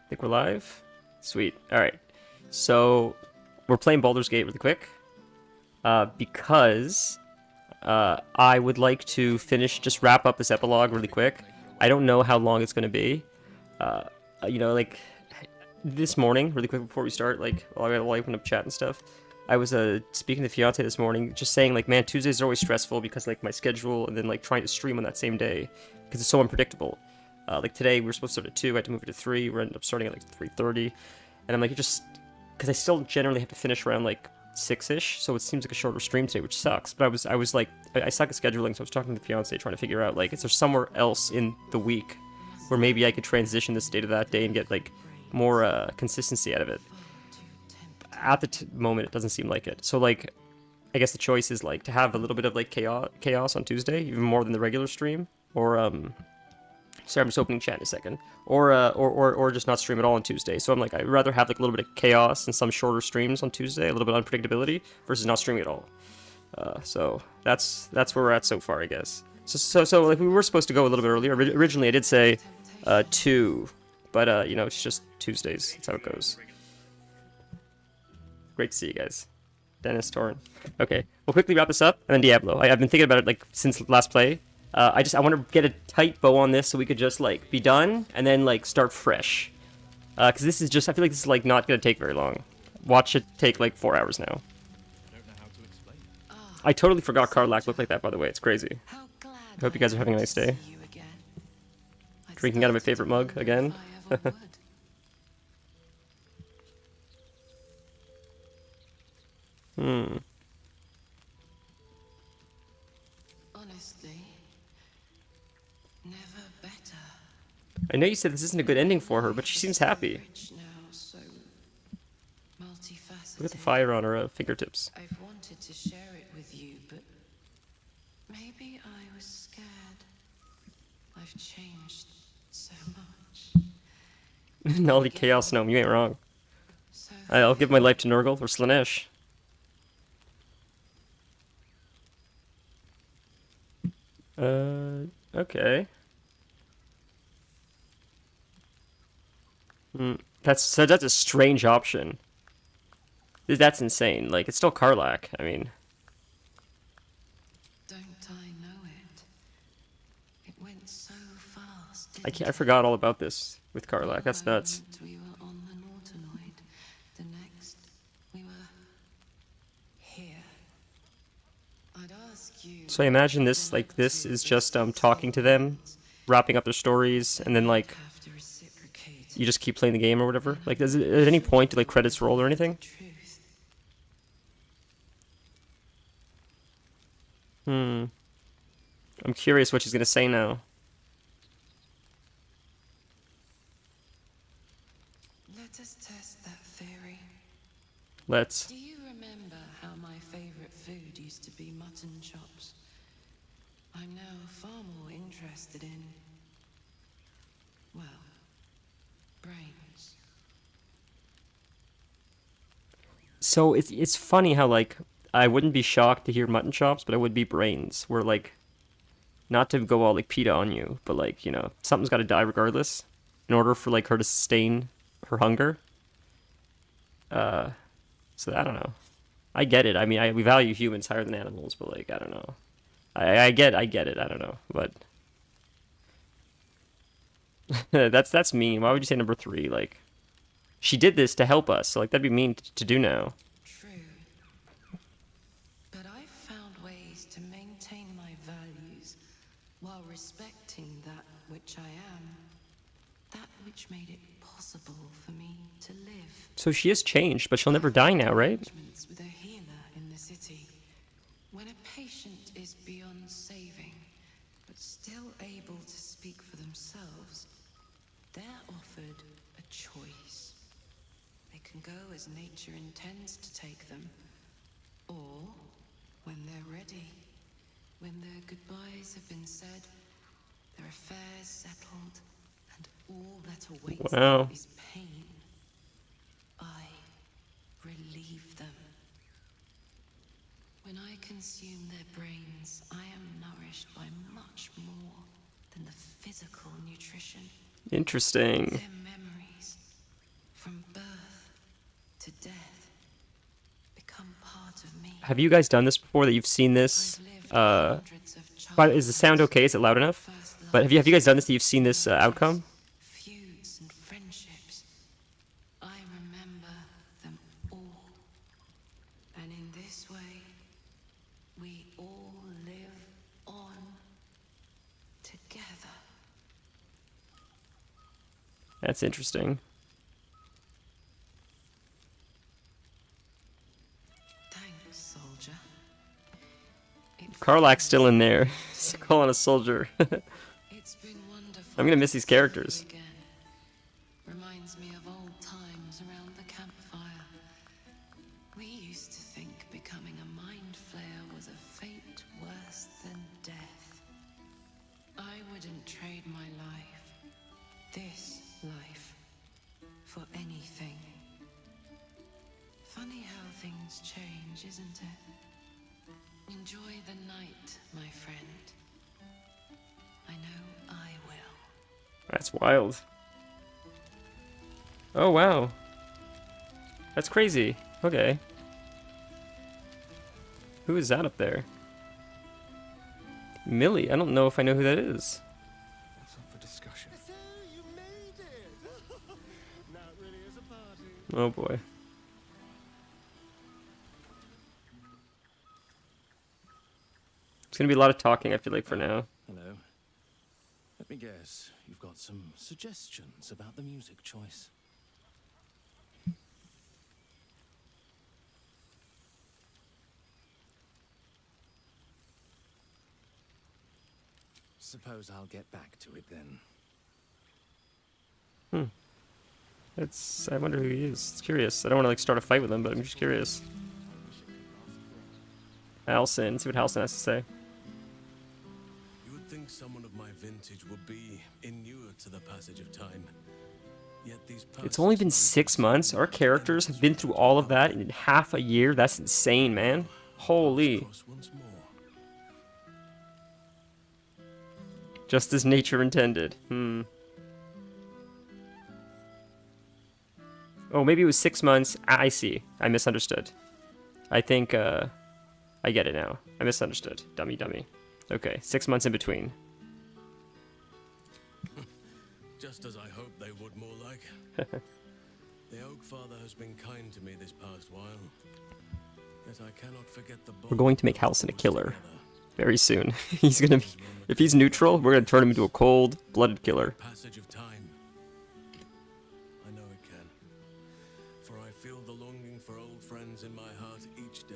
Think we're live? Sweet. Alright. So, we're playing Baldur's Gate really quick. Because I would like to just wrap up this epilogue really quick. I don't know how long it's going to be. Like, this morning, really quick before we start, like, while I open up chat and stuff, I was speaking to Fiance this morning, just saying, like, man, Tuesdays are always stressful because, like, my schedule and then, like, trying to stream on that same day because it's so unpredictable. Like, today, we were supposed to start at 2, I had to move it to 3, we ended up starting at, like, 3:30, and I'm like, because I still generally have to finish around, like, 6-ish, so it seems like a shorter stream today, which sucks, but I was like, I suck at scheduling, so I was talking to the Fiance, trying to figure out, like, is there somewhere else in the week where maybe I could transition this day to that day and get, like, more consistency out of it. At the moment, it doesn't seem like it. So, like, I guess the choice is, like, to have a little bit of, like, chaos on Tuesday, even more than the regular stream, or, sorry, I'm just opening chat in a second, or just not stream at all on Tuesday. So I'm like, I'd rather have, like, a little bit of chaos and some shorter streams on Tuesday, a little bit of unpredictability, versus not streaming at all. So that's where we're at so far, I guess. So like, we were supposed to go a little bit earlier. Originally, I did say 2, but it's just Tuesdays. That's how it goes. Great to see you guys. Dennis, Torrin. Okay, we'll quickly wrap this up, and then Diablo. I've been thinking about it, like, since last play. I want to get a tight bow on this so we could just, like, be done, and then, like, start fresh. Because this is just, I feel like this is, like, not going to take very long. Watch it take, like, 4 hours now. I totally forgot Karlach looked like that, by the way. It's crazy. I hope you guys are having a nice day. Drinking out of my favorite mug again. Honestly, never better. I know you said this isn't a good ending for her, but she seems happy. Look at the fire on her fingertips. I've wanted to share it with you, but maybe I was scared. I've changed so much. Nolly Chaos Gnome, you ain't wrong. I'll give my life to Nurgle or Slanesh. Okay. That's a strange option. That's insane. Like, it's still Karlach. I mean, don't I know it? It went so fast. I forgot all about this with Karlach. That's nuts. We were on the Nautinoid. The next, we were here. I'd ask you. So I imagine this is just talking to them, wrapping up their stories, and then, like, you just keep playing the game or whatever. Like, does it, at any point do, like, credits roll or anything? I'm curious what she's gonna say now. Let us test that theory. Let's. Do you remember how my favorite food used to be mutton chops? I'm now far more interested in, well, brains. So it's funny how, like, I wouldn't be shocked to hear mutton chops, but I would be brains. Where, like, not to go all, like, PETA on you, but, like, something's got to die regardless in order for, like, her to sustain her hunger. So I don't know. I get it. I mean, we value humans higher than animals, but, like, I don't know. I get it. I don't know, but that's mean. Why would you say number 3? Like, she did this to help us, so, like, that'd be mean to do now. True. But I've found ways to maintain my values while respecting that which I am. That which made it possible for me to live. So she has changed, but she'll never die now, right? With a healer in the city. When a patient is beyond saving, but still able to speak for themselves, they're offered a choice. They can go as nature intends to take them, or when they're ready, when their goodbyes have been said, their affairs settled, and all that awaits them is pain. I relieve them. When I consume their brains, I am nourished by much more than the physical nutrition. Interesting. Their memories, have you guys done this before? That you've seen this? I've lived Uh, hundreds of but is the sound childhoods, okay? Is it loud enough? first But have you guys loves, done this? That you've seen this outcome? feuds and friendships. I remember them all. And in this way, we all live on together. That's interesting. Thanks, soldier. It Karlach's still in feels there. like He's calling a soldier. It's been wonderful. I'm gonna miss these to see you characters. again. Reminds me of old times around the campfire. We used to think becoming a mind flayer was a fate worse than death. I wouldn't trade my life, this life, for anything. Funny how things change, isn't it? Enjoy the night, my friend. I know I will. That's wild. Oh, wow. That's crazy. Okay. Who is that up there? Millie. I don't know if I know who that is. What's up for discussion? So you made it! Now it really is a party. Oh, boy. It's gonna be a lot of talking, I feel like, for now. Hello. Let me guess, you've got some suggestions about the music choice. Suppose I'll get back to it then. I wonder who he is. It's curious. I don't want to, like, start a fight with him, but I'm just curious. Halsin. See what Halsin has to say. You would think someone of my vintage would be inured to the passage of time. Yet these It's only been 6 months. Our characters have been through all of that in half a year. That's insane, man. Holy. once more. Just as nature intended. Oh, maybe it was 6 months. I see. I misunderstood. I think, I get it now. I misunderstood. Dummy. Okay, 6 months in between. Just as I hoped they would, more like. The Oak Father has been kind to me this past while. Yet I cannot forget the We're going to make Halsin a killer very soon. He's gonna be... If he's neutral, we're gonna turn him into a cold-blooded killer. Passage of time. I know it can. For I feel the longing for old friends in my heart each day.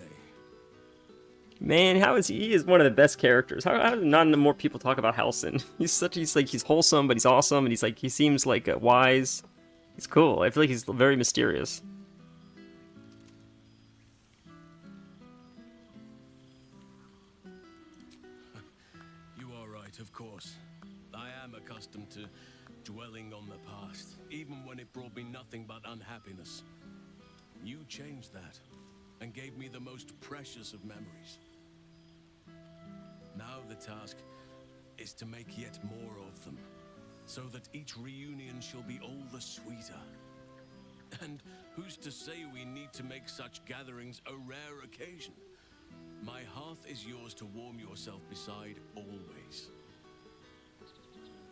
Man, he is one of the best characters. How do not more people talk about Halsin? He's wholesome, but he's awesome, and he seems like wise. He's cool. I feel like he's very mysterious. You are right, of course. I am accustomed to dwelling on the past, even when it brought me nothing but unhappiness. You changed that, and gave me the most precious of memories. Now the task is to make yet more of them, so that each reunion shall be all the sweeter. And who's to say we need to make such gatherings a rare occasion? My hearth is yours to warm yourself beside always.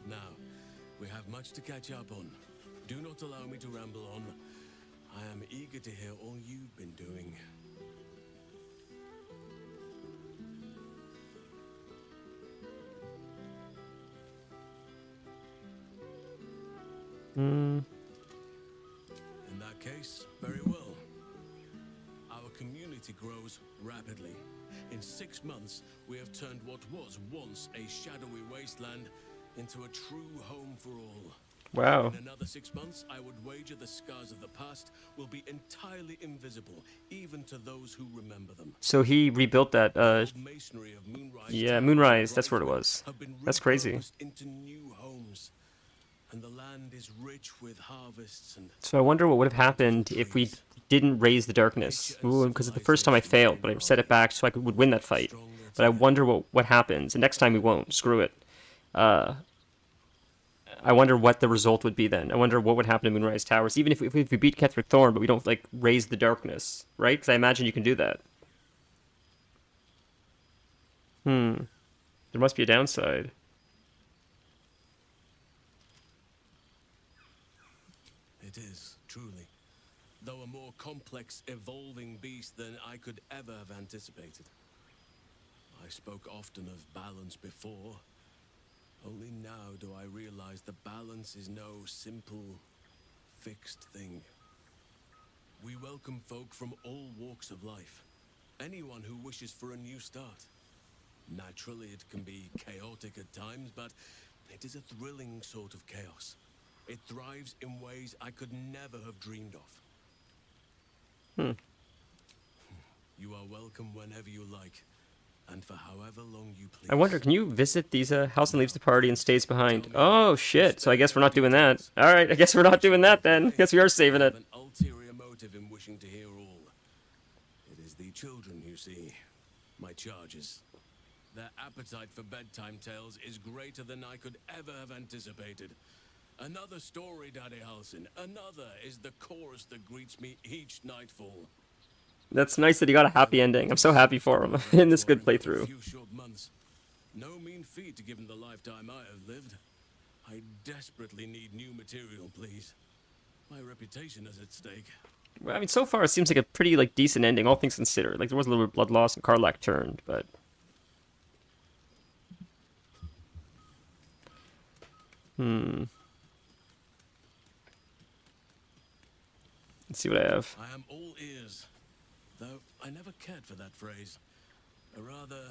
Now, we have much to catch up on. Do not allow me to ramble on. I am eager to hear all you've been doing. In that case, very well. Our community grows rapidly. In 6 months, we have turned what was once a shadowy wasteland into a true home for all. Wow. In another 6 months, I would wager the scars of the past will be entirely invisible, even to those who remember them. So he rebuilt that, Masonry of Moonrise yeah, Tower Moonrise, and that's where it Brightwood was. have been That's crazy. repurposed into new homes, and the land is rich with harvests and So I wonder what would have happened if we didn't raise the darkness. Because the first time I failed, but I set it back so I would win that fight. But I wonder what happens. And next time we won't. Screw it. I wonder what the result would be then. I wonder what would happen to Moonrise Towers, even if we beat Ketheric Thorn, but we don't, like, raise the darkness, right? Because I imagine you can do that. There must be a downside. It is, truly. Though a more complex, evolving beast than I could ever have anticipated. I spoke often of balance before. Only now do I realize the balance is no simple, fixed thing. We welcome folk from all walks of life. Anyone who wishes for a new start. Naturally, it can be chaotic at times, but it is a thrilling sort of chaos. It thrives in ways I could never have dreamed of. You are welcome whenever you like, and for however long you please. I wonder, can you visit these Halsin leaves the party and stays behind? Oh, shit. So I guess we're not doing that. Alright, I guess we're not doing that then. Guess we are saving I it. have an ulterior motive in wishing to hear all. It is the children, you see. My charges. Their appetite for bedtime tales is greater than I could ever have anticipated. Another story, Daddy Halsin. Another is the chorus that greets me each nightfall. That's nice that he got a happy ending. I'm so happy for him in this good playthrough. A few short months. No mean feat given the lifetime I have lived. I desperately need new material, please. My reputation is at stake. Well, I mean, so far it seems like a pretty decent ending, all things considered. Like there was a little bit of blood loss and Karlak turned, but let's see what I have. I am all ears. Though I never cared for that phrase. A rather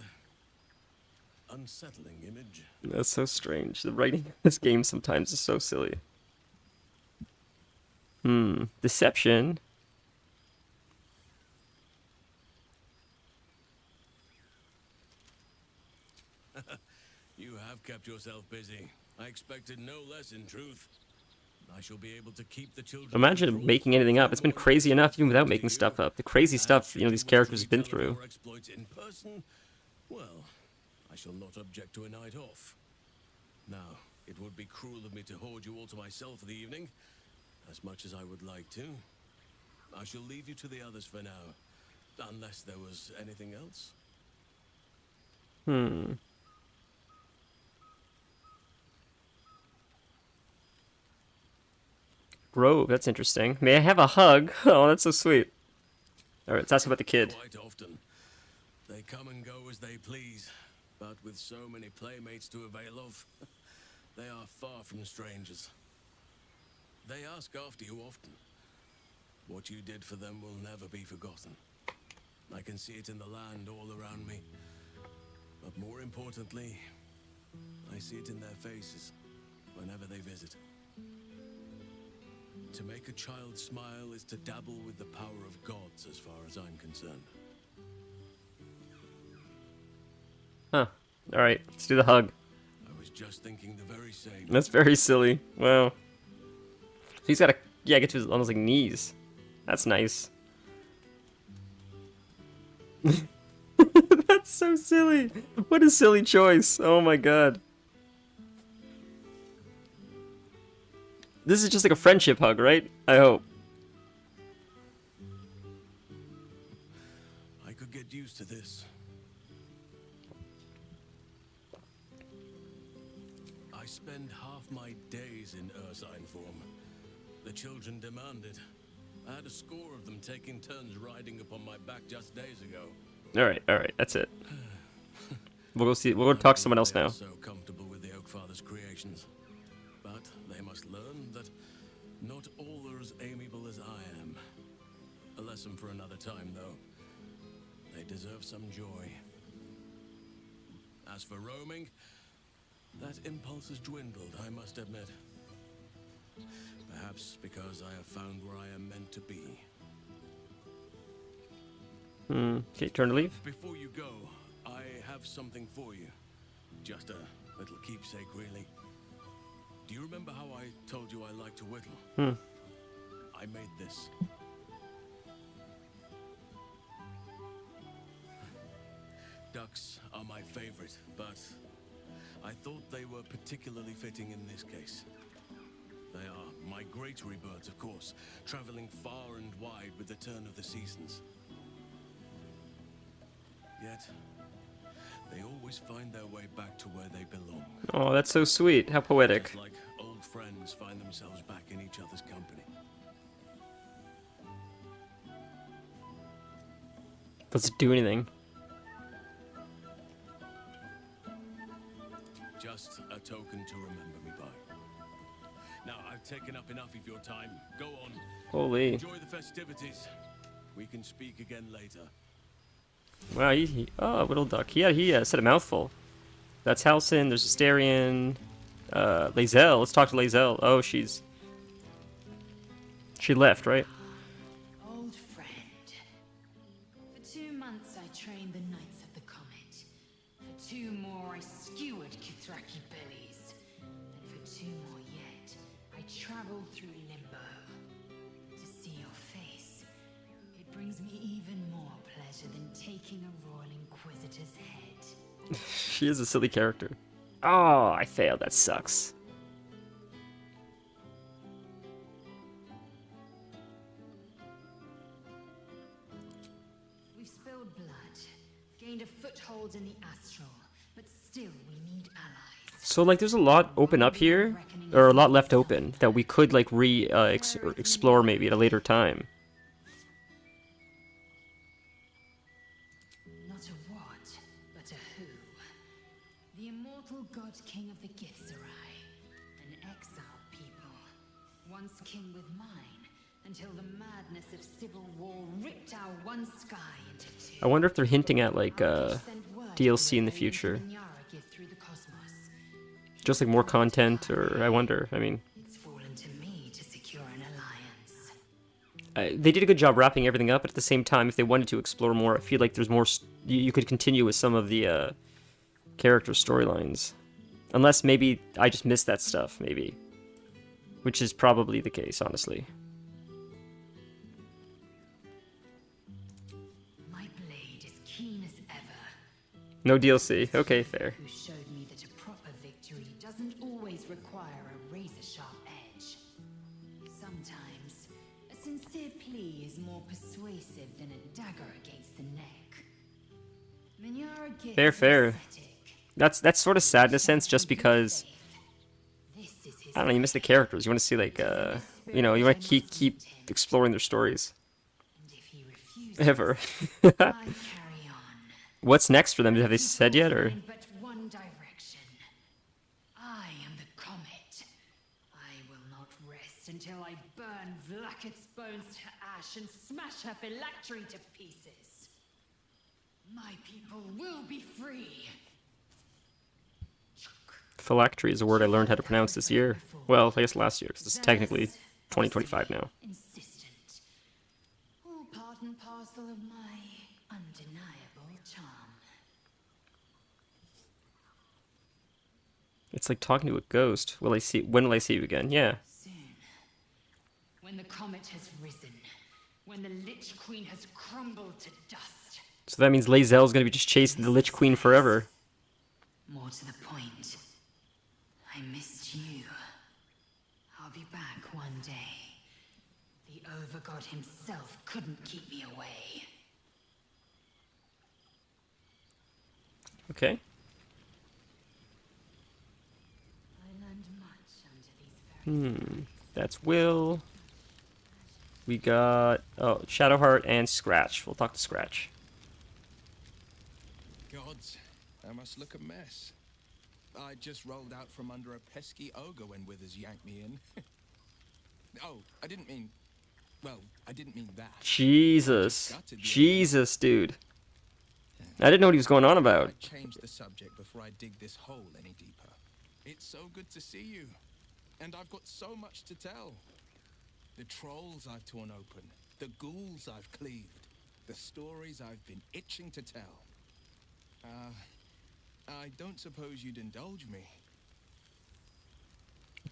unsettling image. That's so strange. The writing in this game sometimes is so silly. Deception. You have kept yourself busy. I expected no less in truth. I shall be able to keep the children. Imagine making anything up. It's been crazy enough even without making stuff up. The crazy stuff, these characters have been through. Exploits in person. Well, I shall not object to a night off. Now, it would be cruel of me to hoard you all to myself for the evening, as much as I would like to. I shall leave you to the others for now, unless there was anything else. Grove, that's interesting. May I have a hug? Oh, that's so sweet. Alright, let's ask about the kid. Quite often. They come and go as they please, but with so many playmates to avail of, they are far from strangers. They ask after you often. What you did for them will never be forgotten. I can see it in the land all around me. But more importantly, I see it in their faces whenever they visit. To make a child smile is to dabble with the power of gods as far as I'm concerned. Huh. Alright, let's do the hug. I was just thinking the very same. That's very silly. Wow. He's got get to his almost knees. That's nice. That's so silly. What a silly choice. Oh my god. This is just like a friendship hug, right? I hope. I could get used to this. I spend half my days in ursine form. The children demanded. I had a score of them taking turns riding upon my back just days ago. Alright, that's it. We'll go talk to someone else now. So comfortable with the Oakfather's creations. But they must learn that not all are as amiable as I am. A lesson for another time, though. They deserve some joy. As for roaming, that impulse has dwindled, I must admit. Perhaps because I have found where I am meant to be. Okay, turn to leave. Before you go, I have something for you. Just a little keepsake, really. Do you remember how I told you I like to whittle? I made this. Ducks are my favorite, but I thought they were particularly fitting in this case. They are migratory birds, of course, traveling far and wide with the turn of the seasons. Yet, they always find their way back to where they belong. Oh, that's so sweet. How poetic. Just like old friends find themselves back in each other's company. Does it do anything? Just a token to remember me by. Now, I've taken up enough of your time. Go on. Holy. Enjoy the festivities. We can speak again later. Wow, oh, little duck. He said a mouthful. That's Halcyon, there's Asterion. Lae'zel, let's talk to Lae'zel. Oh, she left, right? Old friend. For 2 months I trained the Knights of the Comet. For 2 more I skewered Kithraki bellies. And for 2 more yet, I traveled through Limbo. To see your face, it brings me even more pleasure than taking a Royal Inquisitor's head. She is a silly character. Oh, I failed. That sucks. We've spilled blood, gained a foothold in the astral, but still we need allies. So, like, there's a lot open up here, or a lot left open, that we could, like, explore maybe at a later time. Not a what, but a who. The immortal god king of the Githzerai, an exiled people, once king with mine, until the madness of civil war ripped our one sky into 2. I wonder if they're hinting at, like, Send word DLC in the to future. Minyara give through the cosmos. Just, like, more content, or I wonder. I mean, It's fallen to me to secure an alliance. they did a good job wrapping everything up, but at the same time, if they wanted to explore more, I feel like there's more. You could continue with some of the character storylines, unless maybe I just missed that stuff, maybe, which is probably the case, honestly. My blade is keen as ever. No DLC. Okay, fair. Who showed me that a proper victory doesn't always require a razor-sharp edge. Sometimes, a sincere plea is more persuasive than a dagger against the neck. Minyara gives Fair. aesthetic. That's sort of sad in a sense, just because This is his I don't know. You miss the characters. You want to see, like, you know, you want to keep exploring their stories. and if he refuses, Ever. I carry on. What's next for them? Have they said yet, or? In but one direction. I am the comet. I will not rest until I burn Vlaakith's bones to ash and smash her phylactery to pieces. My people will be free. Phylactery is a word I learned how to pronounce this year. Well, I guess last year, because it's technically 2025 now. Insistent. All part and parcel of my undeniable charm. It's like talking to a ghost. When will I see you again? Yeah. Soon, when the comet has risen, when the Lich Queen has crumbled to dust. So that means Lae'zel's gonna be just chasing the Lich Queen forever. More to the point, I missed you. I'll be back one day. The Overgod himself couldn't keep me away. Okay. I learned much under these very That's Will. We got Shadowheart and Scratch. We'll talk to Scratch. Gods, I must look a mess. I just rolled out from under a pesky ogre when Withers yanked me in. Oh, I didn't mean... Well, I didn't mean that. Jesus, dude. I didn't know what he was going on about. I change the subject before I dig this hole any deeper. It's so good to see you. And I've got so much to tell. The trolls I've torn open. The ghouls I've cleaved. The stories I've been itching to tell. I don't suppose you'd indulge me.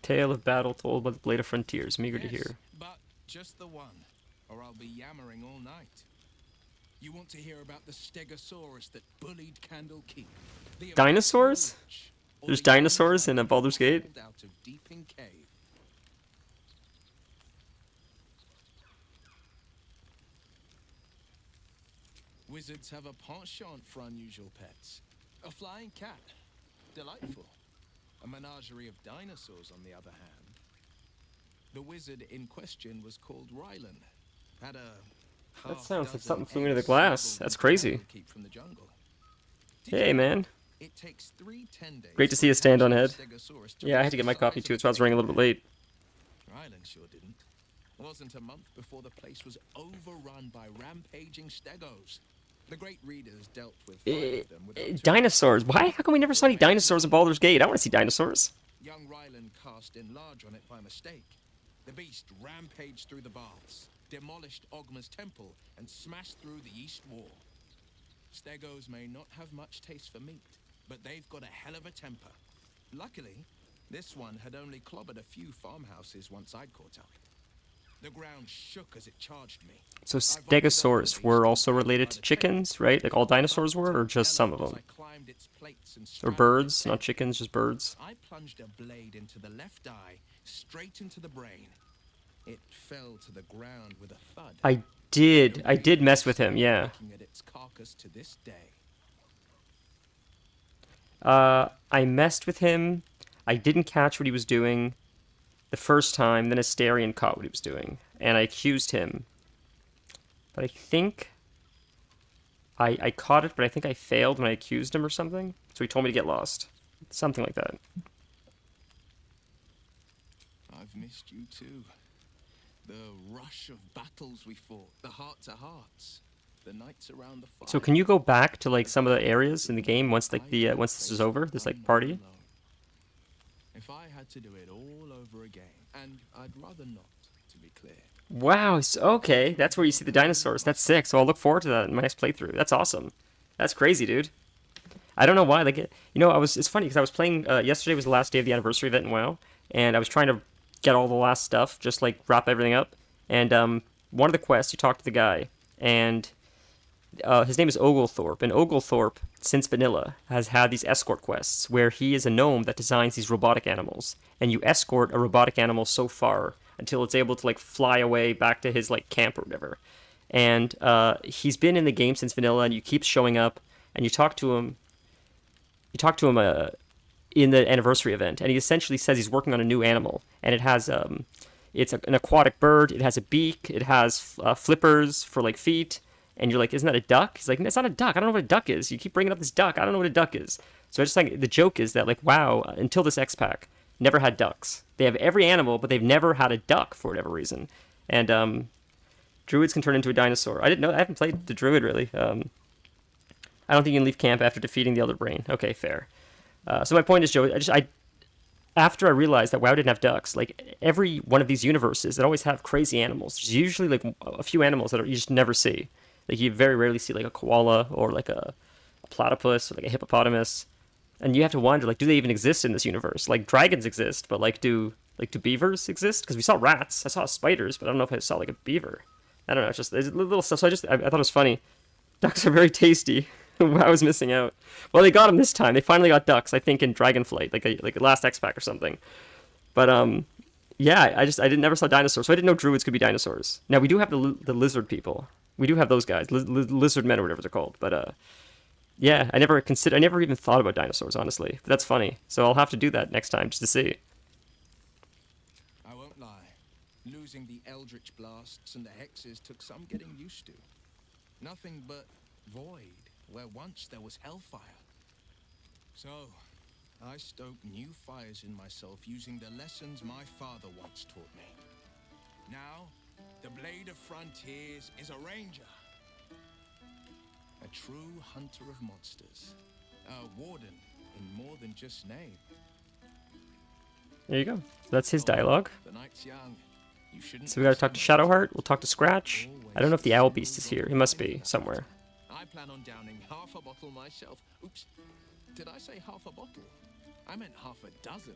Tale of battle told by the Blade of Frontiers. Meager to hear. But just the one, or I'll be yammering all night. You want to hear about the Stegosaurus that bullied Candlekeep? The Dinosaurs? or There's the dinosaurs in a Baldur's Gate? Out of Deeping Cave. Wizards have a penchant for unusual pets. A flying cat. Delightful. A menagerie of dinosaurs, on the other hand. The wizard in question was called Rylan. Had a That half sounds like dozen something flew into the eggs glass. smuggled That's into crazy. cattle keep from the jungle. Did Hey, you know man. it takes 3 10 days Great to for see you stand on captured head. Stegosaurus to Yeah, I reach had to get the my size coffee of too. a That's why I was running a little bit late. Rylan sure didn't. Wasn't a month before the place was overrun by rampaging stegos. The great readers dealt with 5 of them without too Dinosaurs. Why? How come we never saw any dinosaurs in Baldur's Gate? I want to see dinosaurs. Young Rylan cast in large on it by mistake. The beast rampaged through the baths, demolished Ogma's temple, and smashed through the east wall. Stegos may not have much taste for meat, but they've got a hell of a temper. Luckily, this one had only clobbered a few farmhouses once I'd caught up. The ground shook as it charged me. So Stegosaurus were also related to chickens, right? Like all dinosaurs were, or just some of them? Or birds, not chickens, just birds. I plunged a blade into the left eye, straight into the brain. It fell to the ground with a thud. I did mess with him, yeah. Looking at its carcass to this day. I messed with him. I didn't catch what he was doing the first time, then Asterion caught what he was doing, and I accused him. But I think I caught it, but I think I failed when I accused him or something. So he told me to get lost. Something like that. I've missed you too. The rush of battles we fought, the heart-to-hearts, the nights around the fire. So can you go back to like some of the areas in the game once like the once this is over, this like party? If I had to do it all over again, and I'd rather not, to be clear. Wow, okay, that's where you see the dinosaurs. That's sick. So I'll look forward to that in my next playthrough. That's awesome. That's crazy, dude. I don't know why. Like, you know, it's funny because I was playing. Yesterday was the last day of the anniversary event in WoW, and I was trying to get all the last stuff, just like wrap everything up. And one of the quests, you talk to the guy, and his name is Oglethorpe. And Oglethorpe, since vanilla, has had these escort quests where he is a gnome that designs these robotic animals, and you escort a robotic animal so far until it's able to like fly away back to his like camp or whatever. And he's been in the game since vanilla, and you keep showing up, and you talk to him. You talk to him in the anniversary event, and he essentially says he's working on a new animal, and it has it's an aquatic bird. It has a beak. It has flippers for like feet. And you're like, isn't that a duck? He's like, it's not a duck. I don't know what a duck is. You keep bringing up this duck. I don't know what a duck is. So I just like the joke is that like, wow, until this X pack, never had ducks. They have every animal, but they've never had a duck for whatever reason. And druids can turn into a dinosaur. I didn't know. I haven't played the druid really. I don't think you can leave camp after defeating the Elder Brain. Okay, fair. So my point is, Joe, after I realized that WoW didn't have ducks, like every one of these universes that always have crazy animals, there's usually like a few animals that you just never see. Like you very rarely see like a koala or like a platypus or like a hippopotamus, and you have to wonder like, do they even exist in this universe? Like dragons exist, but like do beavers exist? Because we saw rats, I saw spiders, but I don't know if I saw like a beaver. I don't know. It's just there's little stuff. So I thought it was funny. Ducks are very tasty. I was missing out. Well, they got them this time. They finally got ducks. I think in Dragonflight, like a last X pack or something. But yeah, I never saw dinosaurs, so I didn't know druids could be dinosaurs. Now we do have the lizard people. We do have those guys, lizard men or whatever they're called. But yeah, I never even thought about dinosaurs, honestly. But that's funny. So I'll have to do that next time just to see. I won't lie. Losing the eldritch blasts and the hexes took some getting used to. Nothing but void where once there was hellfire. So, I stoked new fires in myself using the lessons my father once taught me. Now, the Blade of Frontiers is a ranger. A true hunter of monsters. A warden in more than just name. There you go. That's his dialogue. The night's young. You shouldn't So we gotta talk to Shadowheart. We'll talk to Scratch. I don't know if the Owl Beast is here. He must be somewhere. I plan on downing half a bottle myself. Oops. Did I say half a bottle? I meant half a dozen.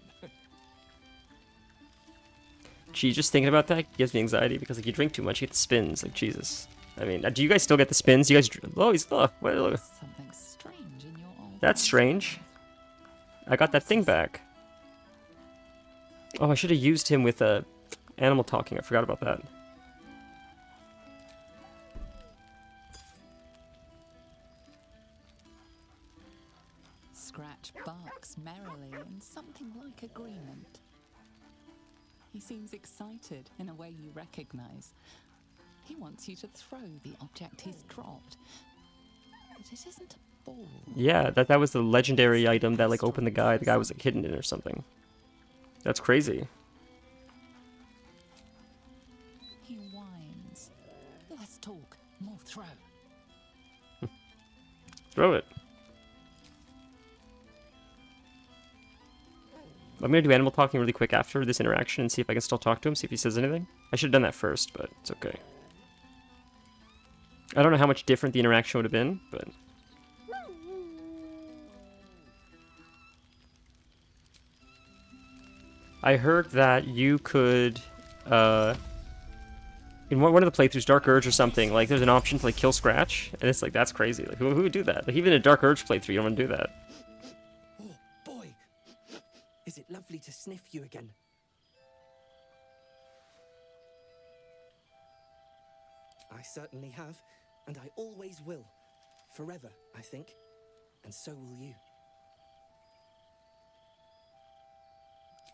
Gee, just thinking about that gives me anxiety because like you drink too much, you get the spins. Like Jesus. I mean, do you guys still get the spins? You guys? Oh, look. Something strange in your old That's strange. I got that thing back. Oh, I should have used him with animal talking. I forgot about that. Reg barks merrily in something like agreement. He seems excited in a way you recognize. He wants you to throw the object he's dropped. But it isn't a ball. Yeah, that was the legendary item that like opened the guy. The guy was like hidden in or something. That's crazy. He whines. Less talk, more throw. Throw it. I'm gonna do animal talking really quick after this interaction and see if I can still talk to him, see if he says anything. I should have done that first, but it's okay. I don't know how much different the interaction would have been, but... I heard that you could, in one of the playthroughs, Dark Urge or something, like there's an option to like kill Scratch, and it's like, that's crazy. Like, who would do that? Like, even in a Dark Urge playthrough, you don't want to do that. Oh, boy! Is it lovely to sniff you again? I certainly have, and I always will. Forever, I think. And so will you.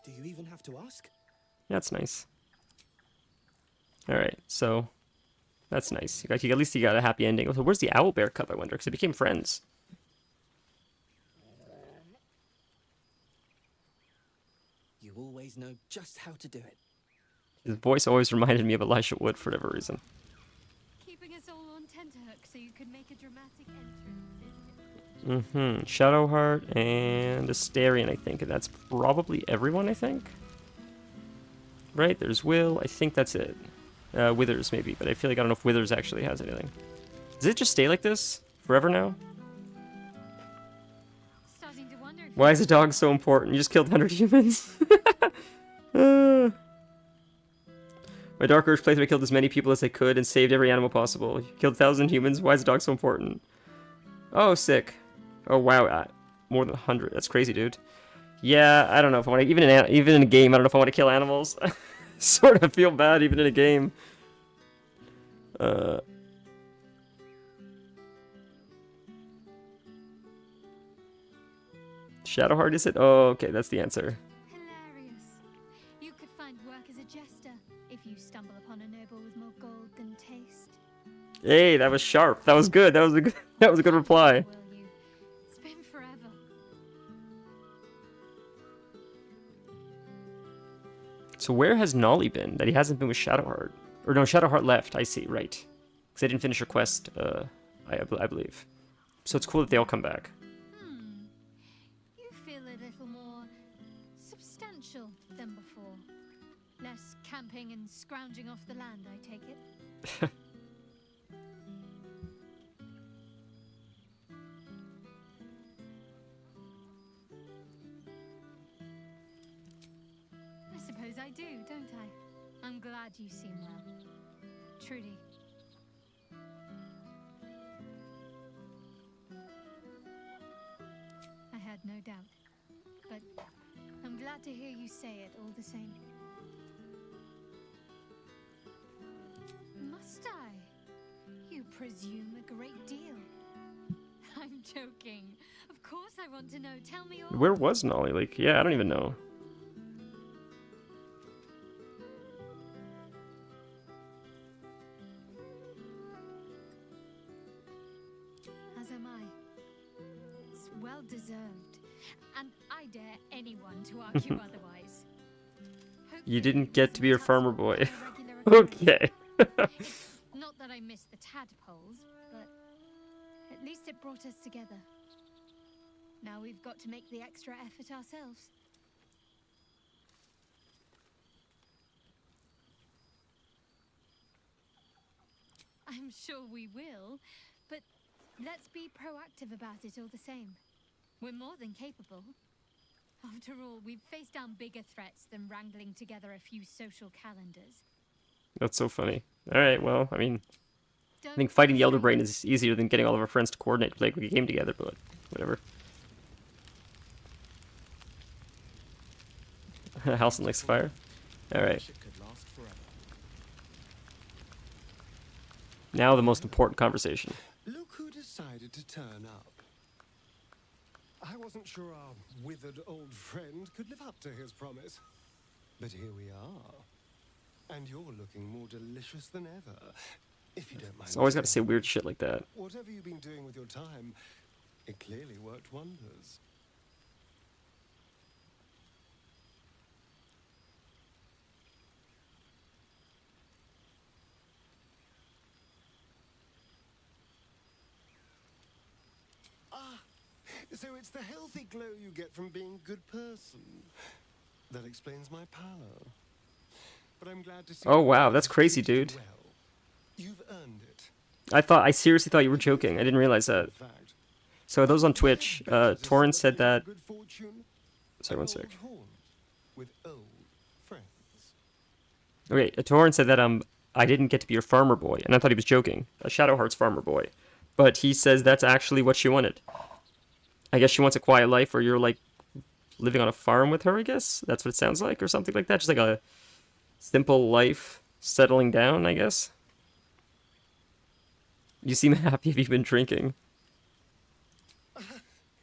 Do you even have to ask? That's nice. Alright, so... That's nice. Like, at least you got a happy ending. So where's the Owlbear cup, I wonder? Because they became friends. You always know just how to do it. His voice always reminded me of Elijah Wood for whatever reason. Keeping us all on tenterhooks so you could make a dramatic entrance. Shadowheart and Asterion, I think. And that's probably everyone, I think. Right? There's Will. I think that's it. Withers, maybe. But I feel like I don't know if Withers actually has anything. Does it just stay like this? Forever now? Starting to wonder if Why is a dog so important? You just killed 100 humans. My Dark Urge playthrough, I killed as many people as I could and saved every animal possible. You killed 1,000 humans. Why is a dog so important? Oh, sick. Oh, wow. More than 100. That's crazy, dude. Yeah, I don't know if I want to... Even in a game, I don't know if I want to kill animals. Sort of feel bad even in a game. Shadowheart, is it? Oh, okay, that's the answer. hilarious. You could find work as a jester if you stumble upon a noble with more gold than taste. Hey, that was sharp. That was good. That was a good, that was a good reply. Will you? It's been forever. So where has Nolly been that he hasn't been with Shadowheart? Or no, Shadowheart left. I see, right. Because they didn't finish her quest, I believe. So it's cool that they all come back. You feel a little more substantial than before. Less camping and scrounging off the land, I take it. I suppose I do, don't I? I'm glad you seem well. Trudy. I had no doubt. But I'm glad to hear you say it all the same. Must I? You presume a great deal. I'm joking. Of course I want to know. Tell me all. Where was Nolly? Like, yeah, I don't even know. As am I. It's well deserved. And I dare anyone to argue otherwise. You didn't get to be her farmer boy. Regular Okay. It's not that I miss the tadpoles, but at least it brought us together. Now we've got to make the extra effort ourselves. I'm sure we will, but let's be proactive about it all the same. We're more than capable. After all, we've faced down bigger threats than wrangling together a few social calendars. That's so funny. Alright, well, I mean, I think fighting the Elder Brain is easier than getting all of our friends to coordinate to play a game together, but whatever. Halcyon likes fire. Alright. It could last forever. Now the most important conversation. Look who decided to turn up. I wasn't sure our withered old friend could live up to his promise. But here we are. And you're looking more delicious than ever. If you don't mind. It's always got to say saying. weird shit like that. Whatever you've been doing with your time, it clearly worked wonders. Ah, so it's the healthy glow you get from being a good person. That explains my pallor. But I'm glad to see. Oh wow, that's crazy, dude. Well, you've earned it. I seriously thought you were joking. I didn't realize that. In fact, So those on Twitch, Torrent said that. good fortune, Sorry, one an sec. old haunt with old friends. Okay, Torrent said that I didn't get to be your farmer boy, and I thought he was joking. A Shadowheart's farmer boy, but he says that's actually what she wanted. I guess she wants a quiet life, where you're like living on a farm with her. I guess that's what it sounds like, or something like that. Just like a simple life, settling down. I guess. You seem happy. Have you been drinking?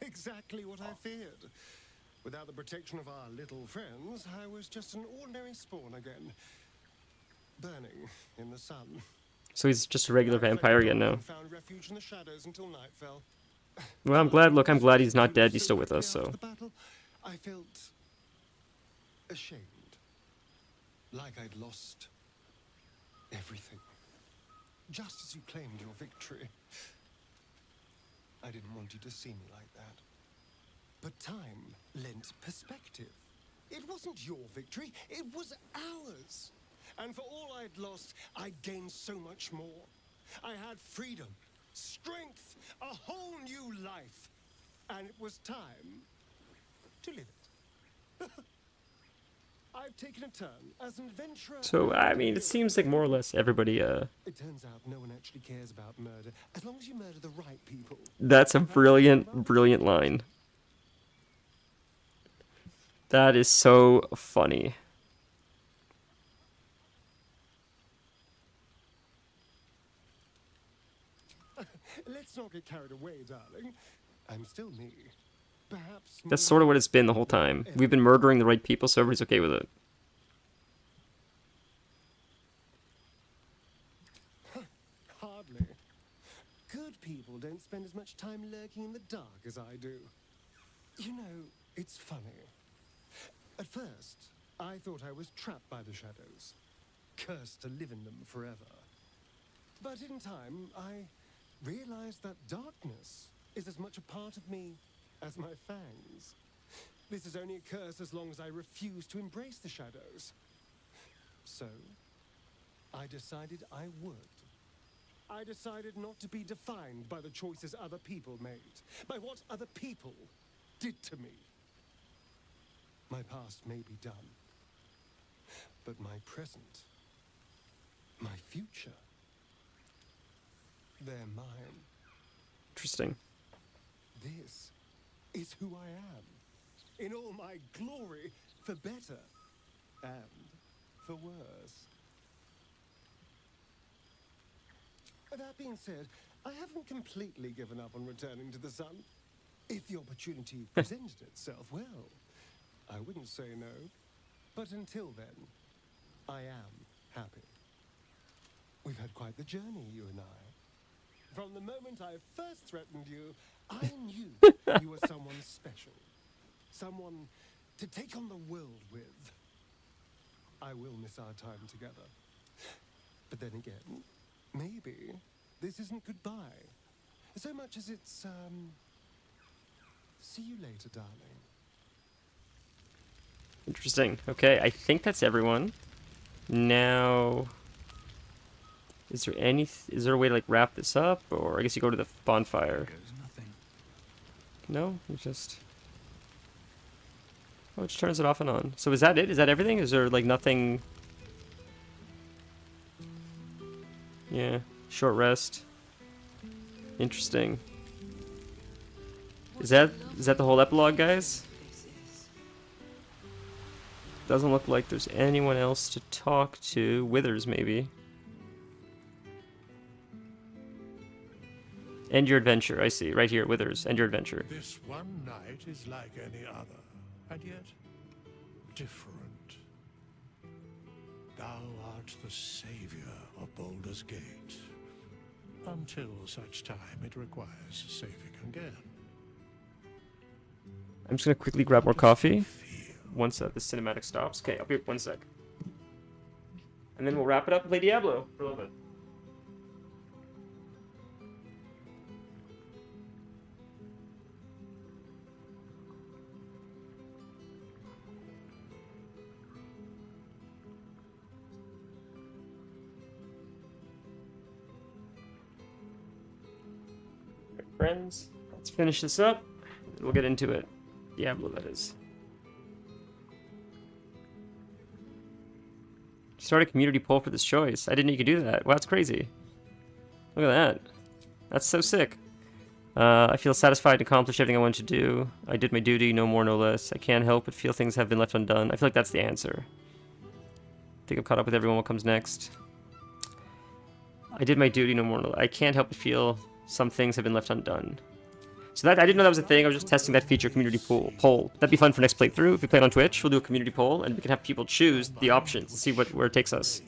Exactly what I feared. Without the protection of our little friends, I was just an ordinary spawn again. Burning in the sun. So he's just a regular I fled vampire the again dark now. and found refuge in the shadows until night fell. Well, I'm glad. Look, I'm glad he's not dead. He's still with us. After So the battle, I felt ashamed. Like I'd lost everything. Just as you claimed your victory. I didn't want you to see me like that. But time lent perspective. It wasn't your victory, it was ours. And for all I'd lost, I'd gained so much more. I had freedom, strength, a whole new life. And it was time to live it. I've taken a turn as an adventurer. So I mean, it seems like more or less everybody. It turns out no one actually cares about murder, as long as you murder the right people. That's a brilliant, brilliant line. That is so funny. Let's not get carried away, darling. I'm still me. Perhaps That's sort of what it's been the whole time. We've been murdering the right people, so everybody's okay with it. hardly. Good people don't spend as much time lurking in the dark as I do. You know, it's funny. At first, I thought I was trapped by the shadows, cursed to live in them forever. But in time, I realized that darkness is as much a part of me as my fangs. This is only a curse as long as I refuse to embrace the shadows. So, I decided I would. I decided not to be defined by the choices other people made, by what other people did to me. My past may be done, but my present, my future, they're mine. Interesting. This is who I am, in all my glory, for better and for worse. That being said, I haven't completely given up on returning to the sun. If the opportunity presented itself, well, I wouldn't say no. But until then, I am happy. We've had quite the journey, you and I. From the moment I first threatened you, I knew you were someone special. Someone to take on the world with. I will miss our time together. But then again, maybe this isn't goodbye. So much as it's, see you later, darling. Interesting. Okay, I think that's everyone. Now, is there a way to like wrap this up, or I guess you go to the bonfire? Goes nothing. No, it just. Oh, it just turns it off and on. So is that it? Is that everything? Is there like nothing? Yeah, short rest. Interesting. Is that the whole epilogue, guys? Doesn't look like there's anyone else to talk to. Withers, maybe. End your adventure. I see. Right here, Withers. End your adventure. This one night is like any other, and yet different. Thou art the savior of Baldur's Gate, until such time it requires saving again. I'm just gonna quickly grab more coffee once the cinematic stops. Okay, I'll be up 1 sec. And then we'll wrap it up and play Diablo for a little bit. Friends, let's finish this up. We'll get into it. Diablo, that is. Start a community poll for this choice. I didn't know you could do that. Wow, that's crazy. Look at that. That's so sick. I feel satisfied and accomplished everything I wanted to do. I did my duty, no more, no less. I can't help but feel things have been left undone. I feel like that's the answer. I think I'm caught up with everyone. What comes next? I did my duty, no more, no less. I can't help but feel some things have been left undone. So that I didn't know that was a thing. I was just testing that feature, community poll. That'd be fun for next playthrough. If we play it on Twitch, we'll do a community poll, and we can have people choose the options and see where it takes us.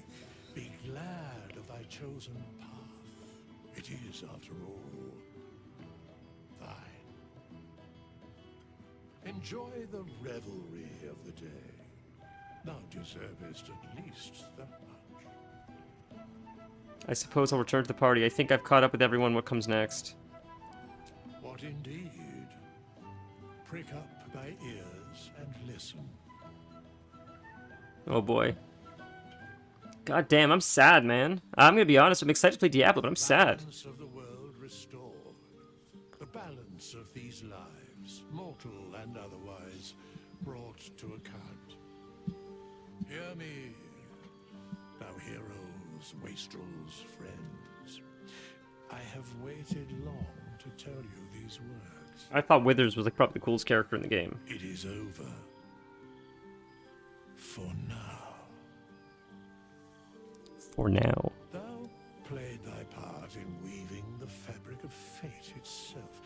Be glad of thy chosen path. It is, after all, thine. Enjoy the revelry of the day. Thou deservest at least that much. I suppose I'll return to the party. I think I've caught up with everyone. What comes next? What indeed? Prick up thy ears and listen. Oh boy. God damn, I'm sad, man. I'm gonna be honest. I'm excited to play Diablo, but I'm sad. Balance of the world restored. The balance of these lives, mortal and otherwise, brought to account. Hear me, thou heroes, wastrels, friends. I have waited long to tell you these words. I thought Withers was like probably the coolest character in the game. It is over. For now. For now. Thou played thy part in weaving the fabric of fate itself.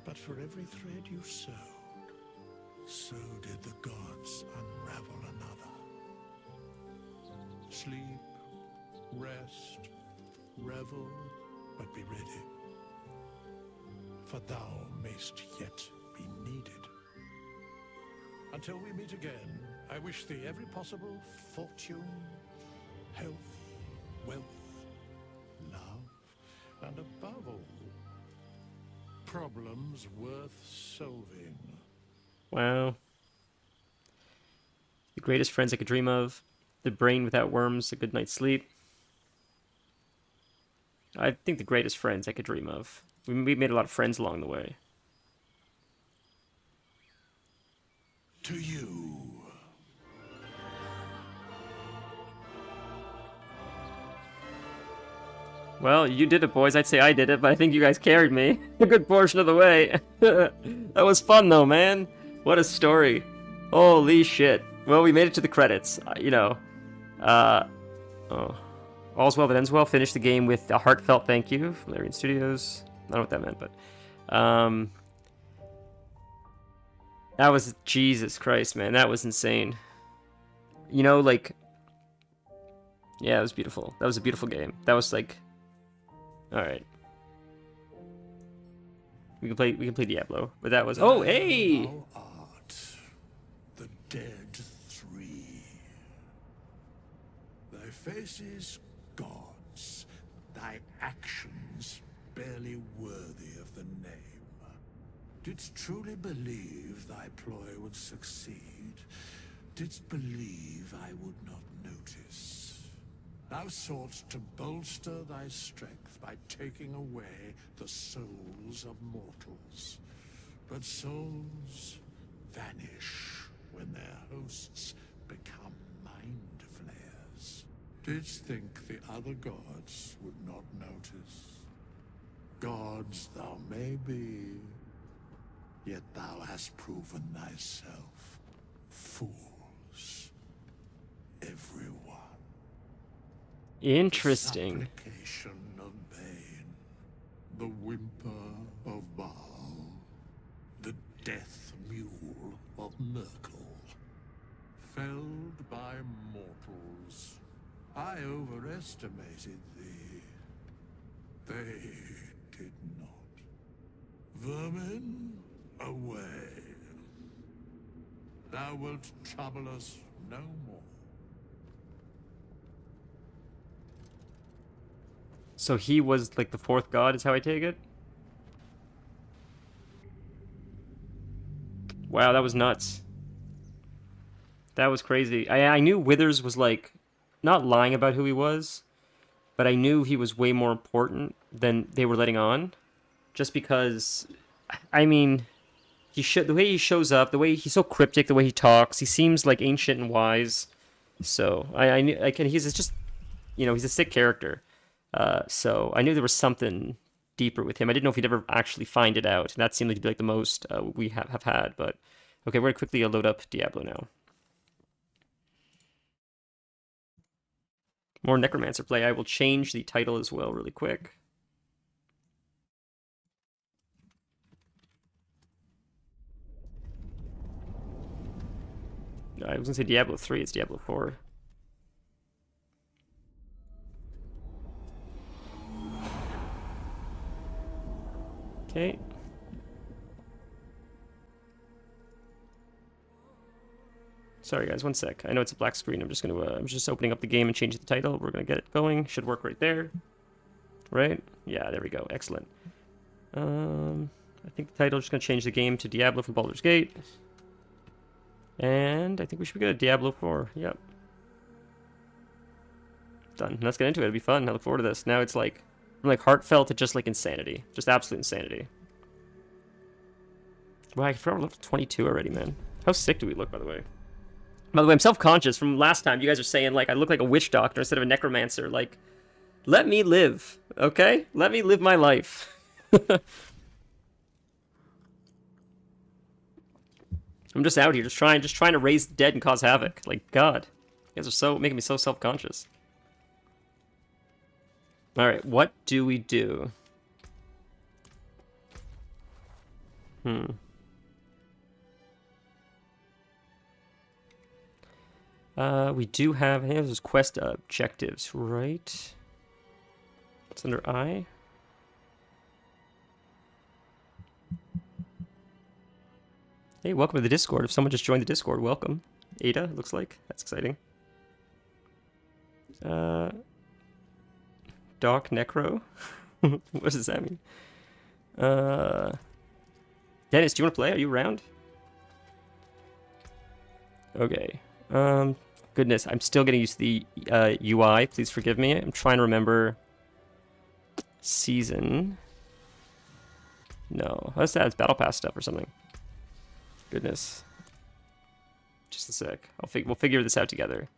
But for every thread you sewed, so did the gods unravel another. Sleep, rest, revel, but be ready. For thou mayst yet be needed. Until we meet again, I wish thee every possible fortune, health, wealth, love, and above all, problems worth solving. Wow. The greatest friends I could dream of. The brain without worms, a good night's sleep. I think the greatest friends I could dream of. We made a lot of friends along the way. To you. Well, you did it, boys. I'd say I did it, but I think you guys carried me a good portion of the way. That was fun, though, man. What a story. Holy shit. Well, we made it to the credits. All's well that ends well. Finished the game with a heartfelt thank you from Larian Studios. I don't know what that meant, but... that was... Jesus Christ, man. That was insane. You know, like... Yeah, it was beautiful. That was a beautiful game. That was, like... Alright. We can play Diablo. But that was... Oh, hey! Thou art the dead three. Thy faces gods, thy actions barely worthy of the name. Didst truly believe thy ploy would succeed? Didst believe I would not notice? Thou soughtst to bolster thy strength by taking away the souls of mortals. But souls vanish when their hosts become mind flayers. Didst think the other gods would not notice? Gods thou may be, yet thou hast proven thyself fools. Everyone. Interesting. Supplication of Bane. the whimper of Baal, the death mule of Merkel, felled by mortals. I overestimated thee. They did not. Vermin, away. Thou wilt trouble us no more. So he was like the fourth god, is how I take it? Wow, that was nuts. That was crazy. I knew Withers was like, not lying about who he was, but I knew he was way more important than they were letting on. Just because, I mean, the way he shows up, the way he's so cryptic, the way he talks, he seems like ancient and wise. So he's just, he's a sick character. So I knew there was something deeper with him. I didn't know if he'd ever actually find it out. And that seemed like to be like the most we have had. But okay, we're gonna quickly load up Diablo now. More Necromancer play. I will change the title as well really quick. I was gonna say Diablo 3, it's Diablo 4. Okay. Sorry guys, one sec. I know it's a black screen. I'm just opening up the game and changing the title. We're gonna get it going. Should work right there. Right? Yeah, there we go. Excellent. I think the title is just gonna change the game to Diablo from Baldur's Gate. And I think we should be good. Diablo 4. Yep. Done. Let's get into it. It'll be fun. I look forward to this. Now it's like from like heartfelt to just like insanity. Just absolute insanity. Wow, I forgot we're level 22 already, man. How sick do we look, by the way? By the way, I'm self-conscious from last time. You guys are saying, like, I look like a witch doctor instead of a necromancer. Like, let me live, okay? Let me live my life. I'm just out here, just trying to raise the dead and cause havoc. Like, God. You guys are so making me so self-conscious. Alright, what do we do? We do have, I think those quest objectives, right? It's under I. Hey, welcome to the Discord. If someone just joined the Discord, welcome. Ada, it looks like. That's exciting. Doc Necro? What does that mean? Dennis, do you want to play? Are you around? Okay. Goodness, I'm still getting used to the UI. Please forgive me. I'm trying to remember season. No, what's that? It's Battle Pass stuff or something. Goodness. Just a sec. We'll figure this out together.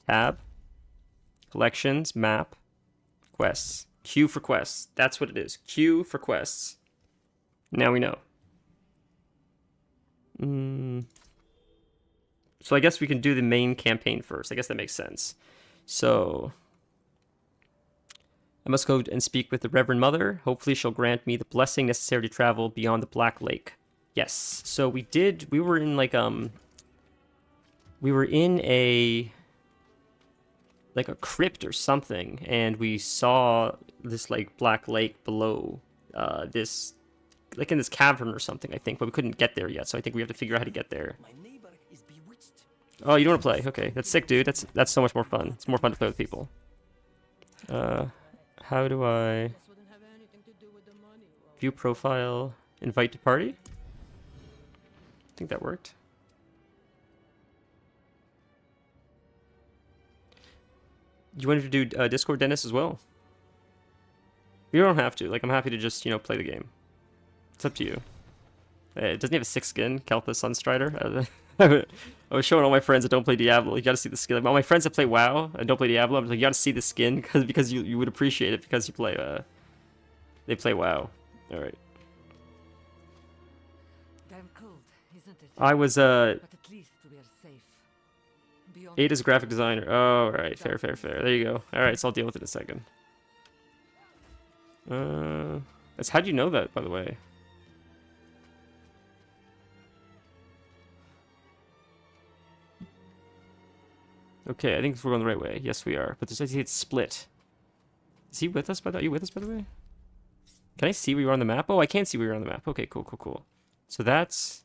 Tab. Collections. Map. Quests. Queue for quests. That's what it is. Queue for quests. Now we know. So I guess we can do the main campaign first. I guess that makes sense. So I must go and speak with the Reverend Mother. Hopefully she'll grant me the blessing necessary to travel beyond the Black Lake. Yes. So we were in like we were in a crypt or something, and we saw this like Black Lake below this, like in this cavern or something, I think, but we couldn't get there yet. So I think we have to figure out how to get there. Oh, you don't want to play? Okay, that's sick, dude. That's so much more fun. It's more fun to play with people. How do I view profile, invite to party? I think that worked. You wanted to do Discord, Dennis, as well? You don't have to. Like, I'm happy to just, play the game. It's up to you. Doesn't he have a 6 skin, Kaltha Sunstrider? I was showing all my friends that don't play Diablo. You gotta see the skin. Like, all my friends that play WoW and don't play Diablo, I'm like, you gotta see the skin because you would appreciate it because you play they play WoW. All right. Damn cold, isn't it? I was But at least we are safe. Beyond Ada's graphic designer. Oh, all right, fair. There you go. All right, so I'll deal with it in a second. How'd you know that, by the way? Okay, I think we're going the right way. Yes, we are. But this says it's split. Is he with us, by the way? Are you with us, by the way? Can I see where you are on the map? Oh, I can see where you're on the map. Okay, cool, cool, cool. So that's...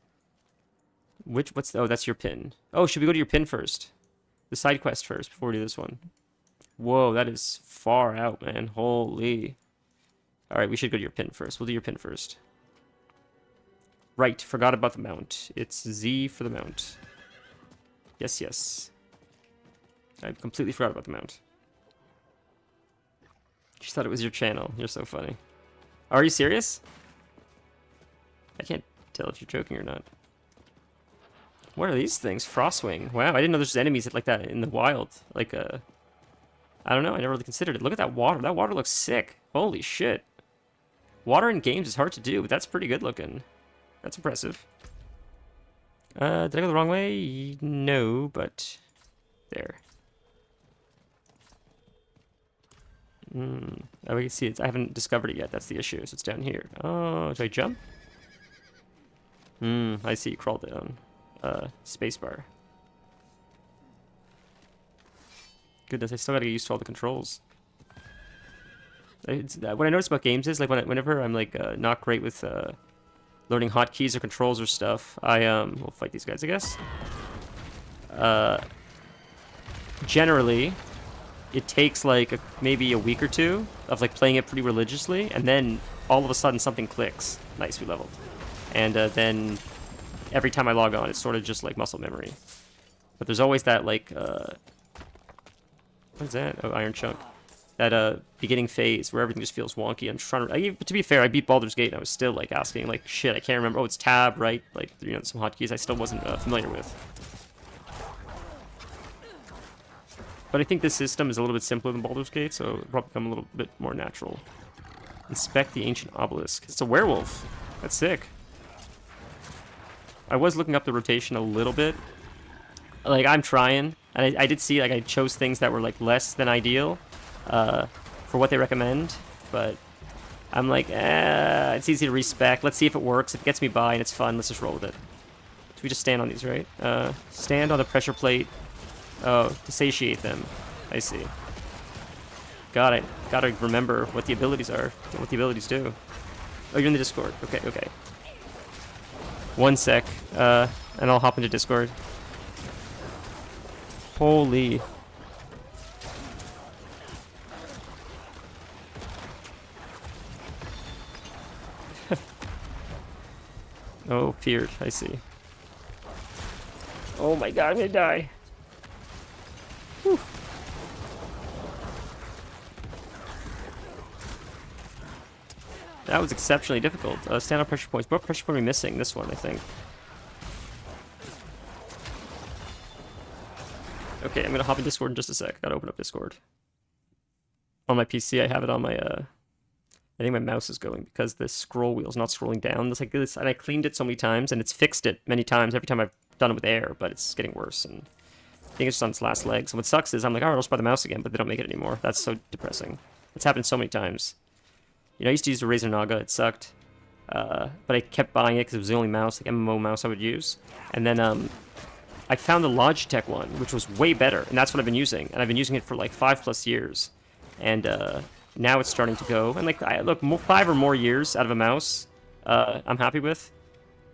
Oh, that's your pin. Oh, should we go to your pin first? The side quest first before we do this one. Whoa, that is far out, man. Holy. Alright, we should go to your pin first. We'll do your pin first. Right, forgot about the mount. It's Z for the mount. Yes, yes. I completely forgot about the mount. Just thought it was your channel. You're so funny. Are you serious? I can't tell if you're joking or not. What are these things? Frostwing. Wow, I didn't know there's enemies like that in the wild. Like, I don't know, I never really considered it. Look at that water. That water looks sick. Holy shit. Water in games is hard to do, but that's pretty good looking. That's impressive. Did I go the wrong way? No, but... There. Oh, we can see it. I haven't discovered it yet. That's the issue. So it's down here. Oh, do I jump? I see. Crawl down. Spacebar. Goodness, I still gotta get used to all the controls. What I notice about games is, like, whenever I'm, like, not great with, learning hotkeys or controls or stuff, we'll fight these guys, I guess. Generally, it takes, like, maybe a week or two of, like, playing it pretty religiously, and then all of a sudden something clicks. Nice, we leveled. And, then every time I log on, it's sort of just, like, muscle memory. But there's always that, like, what is that? Oh, Iron Chunk. That beginning phase where everything just feels wonky. I'm trying to be fair, I beat Baldur's Gate and I was still like asking like, shit, I can't remember. Oh, it's tab, right? Like, you know, some hotkeys I still wasn't familiar with. But I think this system is a little bit simpler than Baldur's Gate, so it'll probably become a little bit more natural. Inspect the ancient obelisk. It's a werewolf. That's sick. I was looking up the rotation a little bit. Like, I'm trying. And I did see, like, I chose things that were, like, less than ideal for what they recommend. But I'm like, it's easy to respec. Let's see if it works. If it gets me by and it's fun, let's just roll with it. So we just stand on these, right? Stand on the pressure plate. Oh, to satiate them. I see. Gotta remember what the abilities are. What the abilities do. Oh, you're in the Discord. Okay, okay. 1 sec. And I'll hop into Discord. Holy. Oh, feared. I see. Oh my god, I'm gonna die. Whew. That was exceptionally difficult. Stand on pressure points. What pressure point are we missing? This one, I think. Okay, I'm gonna hop in Discord in just a sec. Gotta open up Discord. On my PC, I have it on my, I think my mouse is going because the scroll wheel's not scrolling down. It's like this, and I cleaned it so many times, and it's fixed it many times every time I've done it with air, but it's getting worse, and I think it's just on its last legs. And what sucks is I'm like, alright, I'll just buy the mouse again, but they don't make it anymore. That's so depressing. It's happened so many times. You know, I used to use the Razer Naga, it sucked. But I kept buying it because it was the only mouse, like MMO mouse I would use. And then, I found the Logitech one, which was way better, and that's what I've been using. And I've been using it for like 5+ years. And now it's starting to go. And like, look, 5 or more years out of a mouse, I'm happy with.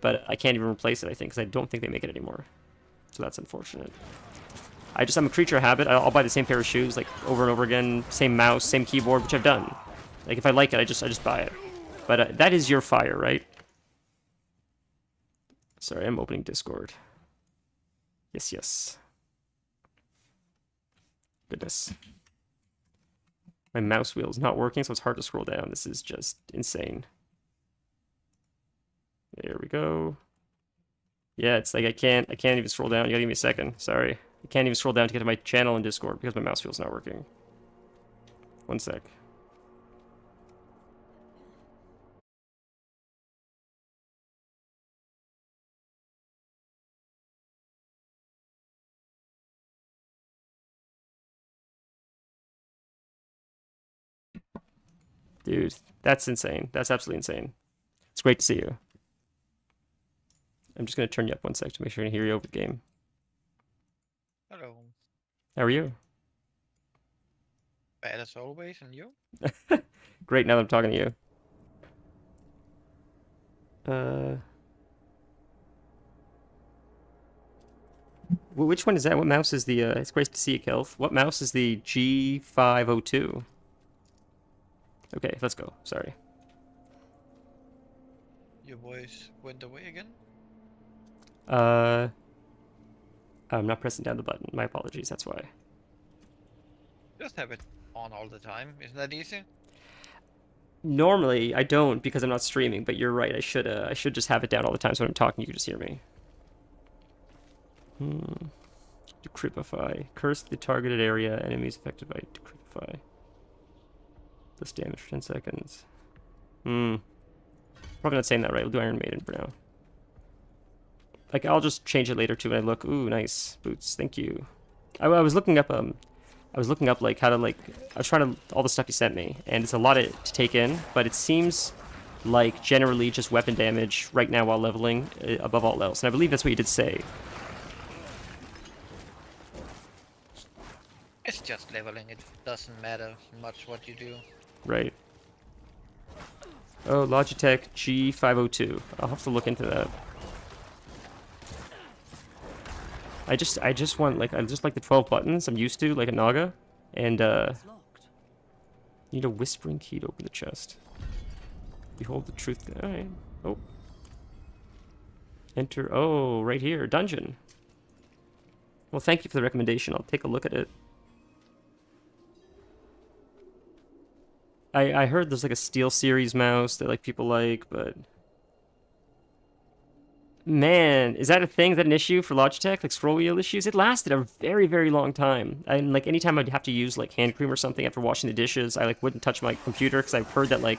But I can't even replace it, I think, because I don't think they make it anymore. So that's unfortunate. I'm a creature of habit. I'll buy the same pair of shoes like over and over again, same mouse, same keyboard, which I've done. Like if I like it, I just buy it. But that is your fire, right? Sorry, I'm opening Discord. Yes, yes. Goodness. My mouse wheel is not working, so it's hard to scroll down. This is just insane. There we go. Yeah, it's like I can't even scroll down. You gotta give me a second. Sorry. I can't even scroll down to get to my channel in Discord because my mouse wheel's not working. 1 sec. Dude, that's insane. That's absolutely insane. It's great to see you. I'm just going to turn you up one sec to make sure I can hear you over the game. Hello. How are you? Bad as always, and you? Great, now that I'm talking to you. Which one is that? What mouse is the, it's great to see you, Kelf. What mouse is the G502? Okay, let's go. Sorry. Your voice went away again? I'm not pressing down the button. My apologies, that's why. Just have it on all the time. Isn't that easy? Normally, I don't because I'm not streaming, but you're right. I should just have it down all the time so when I'm talking, you can just hear me. Decrypify. Curse the targeted area. Enemies affected by decrypify. Plus damage for 10 seconds. Probably not saying that right. We'll do Iron Maiden for now. Like, I'll just change it later too when I look. Ooh, nice boots. Thank you. I was looking up like how to like. I was trying to all the stuff you sent me, and it's a lot to take in. But it seems like generally just weapon damage right now while leveling above all else. And I believe that's what you did say. It's just leveling. It doesn't matter much what you do. Right. Oh, Logitech G502. I'll have to look into that. I just want like I just like the 12 buttons I'm used to, like a Naga, and need a whispering key to open the chest. Behold the truth. All right. Oh. Enter. Oh, right here, dungeon. Well, thank you for the recommendation. I'll take a look at it. I heard there's like a Steel Series mouse that like people like, but man, is that a thing? Is that an issue for Logitech? Like scroll wheel issues? It lasted a very, very long time. And like anytime I'd have to use like hand cream or something after washing the dishes, I like wouldn't touch my computer because I've heard that like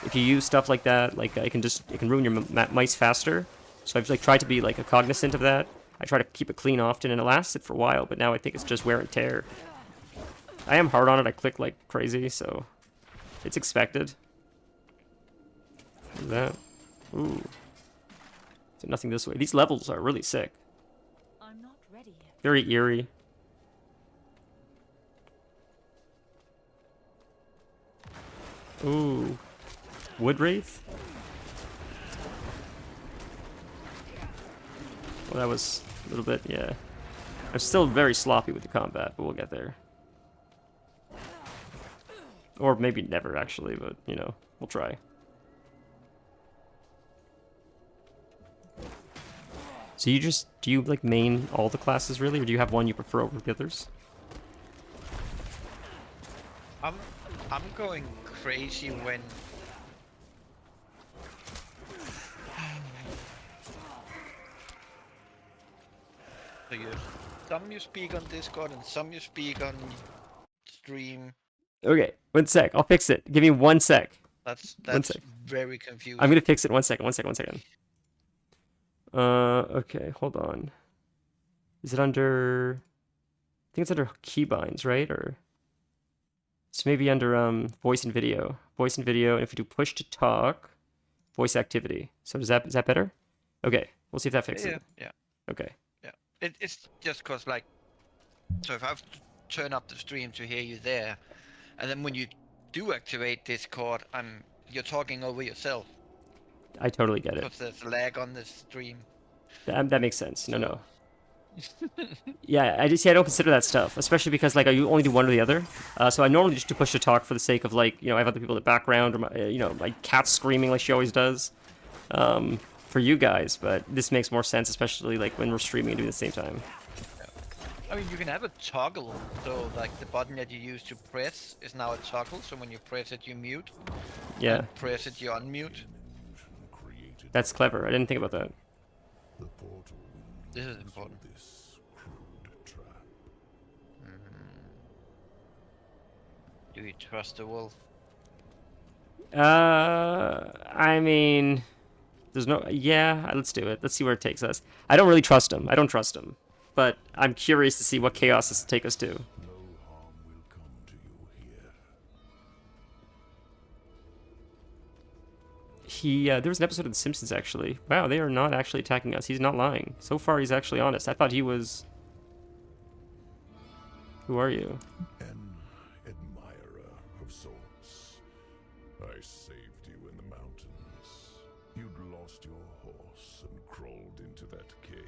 if you use stuff like that, like it can ruin your mice faster. So I've like tried to be like a cognizant of that. I try to keep it clean often, and it lasted for a while. But now I think it's just wear and tear. I am hard on it. I click like crazy, so it's expected. What is that? Ooh. So nothing this way. These levels are really sick. I'm not ready yet. Very eerie. Ooh. Wood Wraith? Well, that was a little bit, yeah. I'm still very sloppy with the combat, but we'll get there. Or maybe never, actually, but, you know, we'll try. So do you, like, main all the classes, really? Or do you have one you prefer over the others? I'm going crazy when... So some you speak on Discord and some you speak on stream. Okay, 1 sec. I'll fix it. Give me 1 sec. That's sec. very confusing. I'm gonna fix it. 1 second. 1 second. 1 second. Okay, hold on. Is it under... I think it's under keybinds, right? Or it's maybe under voice and video. Voice and video, and if we do push to talk, voice activity. So is that better? Okay, we'll see if that fixes it. Yeah. Okay. Yeah. It's just cause like, so if I have to turn up the stream to hear you there, and then when you do activate Discord, you're talking over yourself. I totally get it. Because there's lag on the stream. That makes sense. No. Yeah, I don't consider that stuff, especially because like I only do one or the other. So I normally just do push to talk for the sake of like, you know, I have other people in the background, or my cat's screaming like she always does, for you guys. But this makes more sense, especially like when we're streaming and doing it at the same time. I mean, you can have a toggle, so like the button that you use to press is now a toggle. So when you press it, you mute. Yeah. And press it, you unmute. That's clever. I didn't think about that. This is important. Do you trust the wolf? I mean, there's no... Yeah, let's do it. Let's see where it takes us. I don't really trust him. I don't trust him. But I'm curious to see what chaos this will take us to. There was an episode of The Simpsons, actually. Wow, they are not actually attacking us. He's not lying. So far, he's actually honest. I thought he was... Who are you? An admirer of sorts. I saved you in the mountains. You'd lost your horse and crawled into that cave.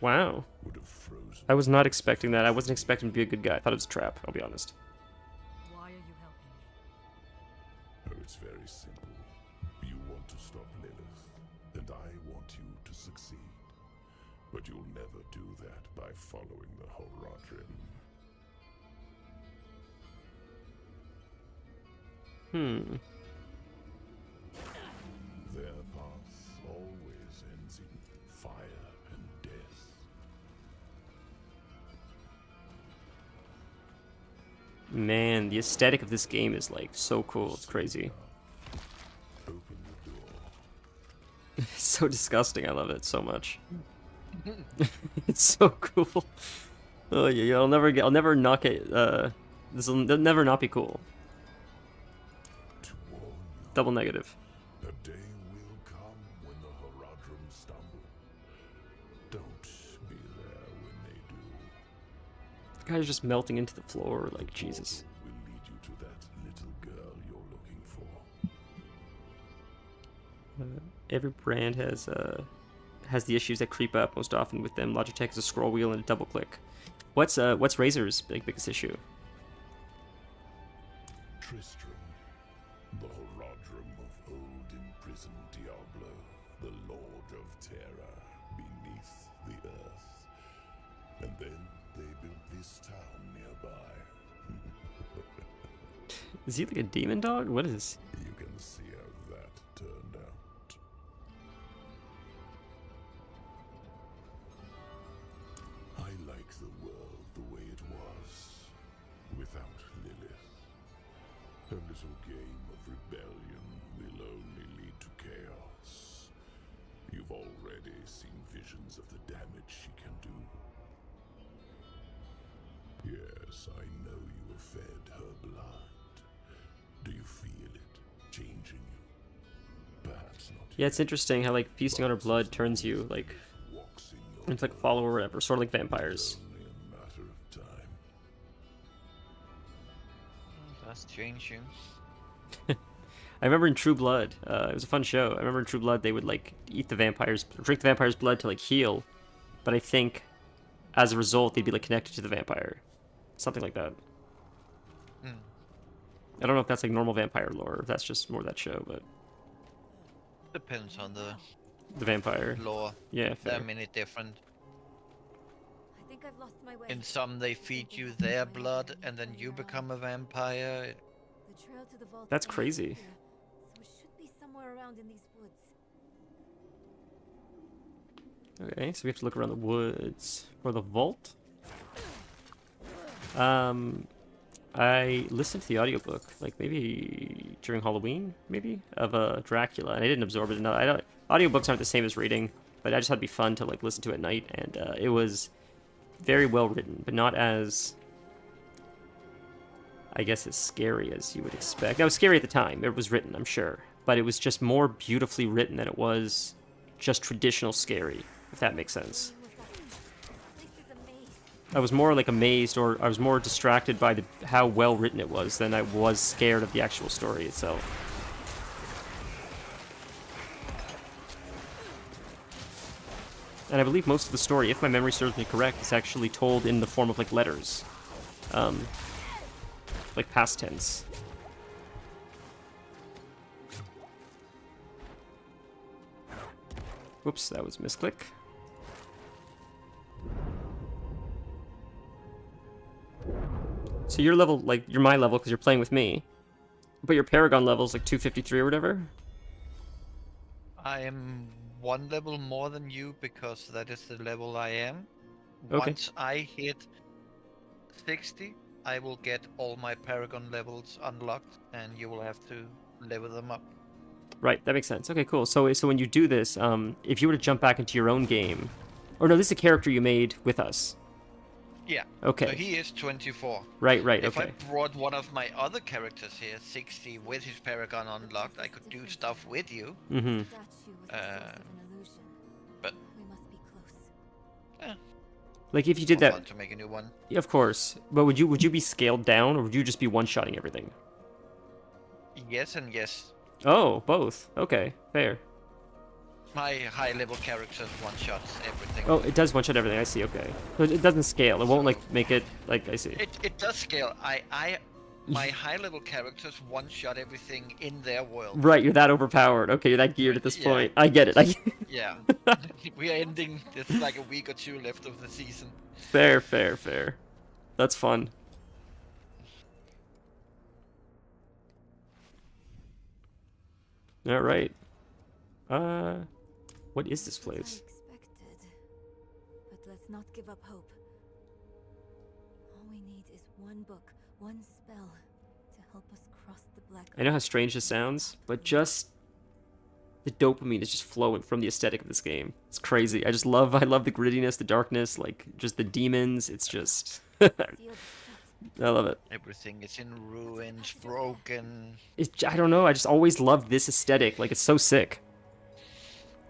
Wow. Would have frozen. I was not expecting that. I wasn't expecting to be a good guy. I thought it was a trap, I'll be honest. Why are you helping me? Oh, it's very simple. You want to stop Lilith, and I want you to succeed. But you'll never do that by following the Horadrim. Their path always ends in fire and death. Man, the aesthetic of this game is like so cool. It's crazy. Open the door. It's so disgusting. I love it so much. It's so cool. Oh yeah, I'll never knock it. This will never not be cool. To warn you, Double negative. a day will come when the Horadrim stumble. Don't be there when they do. The guy's just melting into the floor like Jesus. Will lead you to that little girl you're looking for. Every brand has the issues that creep up most often with them. Logitech is a scroll wheel and a double click. What's Razer's biggest issue? Tristram, the Horadrim of old imprisoned Diablo, the Lord of Terror beneath the earth. And then they built this town nearby. Is he like a demon dog? What is? You can see how that turned out. I like the world the way it was, without Lilith. Her little game of rebellion will only lead to chaos. You've already seen visions of the damage she can do. Yes, I know you have fed her blood. Do you feel it changing you? Perhaps not. Yeah, it's interesting how like feasting on her blood turns you like Walks in your into like a follower or whatever, sort of like vampires. only a matter of time. That's change you. I remember in True Blood, it was a fun show. I remember in True Blood they would like eat the vampires, drink the vampire's blood to like heal, but I think as a result they'd be like connected to the vampire, something like that. I don't know if that's like normal vampire lore, or if that's just more that show, but Depends on the the vampire. lore. Yeah, There fair. are many different. I think I've lost my way. In some, they feed you their blood, and then you become a vampire. The trail to the vault That's ends crazy. here, so it should be somewhere around in these woods. Okay, so we have to look around the woods for the vault. I listened to the audiobook, like maybe during Halloween, maybe, of Dracula, and I didn't absorb it enough. Audiobooks aren't the same as reading, but I just thought it'd be fun to like listen to at night, and it was very well written, but not as, I guess, as scary as you would expect. Now, it was scary at the time. It was written, I'm sure, but it was just more beautifully written than it was just traditional scary, if that makes sense. This is a maze. I was more like amazed, or I was more distracted by how well written it was than I was scared of the actual story itself. And I believe most of the story, if my memory serves me correct, is actually told in the form of like letters, like past tense. Whoops, that was misclick. So your level, like, you're my level because you're playing with me. But your Paragon level is like 253 or whatever? I am one level more than you because that is the level I am. Okay. Once I hit 60, I will get all my Paragon levels unlocked, and you will have to level them up. Right, that makes sense. Okay, cool. So when you do this, if you were to jump back into your own game... Or no, this is a character you made with us. Yeah. Okay. So he is 24. Right, If okay. I brought one of my other characters here, 60, with his Paragon unlocked, I could do stuff with you. Mm-hmm. But We must be close. yeah, Like if you did more that, fun to make a new one. yeah, of course. But would you be scaled down, or would you just be one-shotting everything? Yes and yes. Oh, both. Okay, fair. My high-level characters one-shots everything. Oh, it does one-shot everything. I see. Okay, but it doesn't scale. It won't like make it like I see. It does scale. My high-level characters one-shot everything in their world. Right, you're that overpowered. Okay, you're that geared at this Yeah. point. I get it. Yeah. We are ending. There's like a week or two left of the season. Fair, fair, fair. That's fun. All right. What is this place? Unexpected. But let's not give up hope. All we need is one book, one spell to help us cross the black. I know how strange this sounds, but just the dopamine is just flowing from the aesthetic of this game. It's crazy. I love the grittiness, the darkness, like just the demons. It's just I love it. Everything is in ruins, broken. I don't know. I just always loved this aesthetic. Like it's so sick.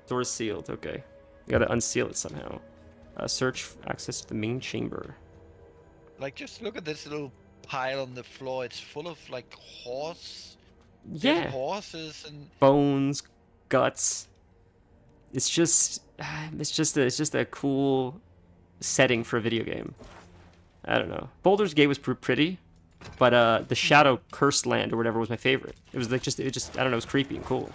Door is sealed. Okay, you gotta unseal it somehow. Search for access to the main chamber. Like, just look at this little pile on the floor. It's full of like Yeah. horses and Bones, guts. It's just a cool setting for a video game. I don't know. Baldur's Gate was pretty, but the Shadow Cursed Land or whatever was my favorite. It was like it just I don't know, it was creepy and cool.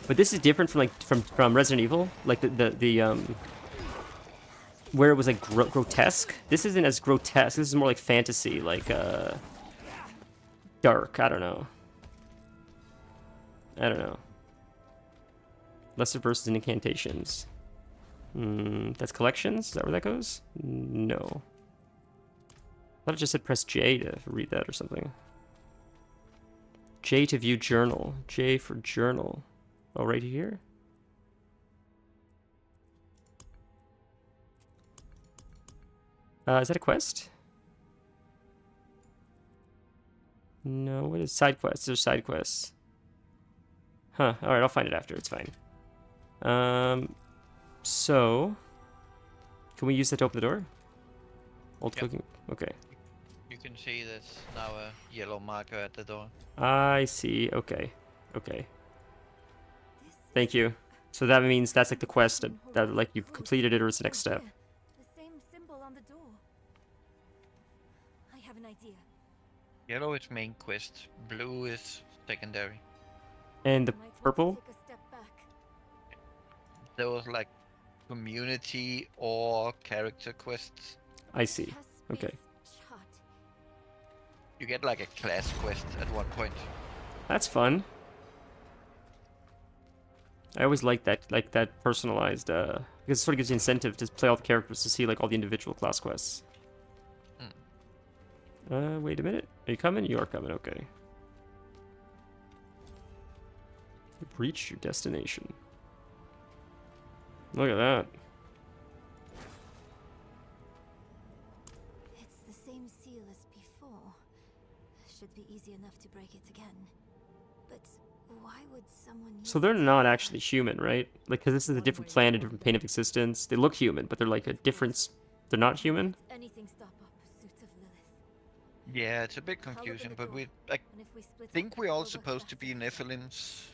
But this is different from Resident Evil, like the where it was like grotesque. This isn't as grotesque. This is more like fantasy, like dark. I don't know. Lesser verses and incantations. That's collections? Is that where that goes? No. I thought it just said press J to read that or something. J to view journal. J for journal. Oh, right here? Is that a quest? No, what is side quests? There's side quests. Huh, alright, I'll find it after, it's fine. So... Can we use that to open the door? Old cooking? Okay. you can see there's now a yellow marker at the door. I see, okay. Okay. Thank you. So that means that's like the quest that like you've completed it or it's the next step. The same symbol on the door. I have an idea. Yellow is main quest, blue is secondary. And the purple? Take a step back. There was like community or character quests. I see. Okay. Chart. You get like a class quest at one point. That's fun. I always like that personalized, because it sort of gives you incentive to play all the characters to see like all the individual class quests. Wait a minute. Are you coming? You are coming, okay. You've reached your destination. Look at that. It's the same seal as before. Should be easy enough to break it again. But why would someone use So they're not actually human, right? Like, because this is a different planet, a different plane of existence. They look human, but they're like a different... They're not human? anything stop our pursuit of Lilith? Yeah, it's a bit confusing, but we think we're all supposed to be Nephilims,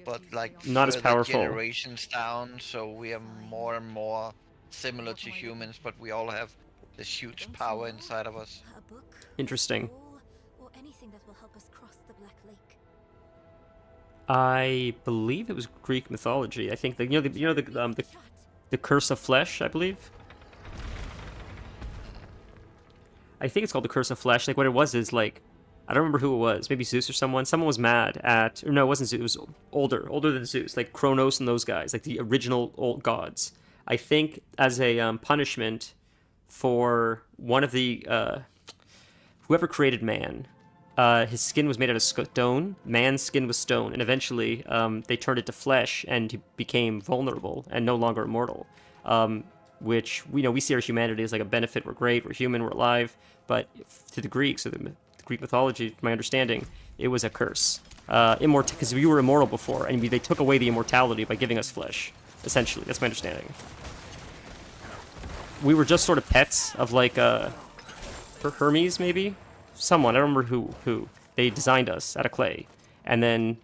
but like Not as further powerful. generations down, so we are more and more similar to humans, but we all have this huge power inside of us. A book, Interesting. or anything that will help us cross the Black Lake. I believe it was Greek mythology. I think the the curse of flesh, I believe. I think it's called the curse of flesh. Like what it was is like, I don't remember who it was. Maybe Zeus or someone. Someone was mad at, or no, it wasn't Zeus. It was older than Zeus, like Kronos and those guys, like the original old gods. I think as a punishment for one of the whoever created man. His skin was made out of stone. Man's skin was stone, and eventually they turned it to flesh, and he became vulnerable and no longer immortal. which we see our humanity as like a benefit. We're great, we're human, we're alive. But to the Greeks, or the Greek mythology, to my understanding, it was a curse. Because we were immortal before, and they took away the immortality by giving us flesh. Essentially, that's my understanding. We were just sort of pets of like Hermes, maybe? Someone, I don't remember who. They designed us out of clay. And then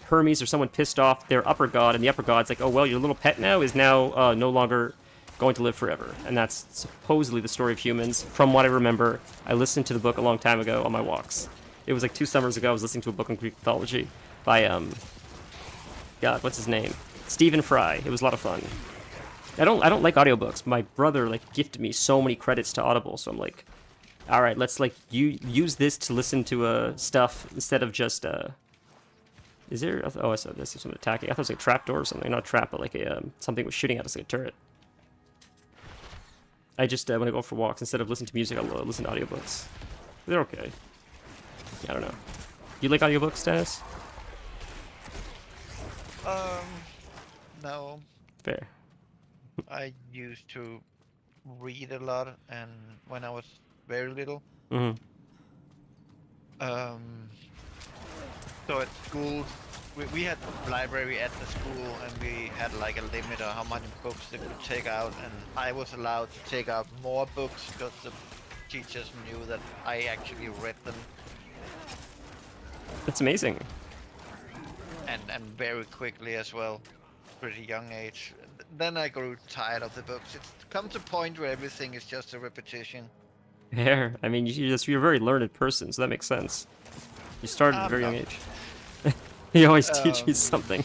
Hermes or someone pissed off their upper god, and the upper god's like, oh, well, your little pet now is now no longer going to live forever. And that's supposedly the story of humans. From what I remember, I listened to the book a long time ago on my walks. It was like 2 summers ago, I was listening to a book on Greek mythology by, God, what's his name? Stephen Fry. It was a lot of fun. I don't like audiobooks. My brother like gifted me so many credits to Audible, so I'm like, all right, let's like use this to listen to stuff instead of just Is there? Oh, I saw this. There's someone attacking. I thought it was like a trap door or something. Not a trap, but like a something was shooting at us like a turret. I just when I go for walks, instead of listening to music, I'll listen to audiobooks. They're okay. I don't know. You like audiobooks, Dennis? No. Fair. I used to read a lot, and when I was very little. Mm-hmm. So at school, we had a library at the school, and we had like a limit on how many books they could take out, and I was allowed to take out more books because the teachers knew that I actually read them. That's amazing. And very quickly as well, pretty young age. Then I grew tired of the books. It's come to a point where everything is just a repetition. Fair. I mean, you're a very learned person, so that makes sense. You started at a very young age. You always teach me something.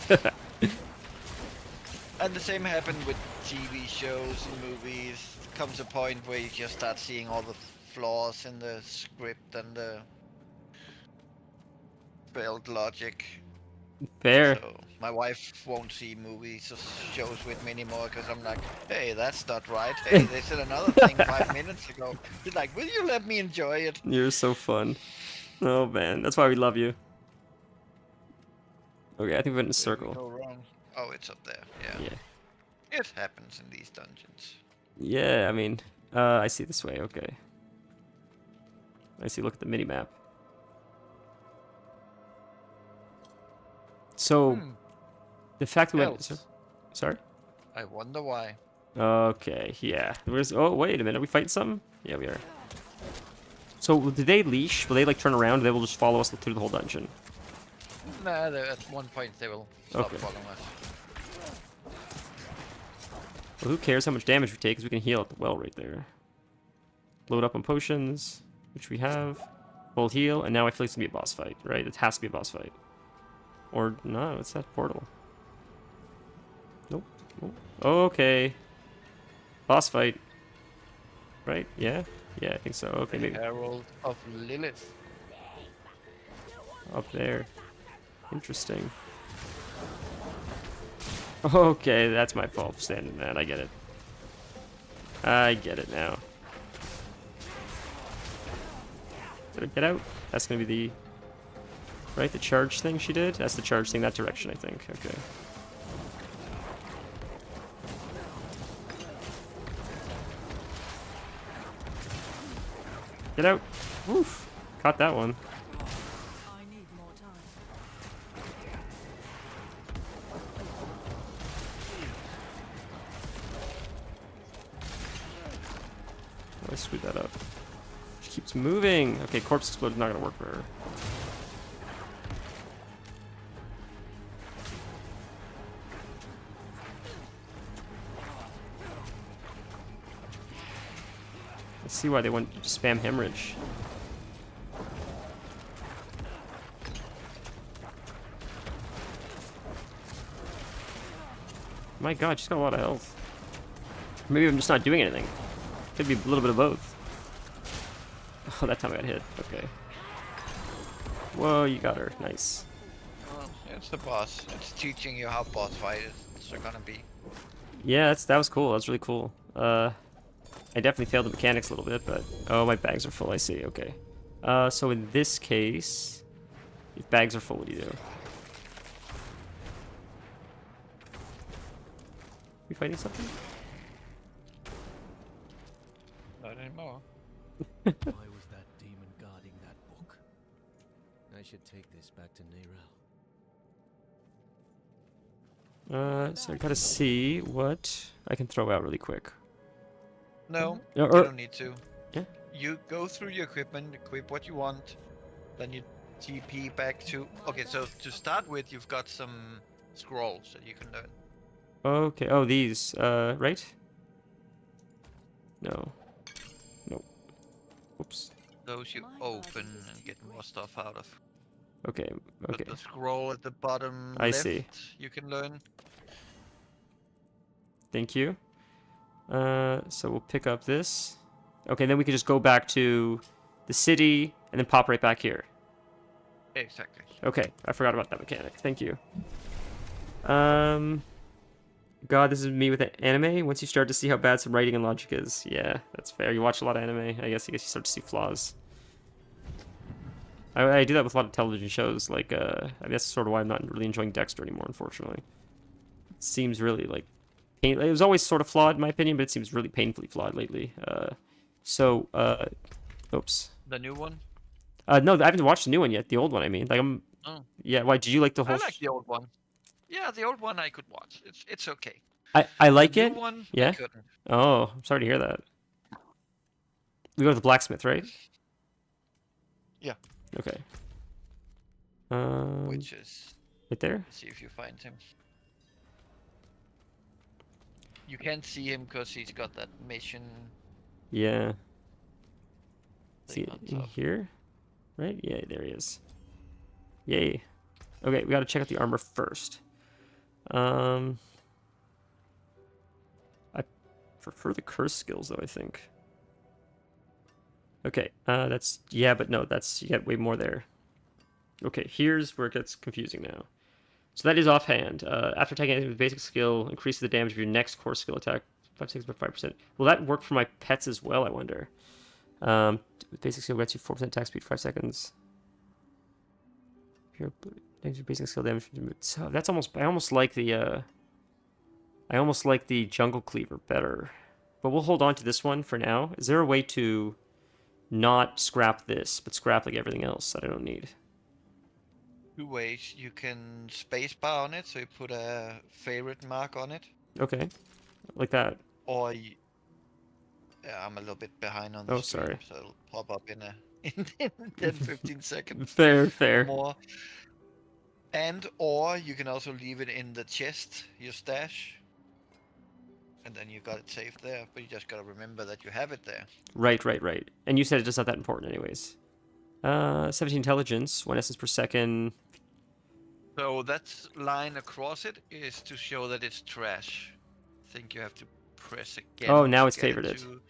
And the same happened with TV shows and movies. Comes a point where you just start seeing all the flaws in the script and the failed logic. Fair. So my wife won't see movies or shows with me anymore because I'm like, hey, that's not right. Hey, they said another thing 5 minutes ago. She's like, will you let me enjoy it? You're so fun. Oh man, that's why we love you. Okay, I think we went in a circle. Go wrong. Oh, it's up there. Yeah. Yeah. It happens in these dungeons. Yeah, I mean, I see this way. Okay. I see. Look at the mini map. So, the fact we went. Sorry. I wonder why. Okay. Yeah. Oh, wait a minute. Are we fighting something? Yeah, we are. So, do they leash? Will they like turn around? Or they will just follow us through the whole dungeon? Nah, at one point they will stop following us. Well, who cares how much damage we take, because we can heal at the well right there. Load up on potions, which we have. Full heal, and now I feel like it's going to be a boss fight, right? It has to be a boss fight. Or, no, it's that portal. Nope. Nope. Okay. Boss fight. Right? Yeah? Yeah, I think so. Okay, maybe. Herald of Lilith. Up there. Interesting. Okay, that's my fault for standing that. I get it. I get it now. Did I get out? That's gonna be the... Right, the charge thing she did? That's the charge thing, that direction, I think. Okay. Get out! Woof! Caught that one. I screwed that up. She keeps moving. Okay, corpse explode is not gonna work for her. I see why they want to spam hemorrhage. My god, she's got a lot of health. Maybe I'm just not doing anything. Could be a little bit of both. Oh, that time I got hit. Okay. Whoa, you got her. Nice. Well, it's the boss. It's teaching you how boss fights are gonna be. Yeah, that was cool. That was really cool. I definitely failed the mechanics a little bit, but... Oh, my bags are full. I see. Okay. So in this case... If bags are full, what do you do? We fighting something? Why was that demon guarding that book? I should take this back to Neyrelle. So I gotta see what I can throw out really quick. No, Or- you don't need to. Yeah. You go through your equipment, equip what you want, then you TP back to... Okay, so to start with, you've got some scrolls that you can learn. Okay. Oh, these. Right? No. Nope. Oops. Those you open and get more stuff out of. Okay. Okay. But the scroll at the bottom I left, see. you can learn. Thank you. So we'll pick up this. Okay, then we can just go back to the city and then pop right back here. Exactly. Okay, I forgot about that mechanic. Thank you. God, this is me with anime. Once you start to see how bad some writing and logic is, yeah, that's fair. You watch a lot of anime, I guess you start to see flaws. I do that with a lot of television shows. Like, I mean, that's sort of why I'm not really enjoying Dexter anymore, unfortunately. It seems really like it was always sort of flawed in my opinion, but it seems really painfully flawed lately. Oops. The new one? No, I haven't watched the new one yet. The old one, I mean. Like, Oh. Yeah, why, did you like the whole... I like the old one. Yeah, the old one I could watch. It's okay. I like the it. New one, Yeah? I couldn't. Oh, I'm sorry to hear that. We go to the blacksmith, right? Yeah. Okay. Which is... Right there? Let's see if you find him. You can't see him because he's got that mission... Yeah. See thing on in top. here? Right? Yeah, there he is. Yay. Okay, we gotta check out the armor first. I prefer the curse skills though, I think. Okay, that's... Yeah, but no, that's... You get way more there. Okay, here's where it gets confusing now. So that is offhand. After attacking anything with basic skill, increases the damage of your next core skill attack 5% Will that work for my pets as well, I wonder? Basic skill grants you 4% attack speed, 5 seconds. Here, basic skill damage. So that's almost... I almost like the jungle cleaver better. But we'll hold on to this one for now. Is there a way to not scrap this, but scrap like everything else that I don't need? Two ways. You can spacebar on it, so you put a favorite mark on it. Okay. Like that. Or you... Yeah, I'm a little bit behind on the Oh, stream, sorry. so it'll pop up in 10-15 seconds. Fair. More. And or you can also leave it in the chest, your stash. And then you got it saved there, but you just gotta remember that you have it there. Right. And you said it's just not that important anyways. 17 intelligence, 1 essence per second. So that line across it is to show that it's trash. I think you have to press again. Oh, now to it's get it favorited. to-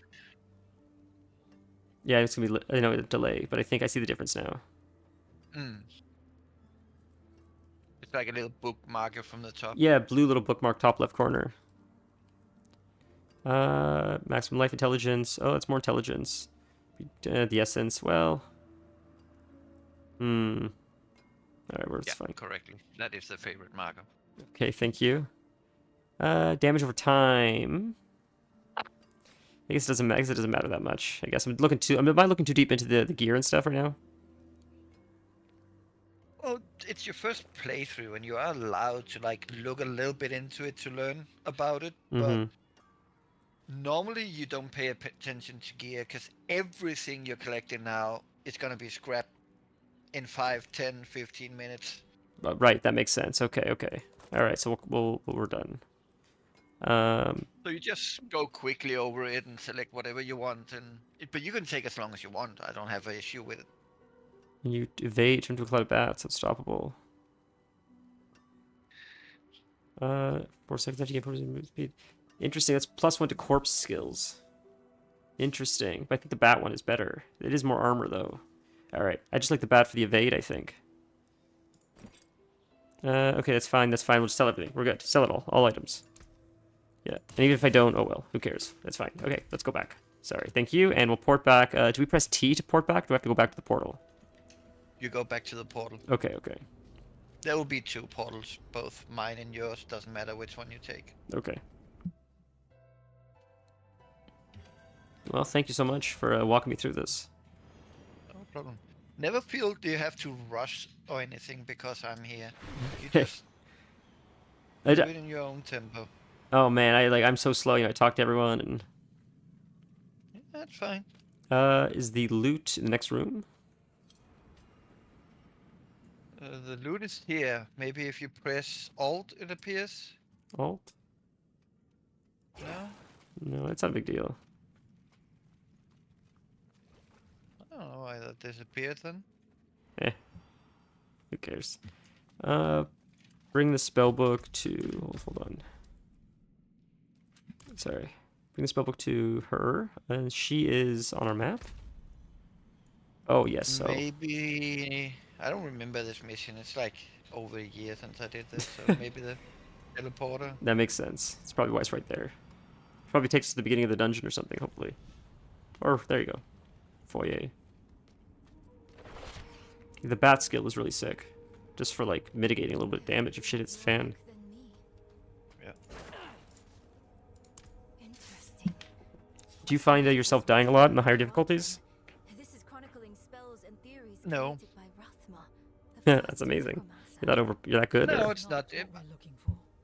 Yeah, it's gonna be... I know a delay, but I think I see the difference now. It's like a little bookmarker from the top. Yeah, blue little bookmark top left corner. Maximum life intelligence. Oh, it's more intelligence. The essence, well... Alright, where's Yeah, fine. correctly. That is the favorite marker. Okay, thank you. Damage over time. I guess it doesn't matter that much. I guess am I looking too deep into the gear and stuff right now? Well, it's your first playthrough, and you are allowed to like look a little bit into it to learn about it. But normally you don't pay attention to gear because everything you're collecting now is gonna be scrapped in 5, 10, 15 minutes. Right, that makes sense. Okay. All right, so we're done. So you just go quickly over it and select whatever you want, but you can take as long as you want. I don't have an issue with it. You evade, turn to a cloud of bats, unstoppable. 4 seconds after you get movement speed. Interesting, that's +1 to corpse skills. Interesting, but I think the bat one is better. It is more armor though. Alright, I just like the bat for the evade, I think. Okay, that's fine, We'll just sell everything. We're good. Sell it all items. Yeah, and even if I don't, oh well, who cares? That's fine. Okay, let's go back. Sorry, thank you, and we'll port back. Do we press T to port back? Do I have to go back to the portal? You go back to the portal. Okay. There will be 2 portals, both mine and yours. Doesn't matter which one you take. Okay. Well, thank you so much for walking me through this. No problem. Never feel you have to rush or anything because I'm here. You just I do d- it in your own tempo. oh man, I'm so slow. You know, I talk to everyone, and Yeah, that's fine. is the loot in the next room? The loot is here. Maybe if you press Alt, it appears. Alt? No? No, it's not a big deal. I don't know why that disappeared then. Eh, who cares? Bring the spellbook to. Hold on. Sorry. Bring the spellbook to her, and she is on our map. Oh yes, so Maybe I don't remember this mission. It's like over a year since I did this, so maybe the teleporter. that makes sense. It's probably why it's right there. Probably takes us to the beginning of the dungeon or something, hopefully. Or there you go, foyer. The bat skill is really sick, just for like mitigating a little bit of damage if shit hits the fan. Yeah. Interesting. Do you find yourself dying a lot in the higher difficulties? This is chronicling spells and theories No. created by Rathma, the Yeah, first that's amazing. necromancer. You're that good? No, or- it's not.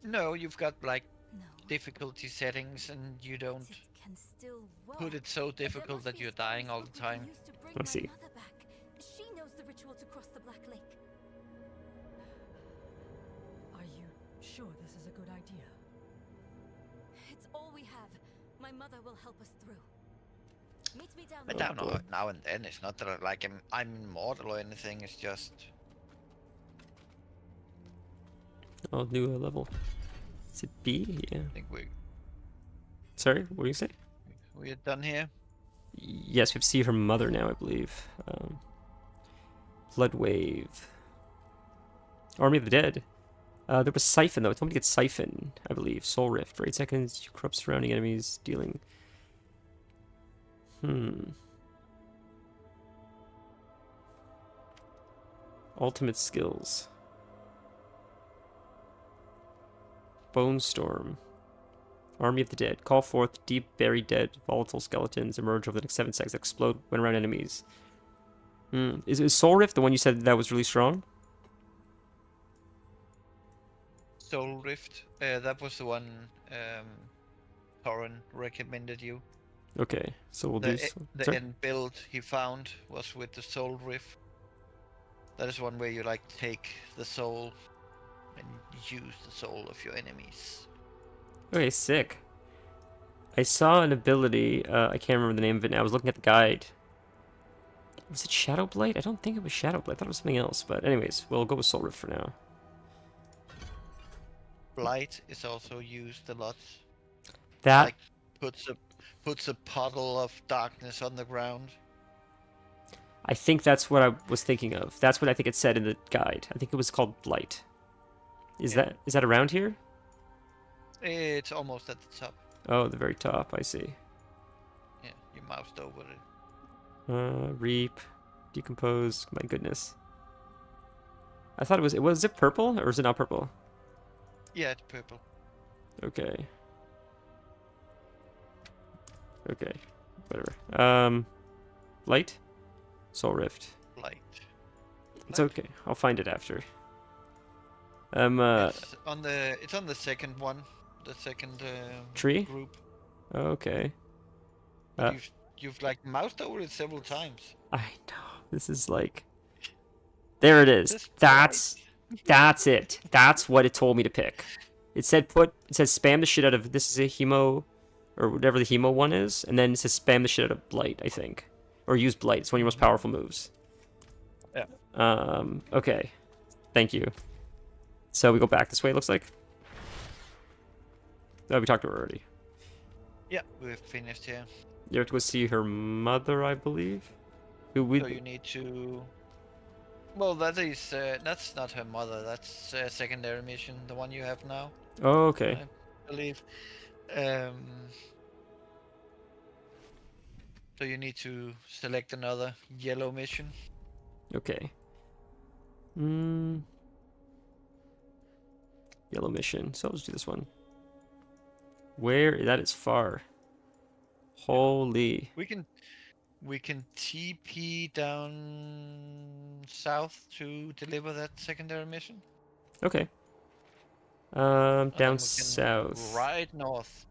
No, you've got like No, difficulty settings, and you don't but it can still work. put it so There difficult must that be a you're spell dying all the book we can time. use to bring Let's my see. mother back. She knows the ritual to cross the Black Lake. Are you sure this is a good idea? It's all we have. My mother will help us through. Meet me down But there. now and then, it's not that like I'm immortal or anything. It's just Oh, new level. Is it B? Yeah. I think Sorry, what do you say? we're done here. Yes, we have to see her mother now, I believe. Blood Wave. Army of the Dead. There was Siphon, though. It told me to get Siphon, I believe. Soul Rift. For 8 seconds, you corrupt surrounding enemies, dealing... Ultimate skills. Bone Storm. Army of the Dead. Call forth deep buried dead, volatile skeletons emerge over the next 7 seconds, explode when around enemies. Is Soul Rift the one you said that was really strong? Soul Rift. That was the one Thorin recommended you. Okay, so we'll do... The Sorry? end build he found was with the Soul Rift. That is one where you like take the soul and use the soul of your enemies. Okay, sick. I saw an ability, I can't remember the name of it now. I was looking at the guide. Was it Shadow Blight? I don't think it was Shadow Blight. I thought it was something else. But anyways, we'll go with Soul Rift for now. Blight is also used a lot. That... Like puts a puddle of darkness on the ground. I think that's what I was thinking of. That's what I think it said in the guide. I think it was called Blight. Is that around here? It's almost at the top. Oh, the very top, I see. Yeah, you moused over it. Reap, decompose, my goodness. I thought was it purple, or is it not purple? Yeah, it's purple. Okay. Okay, whatever. Light? Soul Rift. Light. It's okay, I'll find it after. It's on the second one. The second Tree? group. Okay. You've like moused over it several times. I know. This is like... There it is. That's it. That's what it told me to pick. It said spam the shit out of... This is a hemo... Or whatever the hemo one is. And then it says spam the shit out of Blight, I think. Or use Blight. It's one of your most powerful moves. Yeah. Okay. Thank you. So we go back this way, it looks like. Oh, we talked to her already. Yeah, we've finished here. You have to go see her mother, I believe. Who we... So you need to... Well, that's not her mother. That's a secondary mission, the one you have now. Oh, okay. I believe. So you need to select another yellow mission. Okay. Yellow mission. So I'll just do this one. Where? That is far. Holy. We can TP down south to deliver that secondary mission. Okay. And then Down we can south. Right north.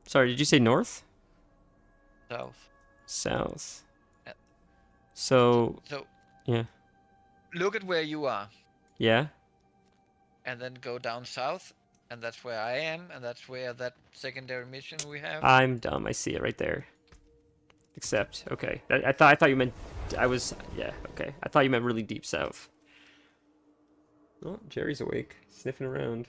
Sorry, did you say north? South. South. Yeah. So, So yeah. look at where you are, Yeah? and then go down south, and that's where I am, and that's where that secondary mission we have. I'm dumb. I see it right there. Except, okay. I thought you meant yeah, okay. I thought you meant really deep south. Oh, Jerry's awake, sniffing around.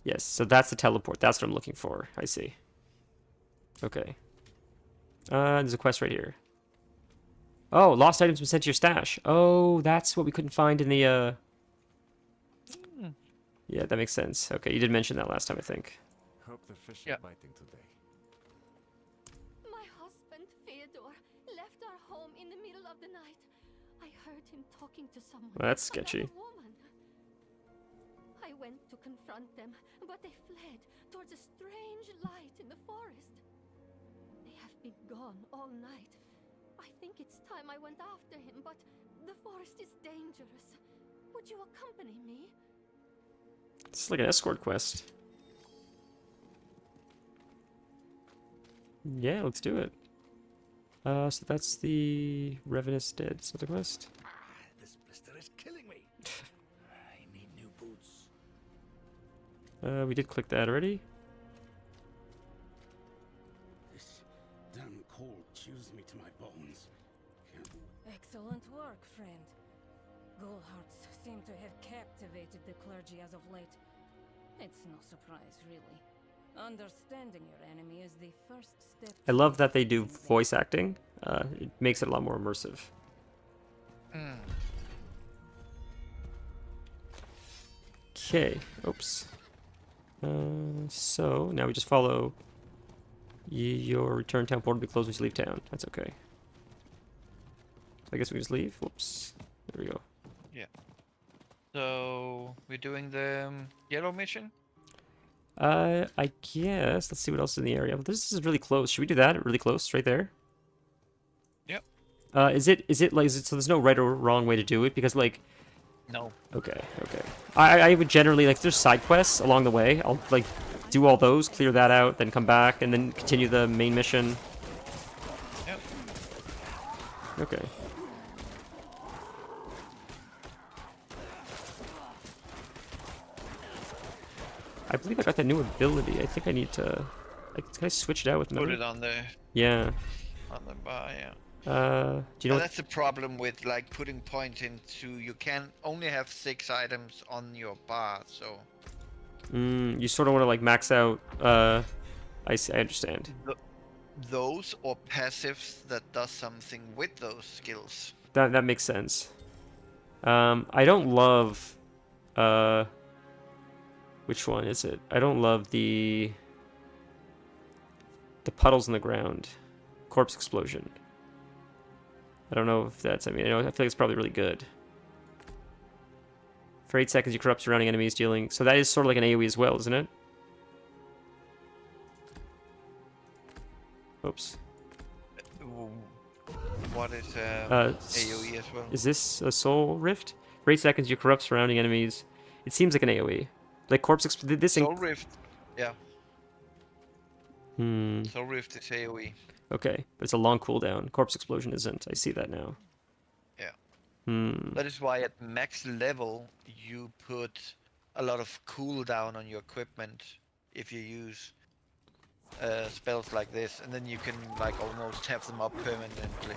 Yes, so that's the teleport. That's what I'm looking for. I see. Okay. There's a quest right here. Oh, lost items been sent to your stash. Oh, that's what we couldn't find in the, Yeah, that makes sense. Okay, you did mention that last time, I think. Hope the fish Yeah. are biting today. My husband, Theodore, left our home in the middle of the night. I heard him talking to someone. Well, that's sketchy. Another woman. I went to confront them, but they fled towards a strange light in the forest. They have been gone all night. I think it's time I went after him, but the forest is dangerous. Would you accompany me? It's like an escort quest. Yeah, let's do it. So that's the Revenant's Dead. Is that the quest? This blister is killing me. I need new boots. We did click that already. This damn cold chews me to my bones. Excellent work, friend. Ghoulhearts seem to have captivated the clergy as of late. It's no surprise, really. Understanding your enemy is the first step. I love that they do voice acting. It makes it a lot more immersive. Okay. Oops. So now we just follow. Your return town portal will be closed once you leave town. That's okay. So I guess we just leave. Whoops. There we go. Yeah. So we're doing the yellow mission. I guess. Let's see what else is in the area. Well, this is really close. Should we do that? Really close, right there. Yep. Is it like so? There's no right or wrong way to do it because like. No. Okay. Okay. I would generally like if there's side quests along the way. I'll like do all those, clear that out, then come back and then continue the main mission. Yep. Okay. I believe I got that new ability. I think I need to. Can I switch it out with Put another? it on the Yeah. on the bar. Yeah. Do you know? And that's the problem with like putting points into. You can only have 6 items on your bar, so. You sort of want to like max out. I see. I understand. Those or passives that does something with those skills. That makes sense. I don't love. Which one is it? I don't love the puddles in the ground. Corpse explosion. I don't know if that's. I mean, I feel like it's probably really good. For 8 seconds, you corrupt surrounding enemies, dealing. So that is sort of like an AoE as well, isn't it? Oops. What is AoE as well? Is this a soul rift? For 8 seconds, you corrupt surrounding enemies. It seems like an AoE. Like corpse. This Soul Rift. Yeah. Hmm. Soul Rift is AoE. Okay, but it's a long cooldown. Corpse explosion isn't. I see that now. Yeah. Hmm. That is why at max level you put a lot of cooldown on your equipment if you use spells like this, and then you can like almost have them up permanently.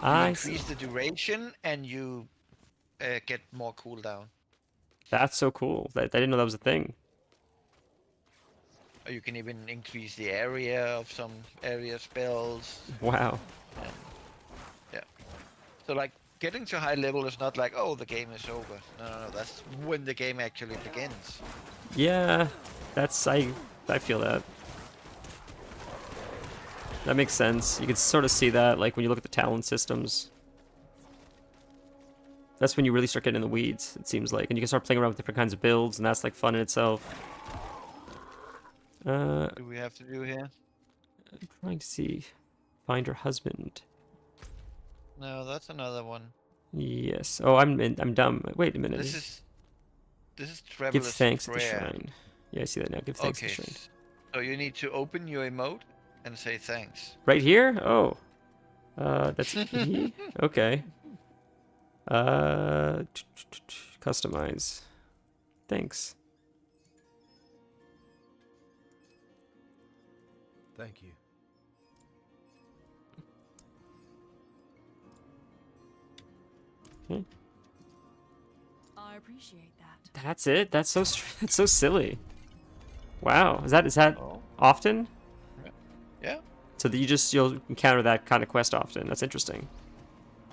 You increase the duration and you get more cooldown. That's so cool. I didn't know that was a thing. Or you can even increase the area of some area spells. Wow. And, yeah. So like getting to high level is not like, oh, the game is over. No, that's when the game actually begins. Yeah, that's I feel that. That makes sense. You can sort of see that like when you look at the talent systems. That's when you really start getting in the weeds, it seems like. And you can start playing around with different kinds of builds, and that's like fun in itself. Do we have to do here? I'm trying to see. Find her husband. No, that's another one. Yes. Oh, I'm dumb. Wait a minute. This is Give Traveler's thanks at the Prayer. shrine. Yeah, I see that now. Give thanks at the shrine. So you need to open your emote and say thanks. Right here? Oh. That's he? Okay. Customize. Thanks. Thank you. Okay. I appreciate that. That's it? That's so silly. Wow. Is that often? Yeah. So that you'll encounter that kind of quest often. That's interesting.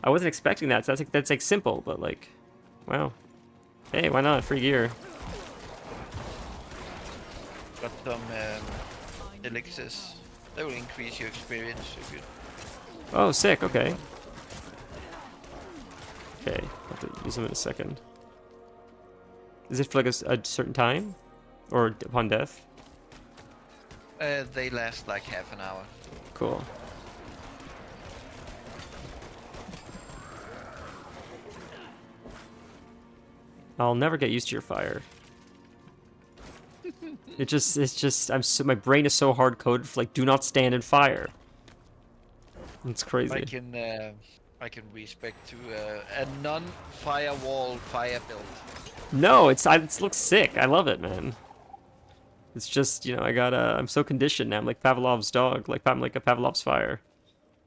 I wasn't expecting that. So that's like simple, but like, wow. Hey, why not? Free gear. Got some elixirs. That will increase your experience if you. Oh, sick. Okay. Okay, I'll have to use them in a second. Is it for like a certain time? Or upon death? They last like half an hour. Cool. I'll never get used to your fire. It's just, my brain is so hard coded for like, do not stand in fire. It's crazy. I can respect to a non-firewall fire build. No, it looks sick. I love it, man. It's just, you know, I'm so conditioned now. I'm like Pavlov's dog. Like, I'm like a Pavlov's fire.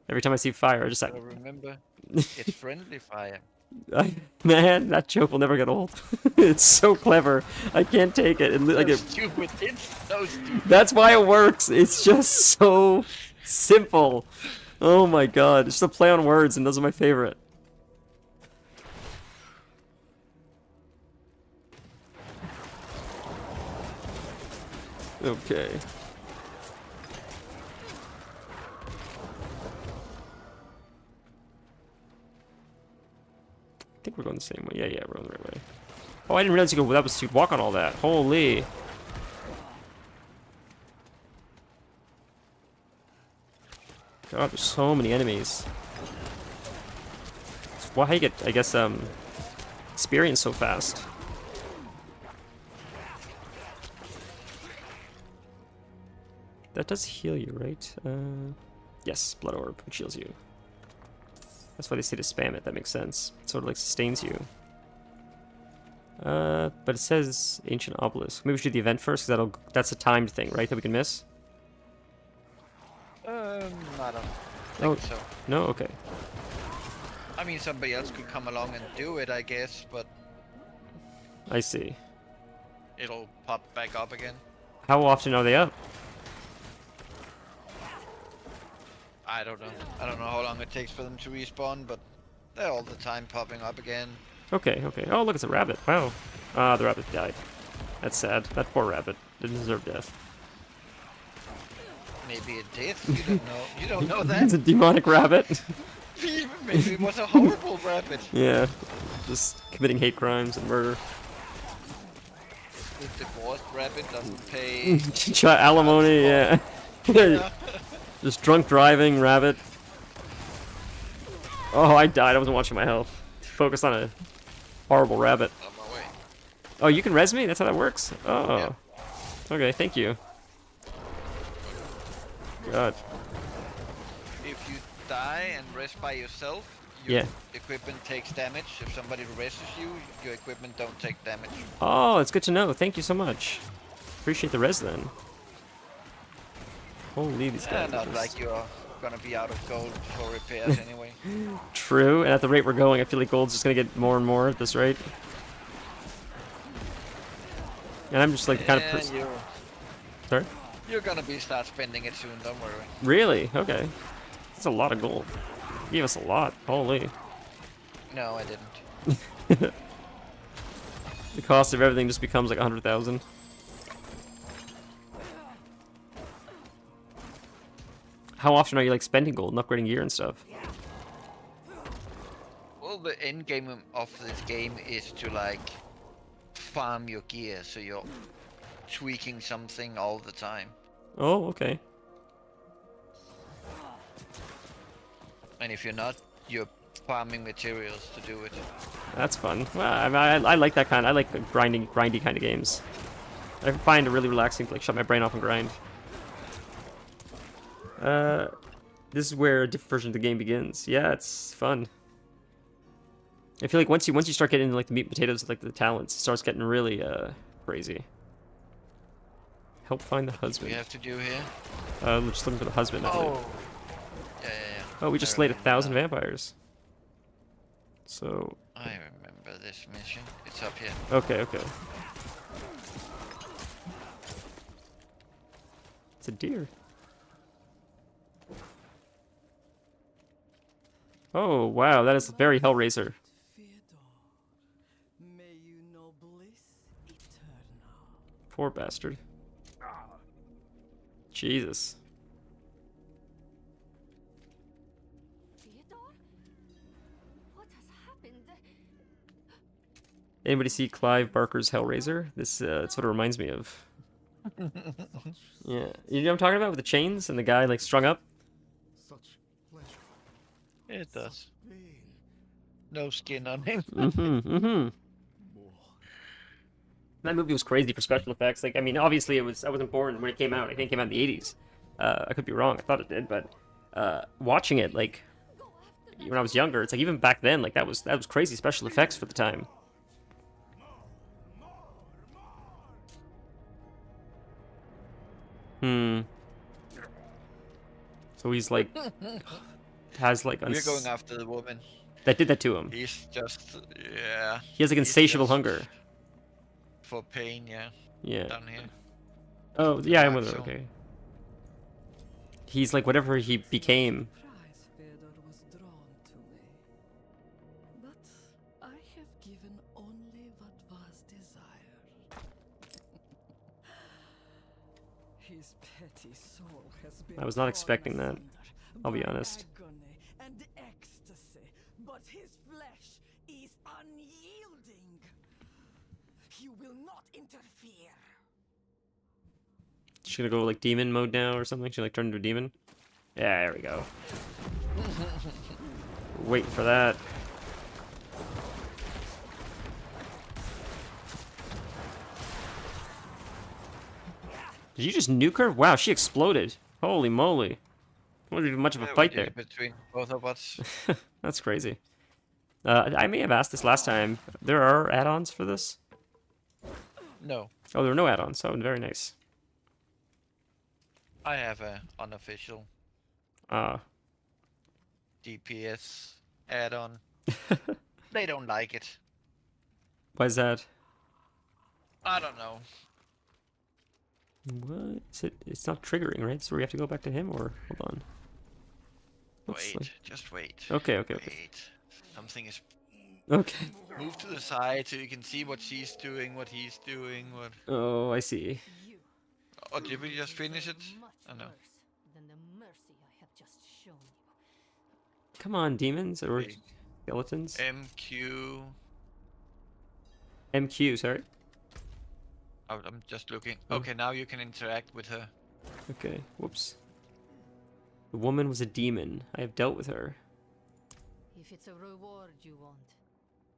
Every time I see fire, I just like... Remember, it's friendly fire. Man, that joke will never get old. It's so clever. I can't take it. Stupid. It's so stupid. That's why it works. It's just so simple. Oh my god. It's just a play on words, and those are my favorite. Okay. I think we're going the same way. Yeah, we're going the right way. Oh, I didn't realize you could walk on all that. Holy. God, there's so many enemies. That's why you get, I guess, experience so fast. That does heal you, right? Yes, blood orb, which heals you. That's why they say to spam it, that makes sense. It sort of like sustains you. But it says Ancient Obelisk. Maybe we should do the event first, because that's a timed thing, right, that we can miss? I don't think so. No? Okay. I mean, somebody else could come along and do it, I guess, but... I see. It'll pop back up again. How often are they up? I don't know. I don't know how long it takes for them to respawn, but they're all the time popping up again. Okay. Oh, look, it's a rabbit. Wow. The rabbit died. That's sad. That poor rabbit didn't deserve death. Maybe it did. You don't know. You don't know that. It's a demonic rabbit. Maybe it was a horrible rabbit. Yeah. Just committing hate crimes and murder. The divorced rabbit doesn't pay... Alimony, yeah. Just drunk driving, rabbit. Oh, I died. I wasn't watching my health. Focused on a horrible rabbit. On my way. Oh, you can res me? That's how that works? Oh. Yeah. Okay, thank you. God. If you die and rest by yourself, your equipment takes damage. If somebody rests you, your equipment don't take damage. Oh, it's good to know. Thank you so much. Appreciate the res then. Holy, these guys. Not like you're gonna be out of gold for repairs anyway. True, and at the rate we're going, I feel like gold's just gonna get more and more at this rate. And I'm just like the kind of person. Sorry? You're gonna start spending it soon, don't worry. Really? Okay. That's a lot of gold. You gave us a lot. Holy. No, I didn't. The cost of everything just becomes like 100,000. How often are you like spending gold and upgrading gear and stuff? Well, the end game of this game is to like farm your gear, so you're tweaking something all the time. Oh, okay. And if you're not, you're farming materials to do it. That's fun. Well, I like that kind. I like the grindy kind of games. I find it really relaxing to like shut my brain off and grind. This is where a different version of the game begins. Yeah, it's fun. I feel like once you start getting into like the meat and potatoes of like the talents, it starts getting really crazy. Help find the husband. What do we have to do here? We're just looking for the husband, I believe. Oh. Yeah. Oh, we just slayed 1,000 vampires. So. I remember this mission. It's up here. Okay. It's a deer. Oh, wow, that is very Hellraiser. Poor bastard. Jesus. Theodore? What has happened? Anybody see Clive Barker's Hellraiser? This that's what it reminds me of. Yeah, you know what I'm talking about with the chains and the guy like strung up? It does. No skin on him. That movie was crazy for special effects. Like, I mean, obviously I wasn't born when it came out. I think it came out in the 80s. I could be wrong. I thought it did, but watching it like when I was younger, it's like even back then, like that was crazy special effects for the time. So he's like has like We're going after the woman. That did that to him. He's just yeah. He has like insatiable hunger. For pain, yeah. Yeah. Down here. Oh yeah, I'm with her. Okay. He's like whatever he became. But I have given only what was desired. His petty soul has been I was not expecting that. I'll be honest. agony and ecstasy, but his flesh is unyielding. You will not interfere. She's gonna go like demon mode now or something. She like turned into a demon. Yeah, there we go. Waiting for that. Did you just nuke her? Wow, she exploded. Holy moly. Wasn't even much of a fight there. Between both of us. That's crazy. I may have asked this last time. There are add-ons for this? No. Oh, there are no add-ons. Oh, very nice. I have a unofficial DPS add-on. They don't like it. Why is that? I don't know. What is it? It's not triggering, right? So we have to go back to him, or hold on. Looks Wait, like... just wait. Okay. Wait. Something is. Okay. Move to the side so you can see what she's doing, what he's doing, what. Oh, I see. Oh, did we just finish it? Oh no. Than the mercy I have just shown you. Come on, demons or skeletons. MQ. MQ, sorry. Oh, I'm just looking. Okay, now you can interact with her. Okay, whoops. The woman was a demon. I have dealt with her. If it's a reward you want,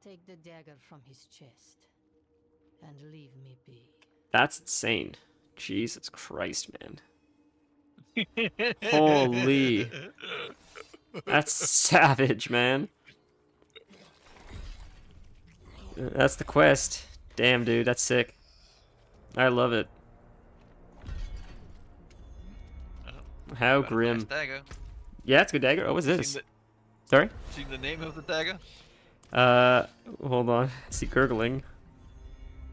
take the dagger from his chest and leave me be. That's insane. Jesus Christ, man. Holy. That's savage, man. That's the quest. Damn, dude, that's sick. I love it. How grim. Nice dagger. Yeah, it's a good dagger. Oh, what's this? Sorry? See the name of the dagger? Hold on. See, gurgling.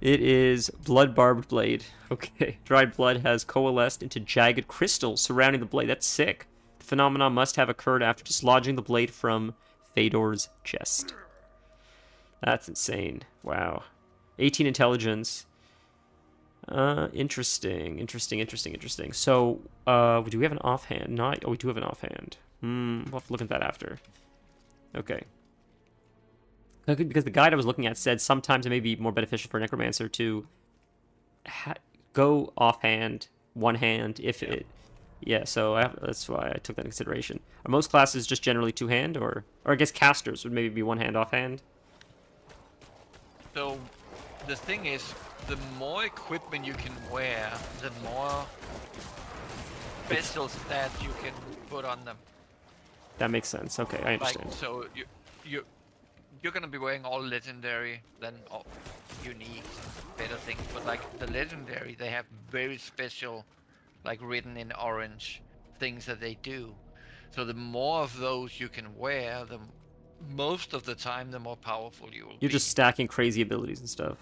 It is Blood Barbed Blade. Okay. Dried blood has coalesced into jagged crystals surrounding the blade. That's sick. The phenomenon must have occurred after dislodging the blade from Fedor's chest. That's insane. Wow. 18 intelligence. Interesting. So, do we have an offhand? Oh, we do have an offhand. We'll have to look at that after. Okay. Because the guide I was looking at said sometimes it may be more beneficial for a necromancer to go offhand, one hand, if it... Yeah, so that's why I took that into consideration. Are most classes just generally two-hand, or I guess casters would maybe be one hand offhand? So, the thing is, the more equipment you can wear, the more specials that you can put on them. That makes sense. Okay, I understand. Like, so you're gonna be wearing all legendary, then all unique, better things. But like the legendary, they have very special, like written in orange, things that they do. So the more of those you can wear, the most of the time, the more powerful you will be. You're just stacking crazy abilities and stuff.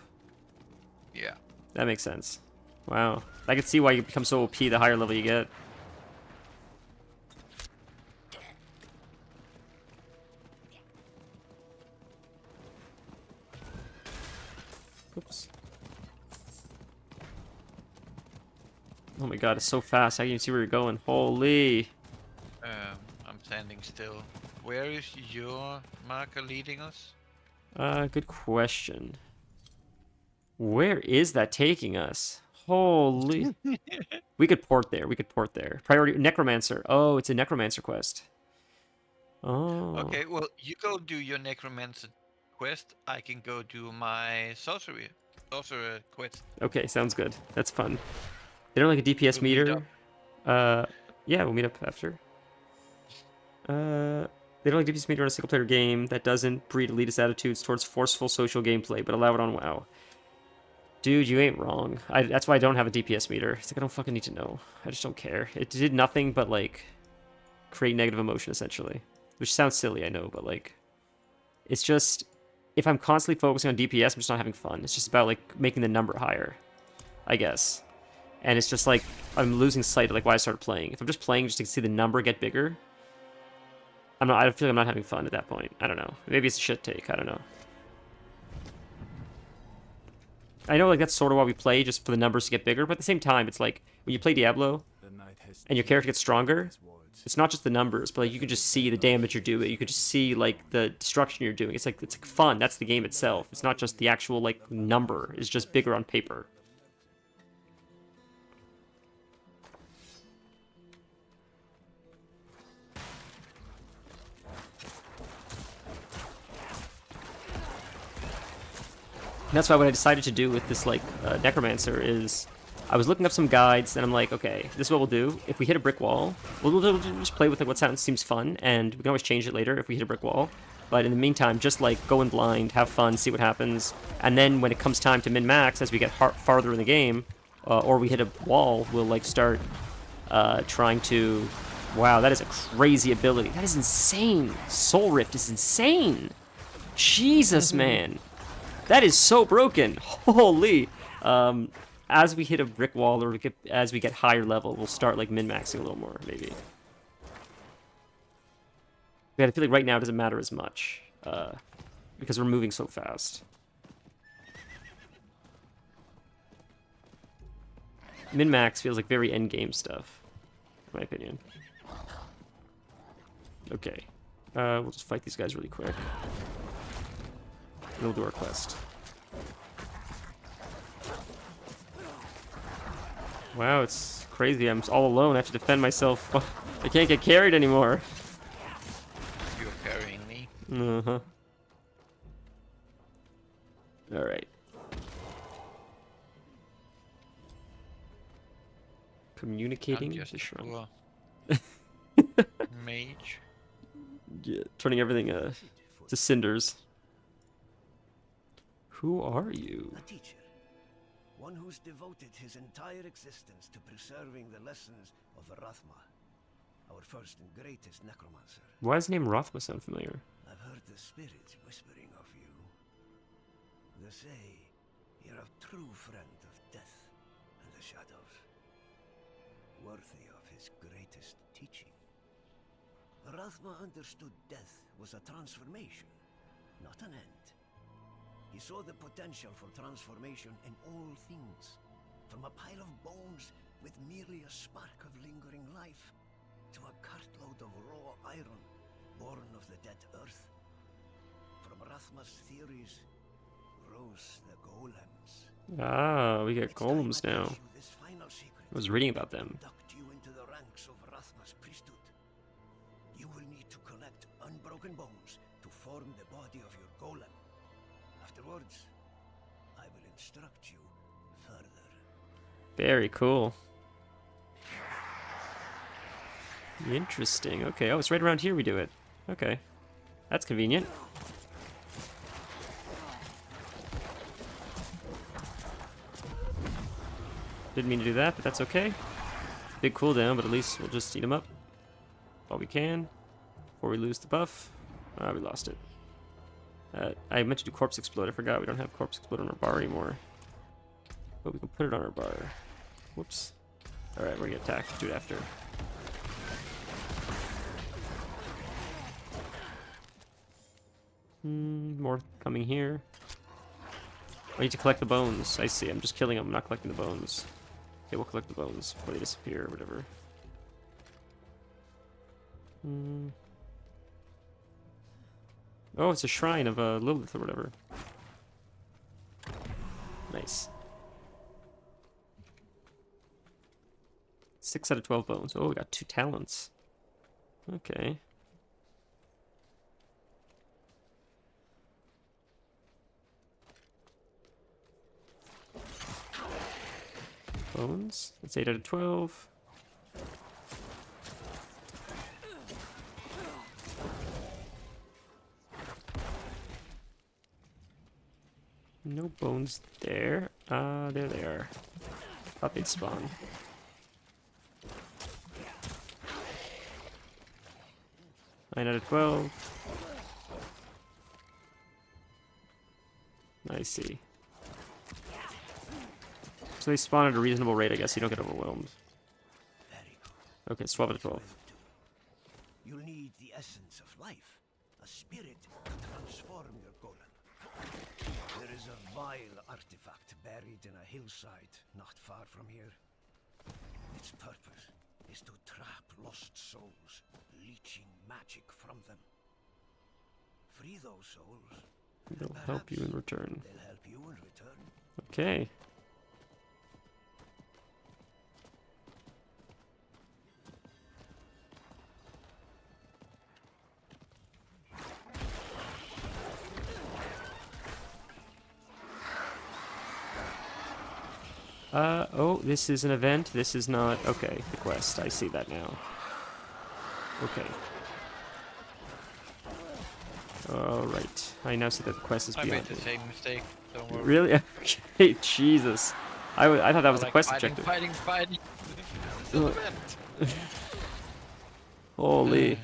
Yeah. That makes sense. Wow. I can see why you become so OP the higher level you get. Oops. Oh my god, it's so fast. I can even see where you're going. Holy. I'm standing still. Where is your marker leading us? Good question. Where is that taking us? Holy. We could port there. We could port there. Priority Necromancer. Oh, it's a Necromancer quest. Oh. Okay, well, you go do your Necromancer quest. I can go do my Sorcerer quest. Okay, sounds good. That's fun. They don't like a DPS meter. Yeah, we'll meet up after. They don't like DPS meter in a single player game that doesn't breed elitist attitudes towards forceful social gameplay, but allow it on WoW. Dude, you ain't wrong. That's why I don't have a DPS meter. It's like I don't fucking need to know. I just don't care. It did nothing but like create negative emotion essentially, which sounds silly, I know, but like it's just if I'm constantly focusing on DPS, I'm just not having fun. It's just about like making the number higher, I guess. And it's just like I'm losing sight of like why I started playing. If I'm just playing just to see the number get bigger, I feel like I'm not having fun at that point. I don't know. Maybe it's a shit take. I don't know. I know like that's sort of why we play, just for the numbers to get bigger, but at the same time, it's like when you play Diablo and your character gets stronger, it's not just the numbers, but like you can just see the damage you're doing. You can just see like the destruction you're doing. It's like fun. That's the game itself. It's not just the actual like number. It's just bigger on paper. And that's why what I decided to do with this like Necromancer is I was looking up some guides and I'm like, okay, this is what we'll do. If we hit a brick wall, we'll just play with like what seems fun, and we can always change it later if we hit a brick wall. But in the meantime, just like go in blind, have fun, see what happens, and then when it comes time to min-max, as we get farther in the game, or we hit a wall, we'll like start trying to... Wow, that is a crazy ability. That is insane. Soul Rift is insane. Jesus, man. That is so broken. Holy. As we hit a brick wall or as we get higher level, we'll start like min-maxing a little more, maybe. Yeah, I feel like right now it doesn't matter as much because we're moving so fast. Min-max feels like very endgame stuff, in my opinion. Okay. We'll just fight these guys really quick. We'll do our quest. Wow, it's crazy. I'm all alone. I have to defend myself. I can't get carried anymore. You're carrying me. Uh-huh. Alright. Communicating with the shrine. Mage. Yeah, turning everything to cinders. Who are you? A teacher. One who's devoted his entire existence to preserving the lessons of Rathma, our first and greatest necromancer. Why does the name Rathma sound familiar? I've heard the spirits whispering of you. They say you're a true friend of death and the shadows, worthy of his greatest teaching. Rathma understood death was a transformation, not an end. He saw the potential for transformation in all things, from a pile of bones with merely a spark of lingering life, to a cartload of raw iron born of the dead earth. From Rathma's theories rose the golems. Ah, we get golems now. You this final secret. I was reading about them. Induct you into the ranks of Rathma's priesthood. You will need to collect unbroken bones to form the body of your golem. Afterwards, I will instruct you further. Very cool. Interesting. Okay, oh, it's right around here we do it. Okay. That's convenient. Didn't mean to do that, but that's okay. Big cooldown, but at least we'll just eat him up while we can before we lose the buff. Ah, we lost it. I meant to do Corpse Explode. I forgot we don't have Corpse Explode on our bar anymore. But we can put it on our bar. Whoops. Alright, we're gonna get attacked. Do it after. More coming here. I need to collect the bones. I see. I'm just killing them. I'm not collecting the bones. Okay, we'll collect the bones before they disappear or whatever. Oh, it's a shrine of Lilith or whatever. Nice. 6 out of 12 bones. Oh, we got 2 talents. Okay. Bones. That's 8 out of 12. No bones there. There they are. Thought they'd spawn. Nine out of 12. I see. So they spawn at a reasonable rate, I guess. You don't get overwhelmed. Okay, it's 12 out of 12. You'll need the essence of life, a spirit to transform your golem. There is a vile artifact buried in a hillside not far from here. Its purpose is to trap lost souls, leeching magic from them. Free those souls. They'll help you in return. They'll help you in return. Okay. Oh, this is an event. This is not... Okay, the quest. I see that now. Okay. Alright. I now see that the quest is beyond I made the me. same mistake. Don't worry. Really? Okay, Jesus. I thought that was a quest objective. Fighting. Holy.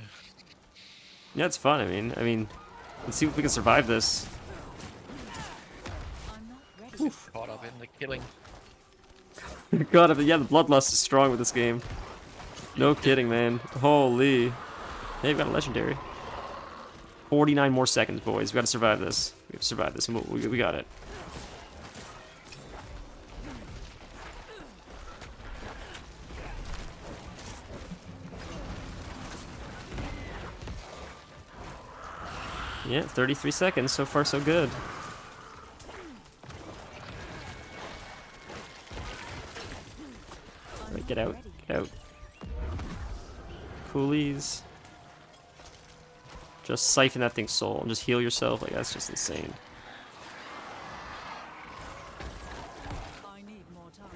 Yeah, it's fun. I mean, let's see if we can survive this. Caught up in the killing. God, yeah, the bloodlust is strong with this game. No kidding, man. Holy. Hey, we've got a legendary. 49 more seconds, boys. We gotta survive this. We have to survive this, and we got it. Yeah, 33 seconds. So far, so good. Alright, get out. Get out. Coolies. Just siphon that thing's soul and just heal yourself. Like, that's just insane. I need more time.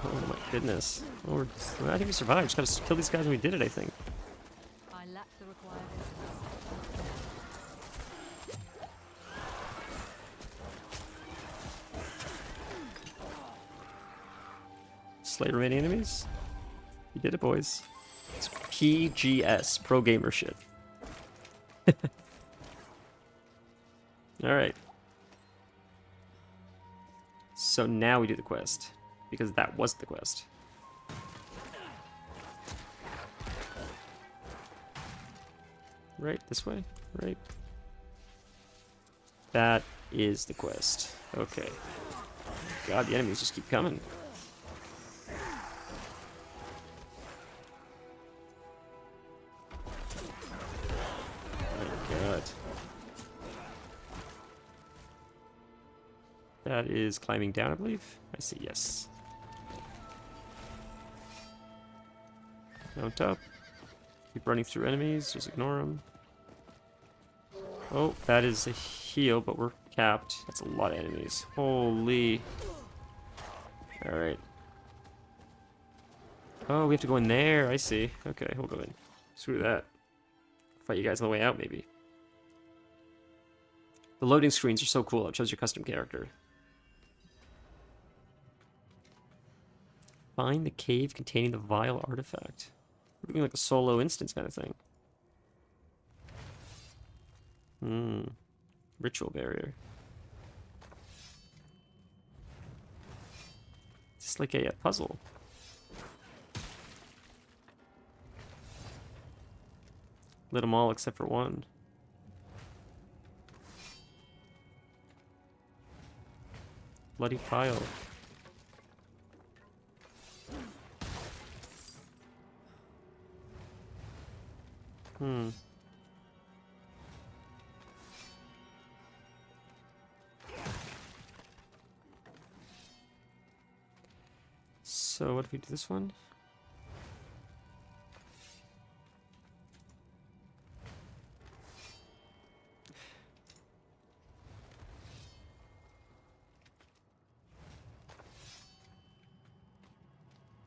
Oh my goodness. Oh, I think we survived. Just gotta kill these guys and we did it, I think. I lack the required essence. Slay remaining enemies. You did it, boys. It's PGS, pro gamer shit. Alright. So now we do the quest. Because that was the quest. Right, this way? Right. That is the quest. Okay. God, the enemies just keep coming. My God. That is climbing down, I believe. I see, yes. Mount up. Keep running through enemies, just ignore them. Oh, that is a heal, but we're capped. That's a lot of enemies. Holy. Alright. Oh, we have to go in there. I see. Okay, we'll go in. Screw that. Fight you guys on the way out, maybe. The loading screens are so cool. It shows your custom character. Find the cave containing the vile artifact. We're doing like a solo instance kind of thing. Ritual barrier. It's just like a puzzle. Lit them all except for one. Bloody pile. So what if we do this one?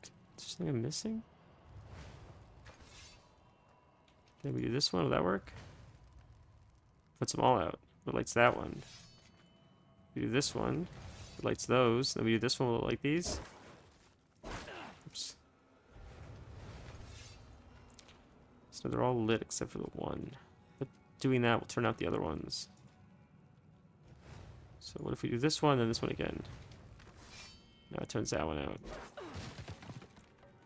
Is there something I'm missing? Then we do this one, will that work? Puts them all out. It lights that one. We do this one, it lights those. Then we do this one, will it light these? Oops. So they're all lit except for the one. But doing that will turn out the other ones. So what if we do this one, then this one again? Now it turns that one out.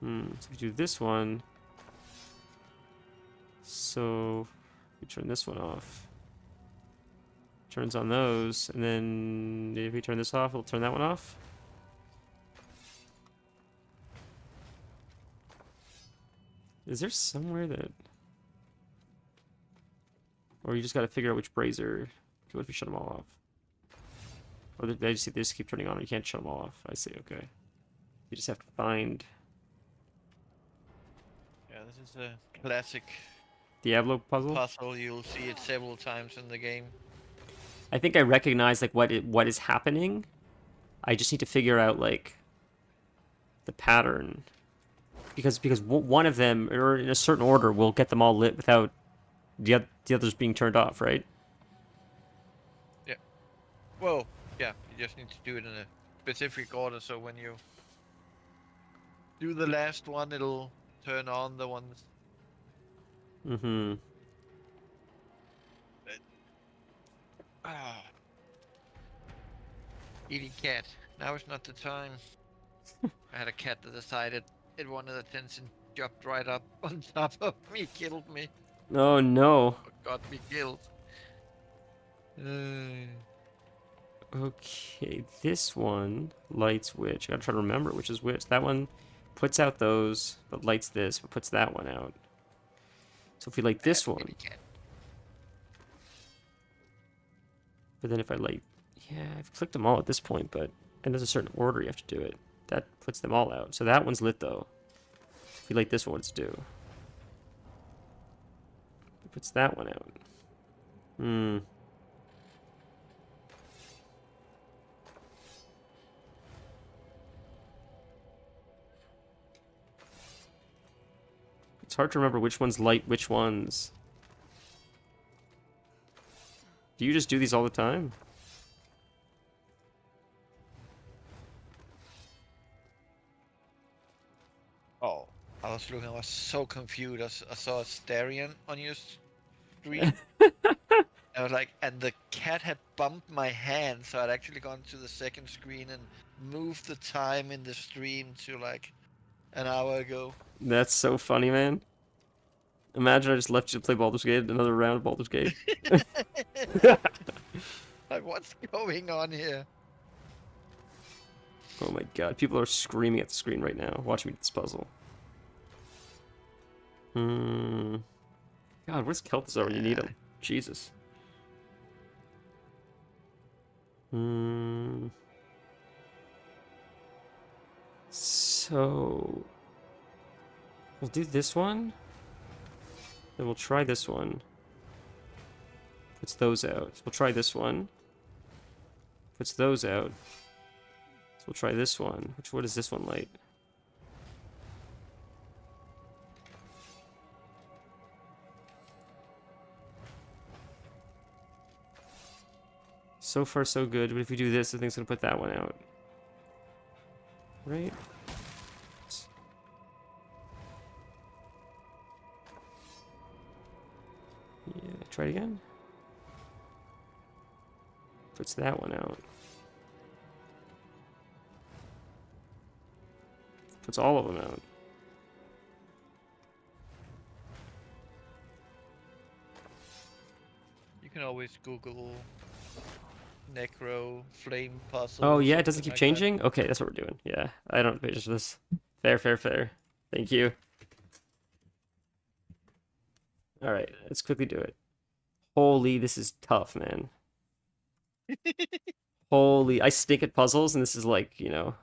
So if we do this one, so we turn this one off. Turns on those, and then if we turn this off, it'll turn that one off. Is there somewhere that... Or you just gotta figure out which brazier... What if you shut them all off? Or they just keep turning on, you can't shut them all off. I see, okay. You just have to find... Yeah, this is a classic Diablo puzzle? puzzle. You'll see it several times in the game. I think I recognize like what is happening. I just need to figure out like the pattern, because one of them, or in a certain order, will get them all lit without the others being turned off, right? Yeah. Well, yeah. You just need to do it in a specific order. So when you do the last one, it'll turn on the ones. Eating cat. Now is not the time. I had a cat that decided it wanted attention, jumped right up on top of me, killed me. Oh no. Got me killed. Okay, this one lights which? I gotta try to remember which is which. That one puts out those, but lights this, but puts that one out. So if we light this one... But then if I light... Yeah, I've clicked them all at this point, but... And there's a certain order you have to do it. That puts them all out. So that one's lit, though. If we light this one, it's due. It puts that one out. It's hard to remember which ones light which ones. Do you just do these all the time? Oh, I was looking. I was so confused. I saw a Starion on your screen. I was like, and the cat had bumped my hand, so I'd actually gone to the second screen and moved the time in the stream to like an hour ago. That's so funny, man. Imagine I just left you to play Baldur's Gate, another round of Baldur's Gate. Like, what's going on here? Oh my god, people are screaming at the screen right now. Watch me do this puzzle. God, where's Kel'Thuzar when you need him? Jesus. So... we'll do this one. Then we'll try this one. Puts those out. We'll try this one. Puts those out. So we'll try this one. What is this one like? So far so good, but if we do this, the thing's gonna put that one out. Right? Yeah, try it again. Puts that one out. Puts all of them out. You can always Google Necro Flame puzzle. Oh yeah, it doesn't keep like changing? that. Okay, that's what we're doing. Yeah, I don't have patience for this. Fair, fair, fair. Thank you. Alright, let's quickly do it. Holy, this is tough, man. Holy, I stink at puzzles, and this is like, you know...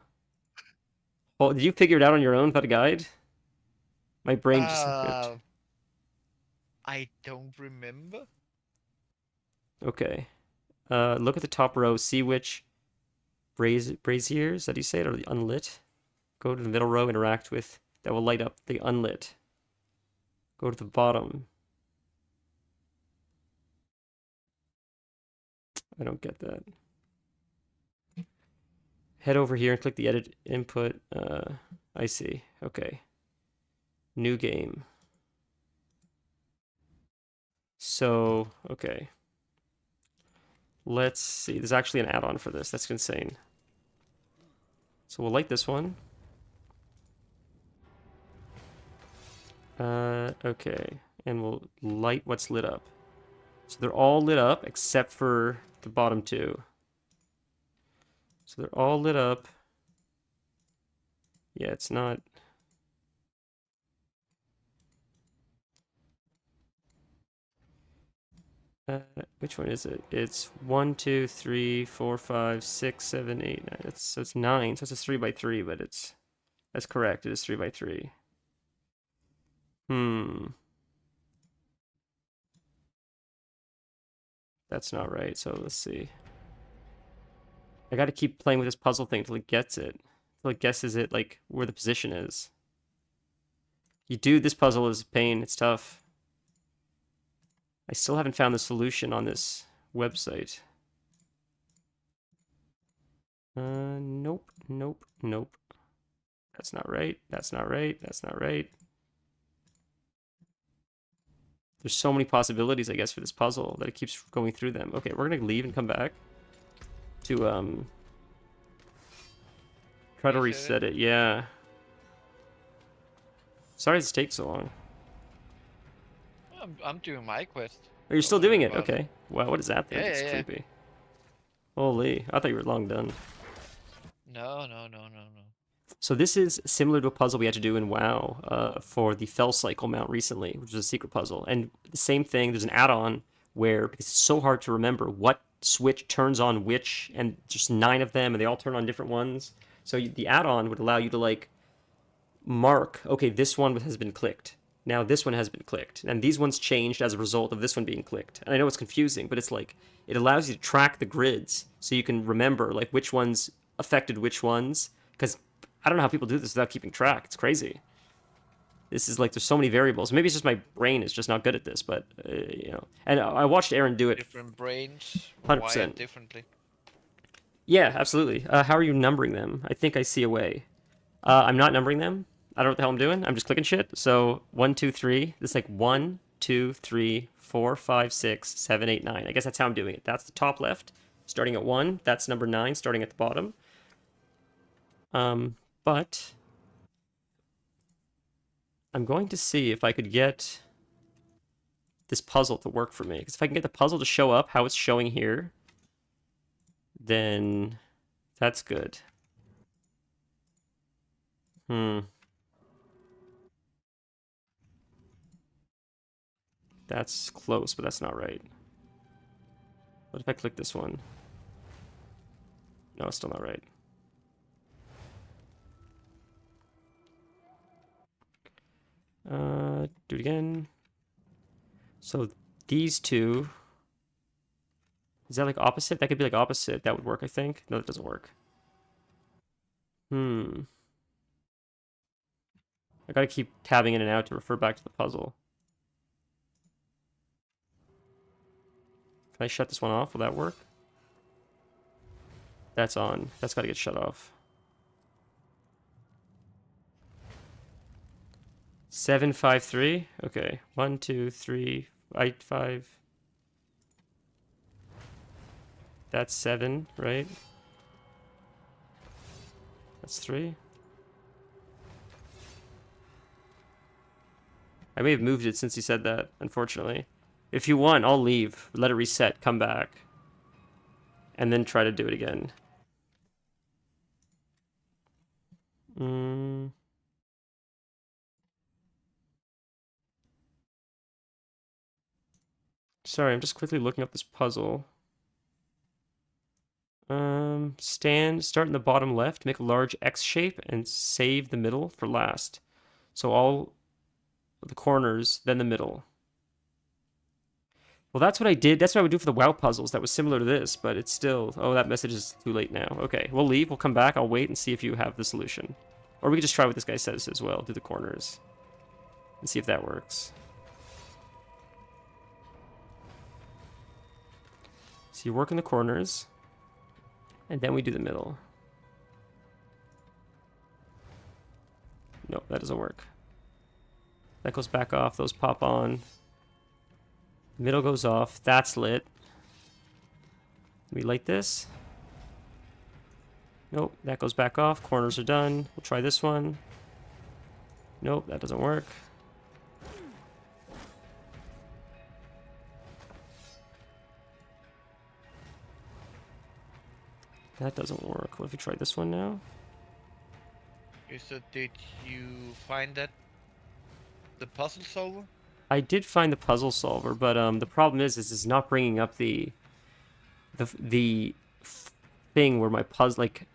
Oh, did you figure it out on your own without a guide? My brain just... I don't remember. Okay. Look at the top row, see which braziers, that you say it, or the unlit. Go to the middle row, interact with, that will light up the unlit. Go to the bottom. I don't get that. Head over here and click the edit input. I see. Okay. New game. So, okay. Let's see. There's actually an add-on for this. That's insane. So we'll light this one. Okay. And we'll light what's lit up. So they're all lit up except for the bottom two. So they're all lit up. Yeah, it's not... which one is it? It's 1, 2, 3, 4, 5, 6, 7, 8, 9. So it's 9. So it's a 3 by 3, but it's... That's correct. It is 3 by 3. That's not right. So let's see. I gotta keep playing with this puzzle thing till it gets it. Till it guesses it, like, where the position is. You do, this puzzle is a pain. It's tough. I still haven't found the solution on this website. Nope, nope, nope. That's not right. That's not right. That's not right. There's so many possibilities, I guess, for this puzzle that it keeps going through them. Okay, we're gonna leave and come back to try to reset it. Yeah. Sorry this takes so long. I'm doing my quest. Oh, you're still doing it? Okay. Wow, what is that thing? Yeah, It's yeah, creepy. Holy, I thought you were long done. No. So this is similar to a puzzle we had to do in WoW for the Fell Cycle mount recently, which was a secret puzzle. And the same thing, there's an add-on where, because it's so hard to remember what switch turns on which, and just 9 of them, and they all turn on different ones. So the add-on would allow you to, like, mark, okay, this one has been clicked. Now this one has been clicked. And these ones changed as a result of this one being clicked. And I know it's confusing, but it's like, it allows you to track the grids so you can remember, like, which ones affected which ones. Because I don't know how people do this without keeping track. It's crazy. This is like, there's so many variables. Maybe it's just my brain is just not good at this, but, you know. And I watched Aaron do it. Different brains, 100%. wired differently. Yeah, absolutely. How are you numbering them? I think I see a way. I'm not numbering them. I don't know what the hell I'm doing. I'm just clicking shit. So 1, 2, 3. This is like 1, 2, 3, 4, 5, 6, 7, 8, 9. I guess that's how I'm doing it. That's the top left, starting at 1. That's number 9, starting at the bottom. But I'm going to see if I could get this puzzle to work for me. Because if I can get the puzzle to show up how it's showing here, then that's good. Hmm. That's close, but that's not right. What if I click this one? No, it's still not right. Do it again. So these two. Is that like opposite? That could be like opposite. That would work, I think. No, that doesn't work. Hmm. I gotta keep tabbing in and out to refer back to the puzzle. Can I shut this one off? Will that work? That's on. That's gotta get shut off. 753. Okay. 1, 2, 3, 8, 5. That's 7, right? That's 3. I may have moved it since you said that, unfortunately. If you want, I'll leave. Let it reset, come back. And then try to do it again. Sorry, I'm just quickly looking up this puzzle. Start in the bottom left, make a large X shape, and save the middle for last. So all the corners, then the middle. Well, that's what I did. That's what I would do for the WoW puzzles. That was similar to this, but it's still... Oh, that message is too late now. Okay, we'll leave. We'll come back. I'll wait and see if you have the solution. Or we can just try what this guy says as well. Do the corners. And see if that works. So you work in the corners. And then we do the middle. Nope, that doesn't work. That goes back off. Those pop on. Middle goes off. That's lit. We light this. Nope, that goes back off. Corners are done. We'll try this one. Nope, that doesn't work. That doesn't work. What if we try this one now? So did you find that the puzzle solver? I did find the puzzle solver, but the problem is it's not bringing up the thing where my puzzle, like,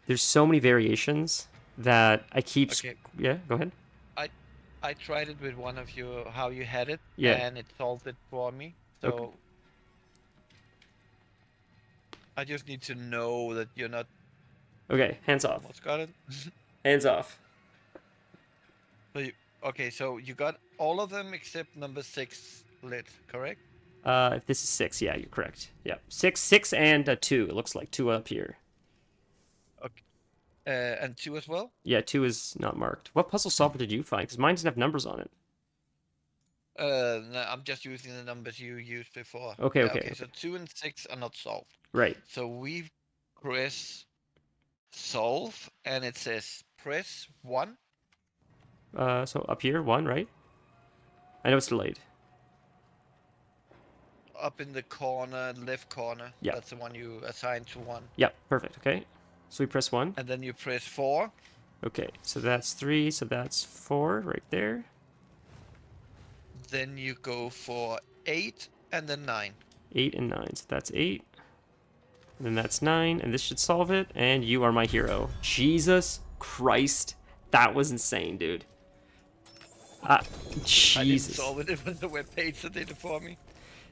there's so many variations that I keep. Okay. Yeah, go ahead. I tried it with one of you, how you had it, Yeah. and it solved it for me. So Okay. I just need to know that you're not. Okay, hands off. Almost got it. Hands off. So okay, so you got all of them except number 6 lit, correct? If this is 6, yeah, you're correct. Yep, 6 and 2. It looks like 2 up here. Okay. And 2 as well? Yeah, 2 is not marked. What puzzle solver did you find? Because mine doesn't have numbers on it. No, I'm just using the numbers you used before. Okay, Yeah, okay, okay. okay. So 2 and 6 are not solved. Right. So we press solve, and it says press 1. So up here, 1, right? I know it's delayed. Up in the corner, left corner. Yeah. That's the one you assigned to 1. Yep, perfect. Okay. So we press 1. And then you press 4. Okay, so that's 3, so that's 4 right there. Then you go for 8 and then 9. 8 and 9, so that's 8. And then that's 9, and this should solve it, and you are my hero. Jesus Christ. That was insane, dude. Jesus. I didn't solve it, it was the webpage that did it for me.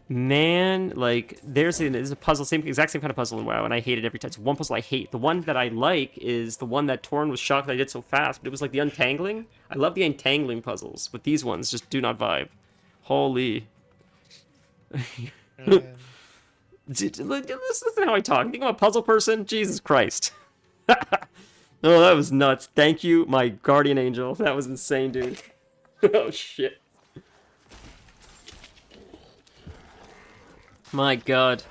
Man, like, there's a puzzle, exact same kind of puzzle in WoW, and I hate it every time. It's one puzzle I hate. The one that I like is the one that Torn was shocked that I did so fast, but it was like the untangling. I love the untangling puzzles, but these ones just do not vibe. Holy. Listen to how I talk. You think I'm a puzzle person? Jesus Christ. Oh, that was nuts. Thank you, my guardian angel. That was insane, dude. Oh, shit. My god.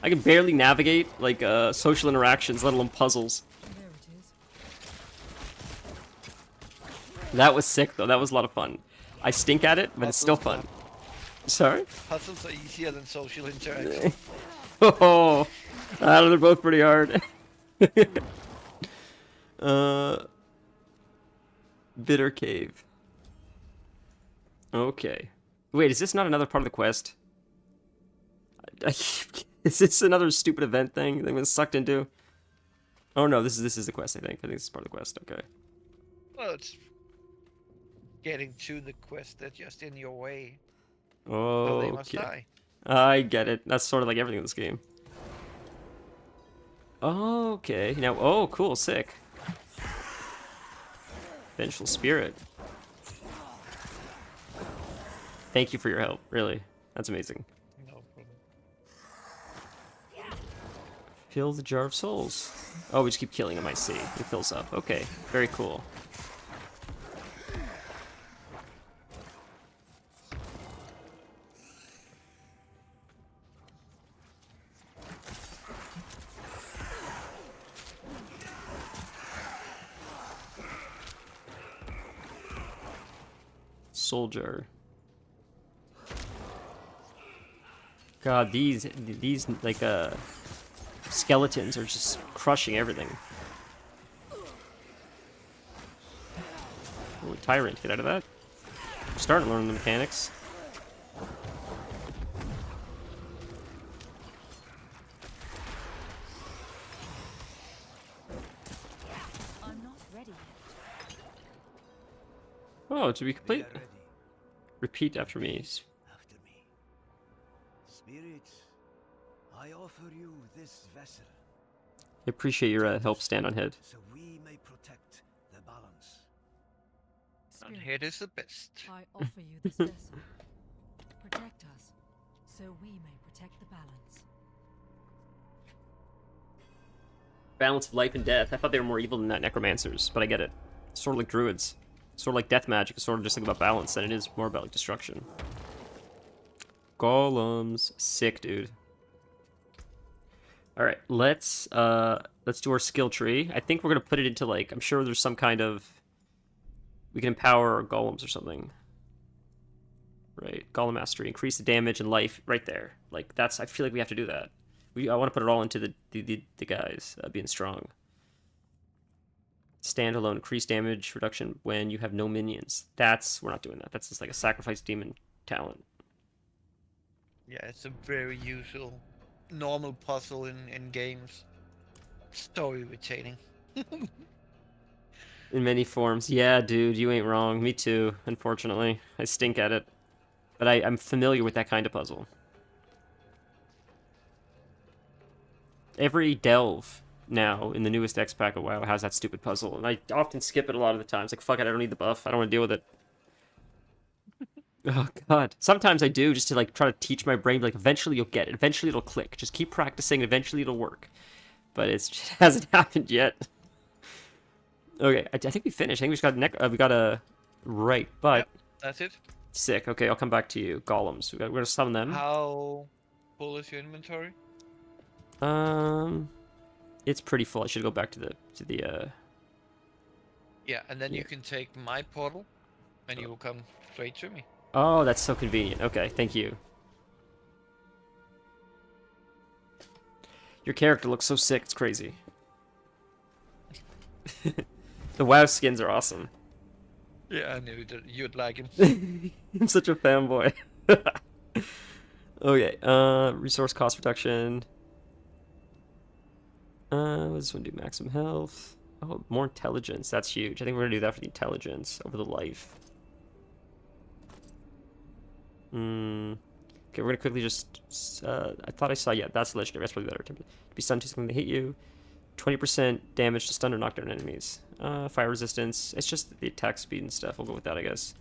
I can barely navigate, like, social interactions, let alone puzzles. That was sick, though. That was a lot of fun. I stink at it, but it's still fun. Sorry? Puzzles are easier than social interaction. Oh, they're both pretty hard. Bitter Cave. Okay. Wait, is this not another part of the quest? Is this another stupid event thing that was sucked into? Oh no, this is the quest, I think. I think this is part of the quest, okay. Well, it's getting to the quest that's just in your way. Oh, So they must okay. die. I get it. That's sort of like everything in this game. Okay. Now, oh, cool, sick. Vengeful Spirit. Thank you for your help, really. That's amazing. No problem. Fill the Jar of Souls. Oh, we just keep killing him, I see. It fills up. Okay, very cool. Soldier. God, these like skeletons are just crushing everything. Ooh, Tyrant, get out of that. I'm starting to learn the mechanics. I'm not ready yet. Oh, to be complete. Repeat after me. After me. Spirits, I offer you this vessel. I appreciate your help, stand on head. So we may protect the balance. And here is the best. I offer you this vessel. Protect us, so we may protect the balance. Balance of life and death. I thought they were more evil than that, necromancers, but I get it. It's sort of like druids. Sort of like death magic. It's sort of just like about balance than it is more about like destruction. Golems. Sick, dude. Alright, let's do our skill tree. I think we're gonna put it into like, I'm sure there's some kind of, we can empower our golems or something. Right, golem mastery, increase the damage and life right there. Like that's, I feel like we have to do that. I want to put it all into the guys being strong. Standalone, increase damage reduction when you have no minions. We're not doing that. That's just like a sacrifice demon talent. Yeah, it's a very usual, normal puzzle in games. So irritating. In many forms. Yeah, dude, you ain't wrong. Me too, unfortunately. I stink at it. But I'm familiar with that kind of puzzle. Every delve now in the newest X pack of WoW has that stupid puzzle, and I often skip it a lot of the times. Like, fuck it, I don't need the buff. I don't want to deal with it. Oh, God. Sometimes I do, just to, like, try to teach my brain, like, eventually you'll get it. Eventually it'll click. Just keep practicing, and eventually it'll work. But it just hasn't happened yet. Okay, I think we finished. I think we just got we got a right, but... Yep, that's it. Sick. Okay, I'll come back to you. Golems. We're gonna summon them. How full is your inventory? It's pretty full. I should go back to the Yeah, and then Yeah. you can take my portal, and you will come straight to me. Oh, that's so convenient. Okay, thank you. Your character looks so sick, it's crazy. The WoW skins are awesome. Yeah, I knew that you'd like him. I'm such a fanboy. Okay, resource cost reduction. What does this one do? Maximum health. Oh, more intelligence. That's huge. I think we're gonna do that for the intelligence over the life. Okay, we're gonna quickly just. I thought I saw. Yeah, that's legendary. That's probably better. To be stunned to something to hit you. 20% damage to stun or knock down enemies. Fire resistance. It's just the attack speed and stuff. We'll go with that, I guess.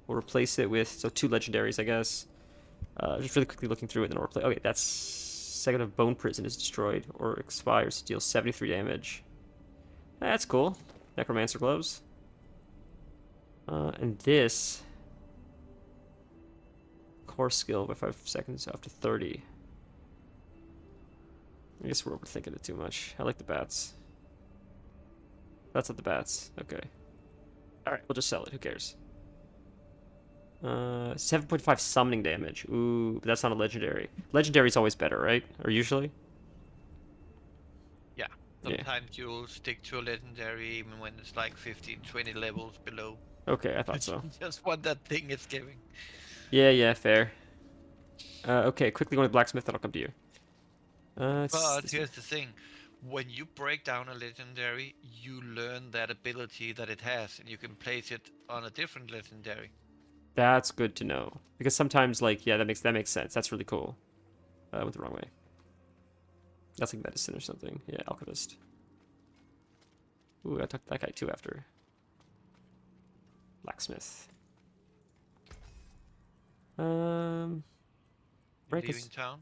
We'll replace it with 2 legendaries, I guess. Just really quickly looking through it, then we'll replace. Okay, that's second of Bone Prison is destroyed or expires. Deals 73 damage. That's cool. Necromancer gloves. And this core skill by 5 seconds after 30. I guess we're overthinking it too much. I like the bats. That's not the bats. Okay. Alright, we'll just sell it. Who cares? 7.5 summoning damage. Ooh, but that's not a legendary. Legendary's always better, right? Or usually? Yeah. Sometimes you'll stick to a legendary even when it's like 15, 20 levels below. Okay, I thought so. Just what that thing is giving. Yeah, fair. Okay, quickly go to the blacksmith, then I'll come to you. But here's the thing. When you break down a legendary, you learn that ability that it has, and you can place it on a different legendary. That's good to know. Because sometimes, like, yeah, that makes sense. That's really cool. I went the wrong way. That's like medicine or something. Yeah, alchemist. Ooh, I took that guy too after. Blacksmith. You Right, leaving town?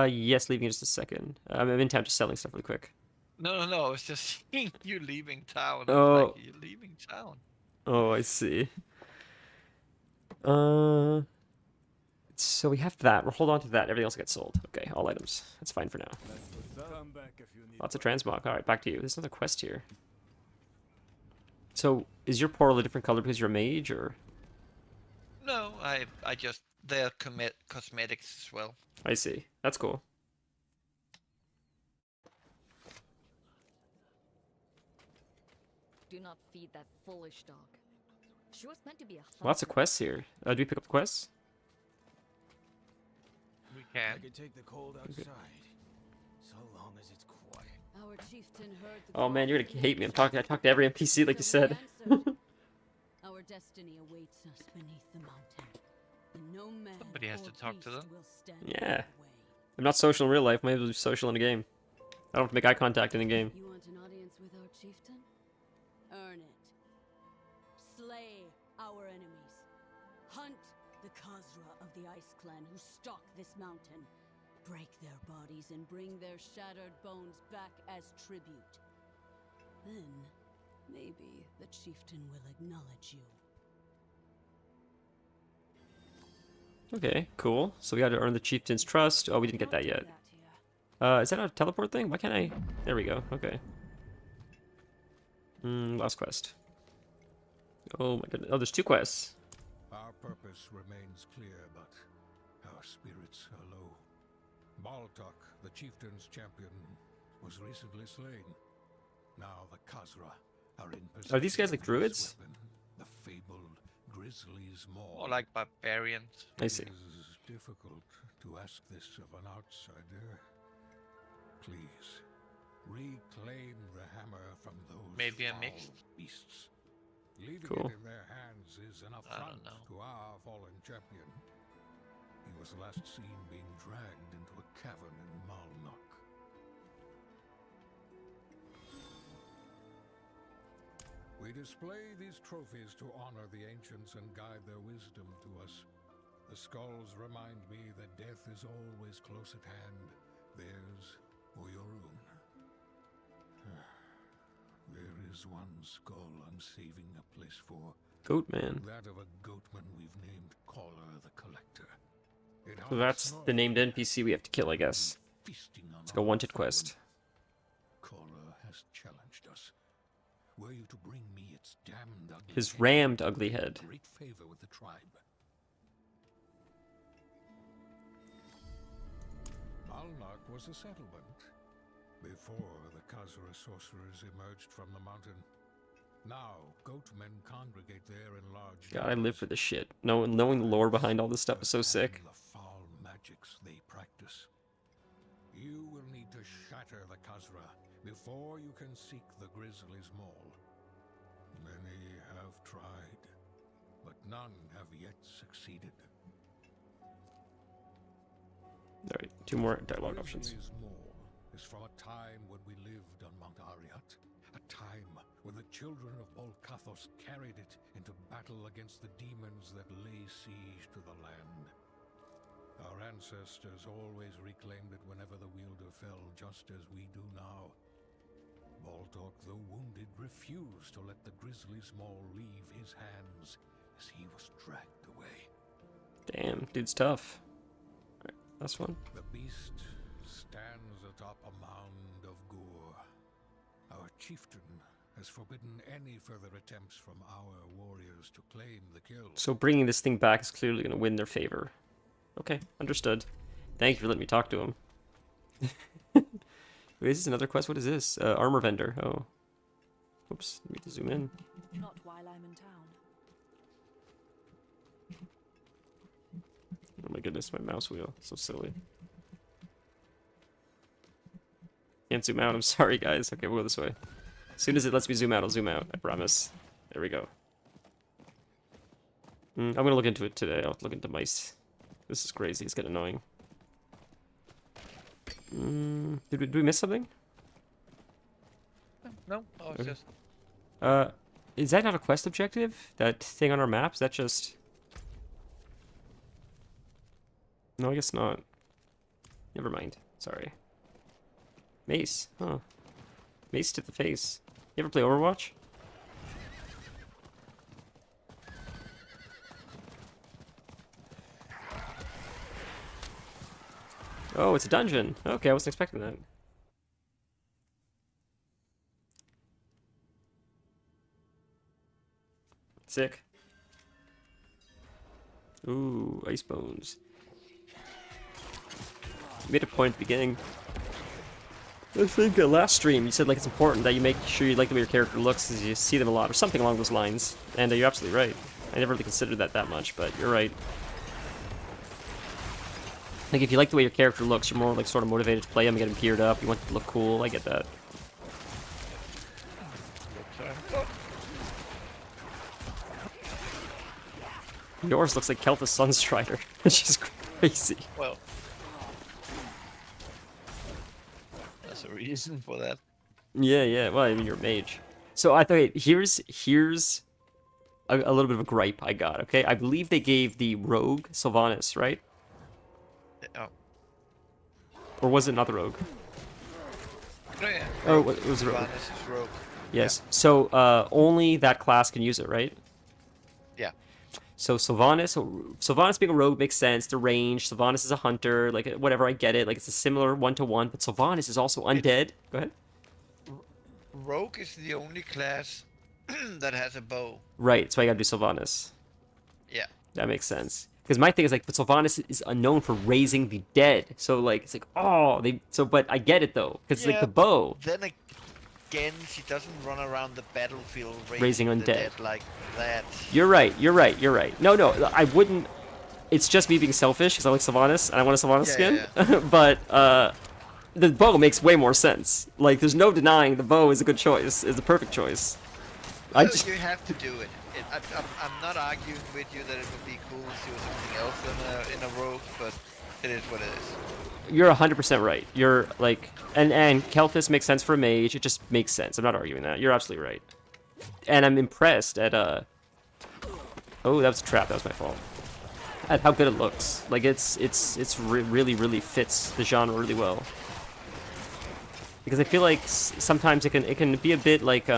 yes, leaving in just a second. I'm in town just selling stuff really quick. No, I was just seeing you leaving town. I was Oh. like, you're leaving town. Oh, I see. So we have that. We'll hold on to that. Everything else gets sold. Okay, all items. That's fine for now. Lots of transmog. Alright, back to you. There's another quest here. So, is your portal a different color because you're a mage, or...? No, I just... They're cosmetics as well. I see. That's cool. Do not feed that foolish dog. She was meant to be a hunter. Lots of quests here. Do we pick up the quests? We can. I could take the cold outside, so long as it's quiet. Our chieftain heard the Oh man, you're gonna hate me. I talked to every NPC like you said. Our destiny awaits us beneath the mountain. And no man Somebody has to talk to them. Yeah. I'm not social in real life. I'm able to be social in a game. I don't have to make eye contact in a game. You want an audience with our chieftain? Earn it. Slay our enemies. Hunt the Khazra of the Ice Clan who stalk this mountain. Break their bodies and bring their shattered bones back as tribute. Then, maybe the chieftain will acknowledge you. Okay, cool. So we got to earn the chieftain's trust. Oh, we didn't get that yet. Is that a teleport thing? Why can't I... There we go. Okay. Last quest. Oh my goodness. Oh, there's 2 quests. Our purpose remains clear, but our spirits are low. Baltok, the chieftain's champion, was recently slain. Now the Khazra are in possession. Are these guys like druids? The fabled Grizzly's Maw. More like barbarians. I see. It is difficult to ask this of an outsider. Please, reclaim the hammer from those Maybe a foul mixed? beasts. Leaving Cool. it in their hands is an I affront don't know. to our fallen champion. He was last seen being dragged into a cavern in Malnok. We display these trophies to honor the ancients and guide their wisdom to us. The skulls remind me that death is always close at hand, theirs or your own. There is one skull I'm saving a place for. Goatman. That of a goatman we've named Caller the Collector. It So that's the named NPC we have to kill, I guess. feasting on It's like a wanted quest. Caller has challenged us. Were you to bring me its damned ugly His head, rammed ugly head. great favor with the tribe. Malnok was a settlement before the Khazra sorcerers emerged from the mountain. Now, goatmen congregate there in large God, I live for this shit. Knowing the lore behind all this stuff is so sick. the foul magics they practice. You will need to shatter the Khazra before you can seek the Grizzly's Maw. Many have tried, but none have yet succeeded. Alright, 2 more dialogue options. Grizzly's Maw is from a time when we lived on Mount Ariat, a time when the children of Bolkathos carried it into battle against the demons that lay siege to the land. Our ancestors always reclaimed it whenever the wielder fell, just as we do now. Baltok, though wounded, refused to let the Grizzly's Maw leave his hands as he was dragged away. Damn, dude's tough. Alright, last one. The beast stands atop a mound of gore. Our chieftain has forbidden any further attempts from our warriors to claim the kill. So bringing this thing back is clearly going to win their favor. Okay, understood. Thank you for letting me talk to him. Wait, is this another quest? What is this? Armor vendor. Oh. Oops. Let me to zoom in. Not while I'm in town. Oh my goodness, my mouse wheel. So silly. Can't zoom out. I'm sorry, guys. Okay, we'll go this way. As soon as it lets me zoom out, I'll zoom out. I promise. There we go. I'm gonna look into it today. I'll look into mice. This is crazy. It's getting annoying. Did we miss something? No, oh, it's Okay. just Is that not a quest objective? That thing on our map? Is that just... No, I guess not. Never mind. Sorry. Mace. Huh. Mace to the face. You ever play Overwatch? Oh, it's a dungeon. Okay, I wasn't expecting that. Sick. Ooh, ice bones. You made a point at the beginning. I think last stream you said like it's important that you make sure you like the way your character looks as you see them a lot, or something along those lines. And you're absolutely right. I never really considered that much, but you're right. Like if you like the way your character looks, you're more like sort of motivated to play him and get him geared up. You want him to look cool. I get that. Yours looks like Kelthus Sunstrider, which is crazy. well. There's a reason for that. Yeah. Well, I mean, you're a mage. So I thought, here's a little bit of a gripe I got. Okay, I believe they gave the rogue Sylvanas, right? Oh. Or was it not the rogue? Oh yeah. Oh, it was the rogue. Sylvanas is rogue. Yes. Yeah. So only that class can use it, right? Yeah. So Sylvanas being a rogue makes sense. The range. Sylvanas is a hunter. Like whatever, I get it. Like it's a similar 1-to-1. But Sylvanas is also undead. Go ahead. Rogue is the only class that has a bow. Right. So I gotta do Sylvanas. Yeah. That makes sense. Because my thing is like, but Sylvanas is unknown for raising the dead. So like, it's like, oh, but I get it though, because yeah, like the bow. Then again, she doesn't run around the battlefield raising undead the dead like that. You're right. No, I wouldn't. It's just me being selfish because I like Sylvanas and I want a Sylvanas skin. Yeah. But the bow makes way more sense. Like, there's no denying the bow is a good choice. Is the perfect choice. No, you have to do it. I'm not arguing with you that it would be cool to do something else in a rogue, but it is what it is. You're 100% right. You're like, and Kelthus makes sense for a mage. It just makes sense. I'm not arguing that. You're absolutely right. And I'm impressed at oh, that was a trap. That was my fault. At how good it looks. Like it's really fits the genre really well. Because I feel like sometimes it can be a bit like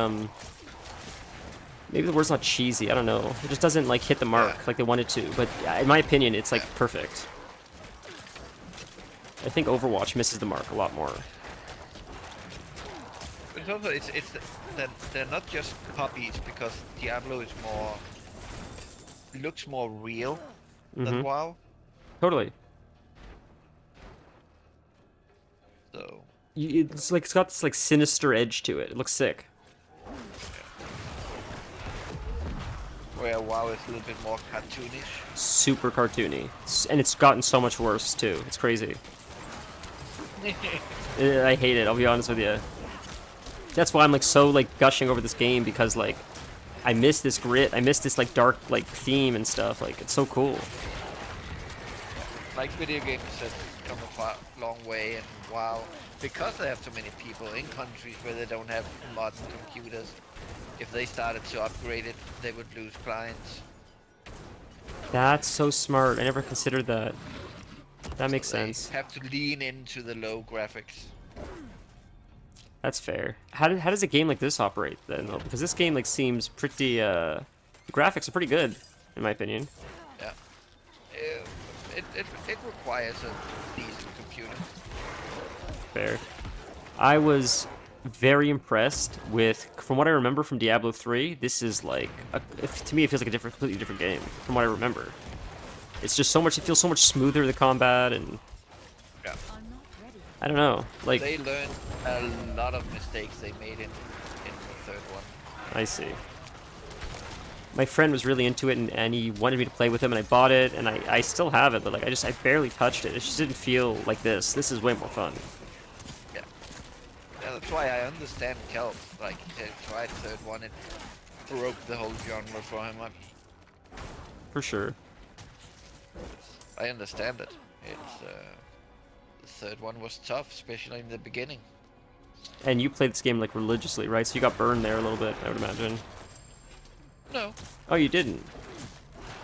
maybe the word's not cheesy. I don't know. It just doesn't like hit the mark like they wanted to. But in my opinion, it's like perfect. I think Overwatch misses the mark a lot more. But it's also that they're not just puppies, because Diablo is looks more real than WoW. Totally. So it's got this like sinister edge to it. It looks sick. Where WoW is a little bit more cartoonish. Super cartoony, and it's gotten so much worse too. It's crazy. I hate it. I'll be honest with you. That's why I'm like so like gushing over this game, because like I miss this grit. I miss this like dark like theme and stuff. Like it's so cool. Like video games have come a long way, and WoW, because they have so many people in countries where they don't have modern computers, if they started to upgrade it, they would lose clients. That's so smart. I never considered that. That makes sense. Have to lean into the low graphics. That's fair. How does a game like this operate then, though? Because this game like seems pretty. The graphics are pretty good, in my opinion. Yeah. It requires a decent computer. Fair. I was very impressed with, from what I remember from Diablo 3, this is like, to me it feels like a completely different game, from what I remember. It's just so much, it feels so much smoother, the combat, and... Yeah. I don't know. Like, they learned a lot of mistakes they made in the third one. I see. My friend was really into it, and he wanted me to play with him, and I bought it, and I still have it, but like I barely touched it. It just didn't feel like this. This is way more fun. Yeah. Yeah, that's why I understand Kelp. Like, he tried third one, it broke the whole genre for him. For sure. I understand it. It's the third one was tough, especially in the beginning. And you played this game like religiously, right? So you got burned there a little bit, I would imagine. No. Oh, you didn't?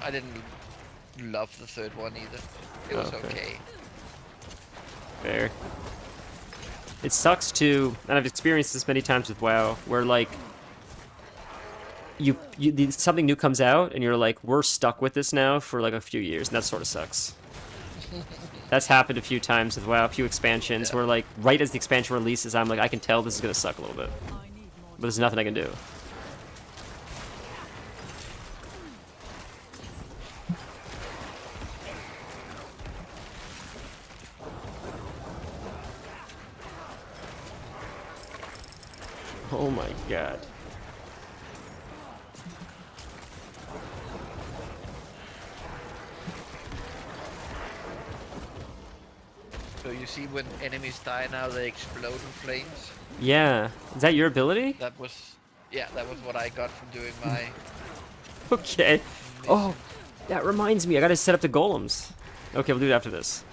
I didn't love the third one either. It was okay. Fair. It sucks too, and I've experienced this many times with WoW, where like something new comes out and you're like, we're stuck with this now for like a few years, and that sort of sucks. That's happened a few times with WoW, a few expansions where like right as the expansion releases, I'm like, I can tell this is gonna suck a little bit, but there's nothing I can do. Oh my god. So you see when enemies die now, they explode in flames? Yeah. Is that your ability? That was what I got from doing my... Okay. Oh, that reminds me. I gotta set up the golems. Okay, we'll do it after this.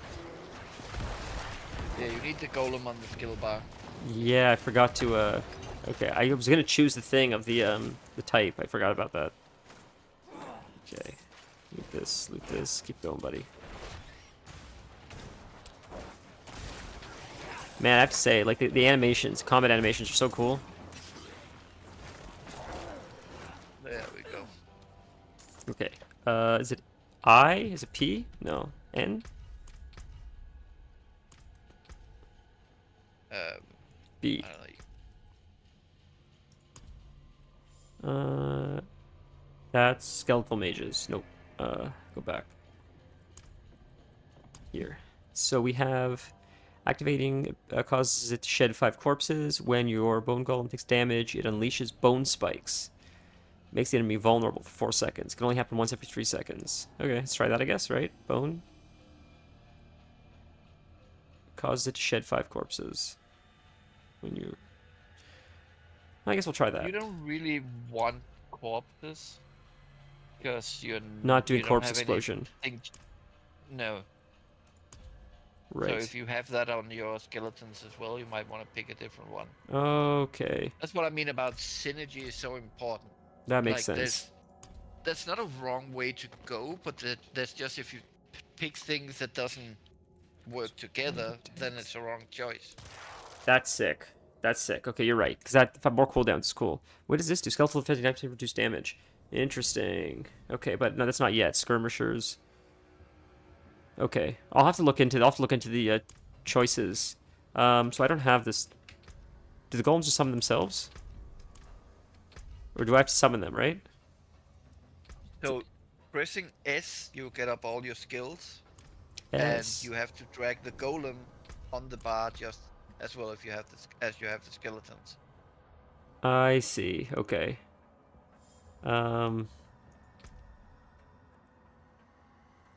Yeah, you need the golem on the skill bar. Yeah, I forgot to, okay, I was gonna choose the thing of the type. I forgot about that. Okay. Loot this. Keep going, buddy. Man, I have to say, like, the animations, combat animations are so cool. There we go. Okay. Is it I? Is it P? No. N? B. That's skeletal mages. Nope. Go back. Here. So we have activating causes it to shed 5 corpses. When your bone golem takes damage, it unleashes bone spikes. Makes the enemy vulnerable for 4 seconds. Can only happen once every 3 seconds. Okay, let's try that, I guess, right? Bone. Causes it to shed 5 corpses. When you... I guess we'll try that. You don't really want corpses. Because you're... Not doing you corpse don't have explosion. No. Right. So if you have that on your skeletons as well, you might want to pick a different one. Okay. That's what I mean about synergy is so important. That makes sense. That's not a wrong way to go, but that's just if you pick things that doesn't work together, then it's a wrong choice. That's sick. That's sick. Okay, you're right. Because that more cooldowns is cool. What does this do? Skeletal 59% reduce damage. Interesting. Okay, but no, that's not yet. Skirmishers. Okay, I'll have to look into the choices. So I don't have this. Do the golems just summon themselves? Or do I have to summon them, right? So, pressing S, you get up all your skills. S. And you have to drag the golem on the bar just as well if you have as you have the skeletons. I see. Okay.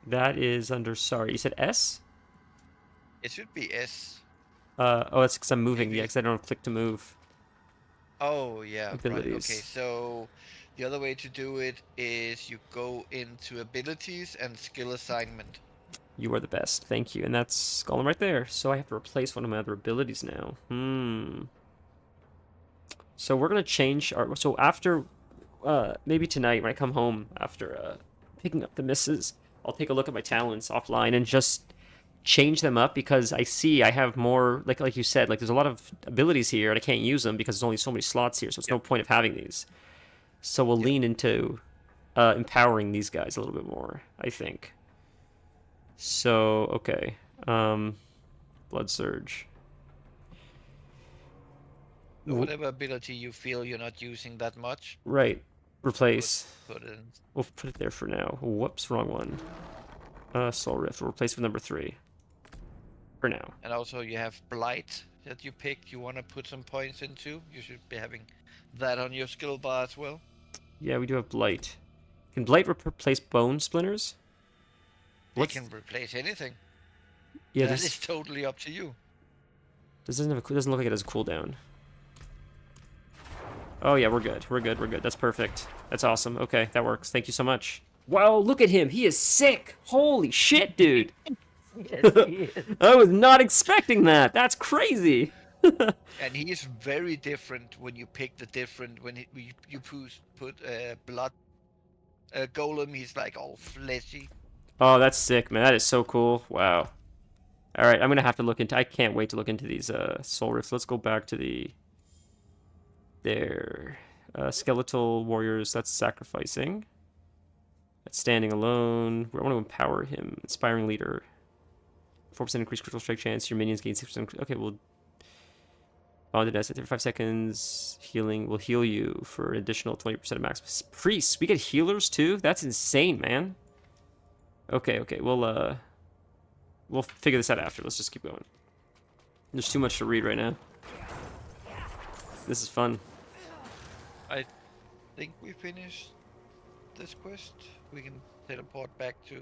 That is under, sorry, you said S? It should be S. Oh, that's because I'm moving. Yeah, because I don't have click to move. Oh, yeah. Abilities. Right. Okay, so the other way to do it is you go into abilities and skill assignment. You are the best. Thank you. And that's Golem right there. So I have to replace one of my other abilities now. So we're going to change our... So after... maybe tonight when I come home after picking up the misses, I'll take a look at my talents offline and just change them up because I see I have more... Like you said, like there's a lot of abilities here and I can't use them because there's only so many slots here. So it's no point of having these. So we'll lean into empowering these guys a little bit more, I think. So, okay. Blood Surge. Whatever ability you feel you're not using that much. Right. Replace. Put it in. We'll put it there for now. Whoops, wrong one. Soul Rift. We'll replace with number 3. for now. And also you have Blight that you picked. You want to put some points into. You should be having that on your skill bar as well. Yeah, we do have Blight. Can Blight replace Bone Splinters? It can replace anything. Yeah, that is totally up to you. This doesn't look like it has a cooldown. Oh yeah, we're good. We're good. We're good. That's perfect. That's awesome. Okay, that works. Thank you so much. Wow, look at him. He is sick. Holy shit, dude. I was not expecting that. That's crazy. And he is very different when you pick the different. When you put blood golem, he's like all fleshy. Oh, that's sick, man. That is so cool. Wow. All right, I'm gonna have to look into. I can't wait to look into these soul rifts. Let's go back to the. There, skeletal warriors. That's sacrificing. That's standing alone. We want to empower him. Inspiring leader. 4% increased critical strike chance. Your minions gain 6%. Okay, we'll. Bonded S at 35 seconds. Healing will heal you for an additional 20% of max. Priests, we get healers too. That's insane, man. Okay, we'll figure this out after. Let's just keep going. There's too much to read right now. This is fun. I think we finished this quest. We can teleport back to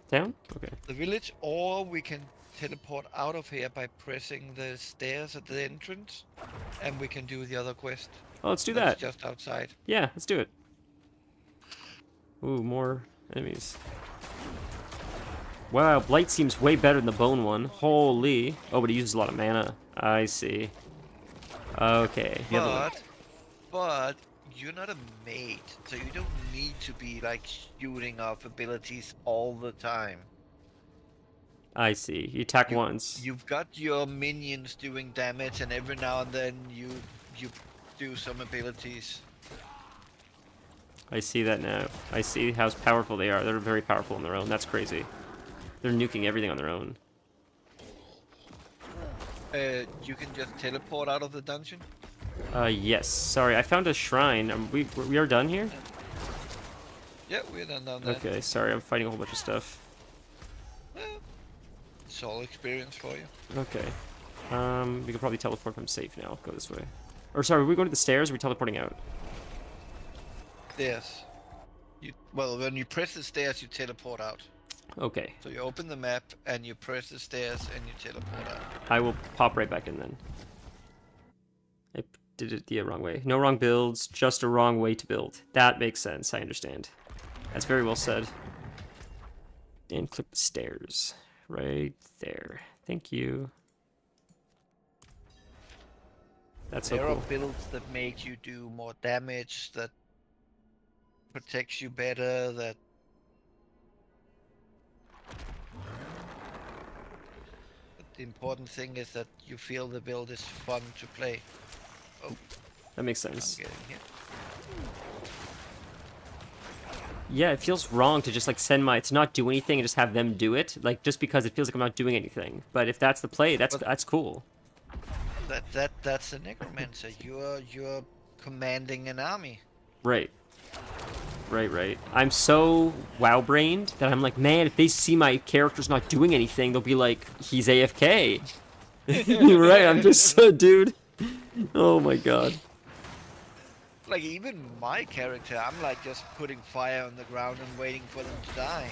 town. Okay. The village, or we can teleport out of here by pressing the stairs at the entrance, and we can do the other quest. Oh, let's do That's that. just outside. Yeah, let's do it. Ooh, more enemies. Wow, Blight seems way better than the Bone one. Holy. Oh, but he uses a lot of mana. I see. Okay. But you're not a mage, so you don't need to be like shooting off abilities all the time. I see. You attack once. You've got your minions doing damage, and every now and then you do some abilities. I see that now. I see how powerful they are. They're very powerful on their own. That's crazy. They're nuking everything on their own. You can just teleport out of the dungeon? Yes. Sorry, I found a shrine. We are done here? Yeah, we're done down there. Okay, sorry, I'm fighting a whole bunch of stuff. It's all experience for you. Okay. We can probably teleport if I'm safe now. Go this way. Or sorry, are we going to the stairs or are we teleporting out? Stairs. Well, when you press the stairs, you teleport out. Okay. So you open the map and you press the stairs and you teleport out. I will pop right back in then. I did it the wrong way. No wrong builds, just a wrong way to build. That makes sense, I understand. That's very well said. And click the stairs. Right there. Thank you. That's so there cool. are builds that make you do more damage, that protects you better, that... But the important thing is that you feel the build is fun to play. Oh. That makes sense. I'm getting here. Yeah, it feels wrong to just like to not do anything and just have them do it. Like just because it feels like I'm not doing anything. But if that's the play, that's cool. That's a necromancer. You're commanding an army. Right. Right. I'm so wow-brained that I'm like, man, if they see my character's not doing anything, they'll be like, he's AFK. Right, I'm just dude. Oh my god. Like, even my character, I'm like just putting fire on the ground and waiting for them to die.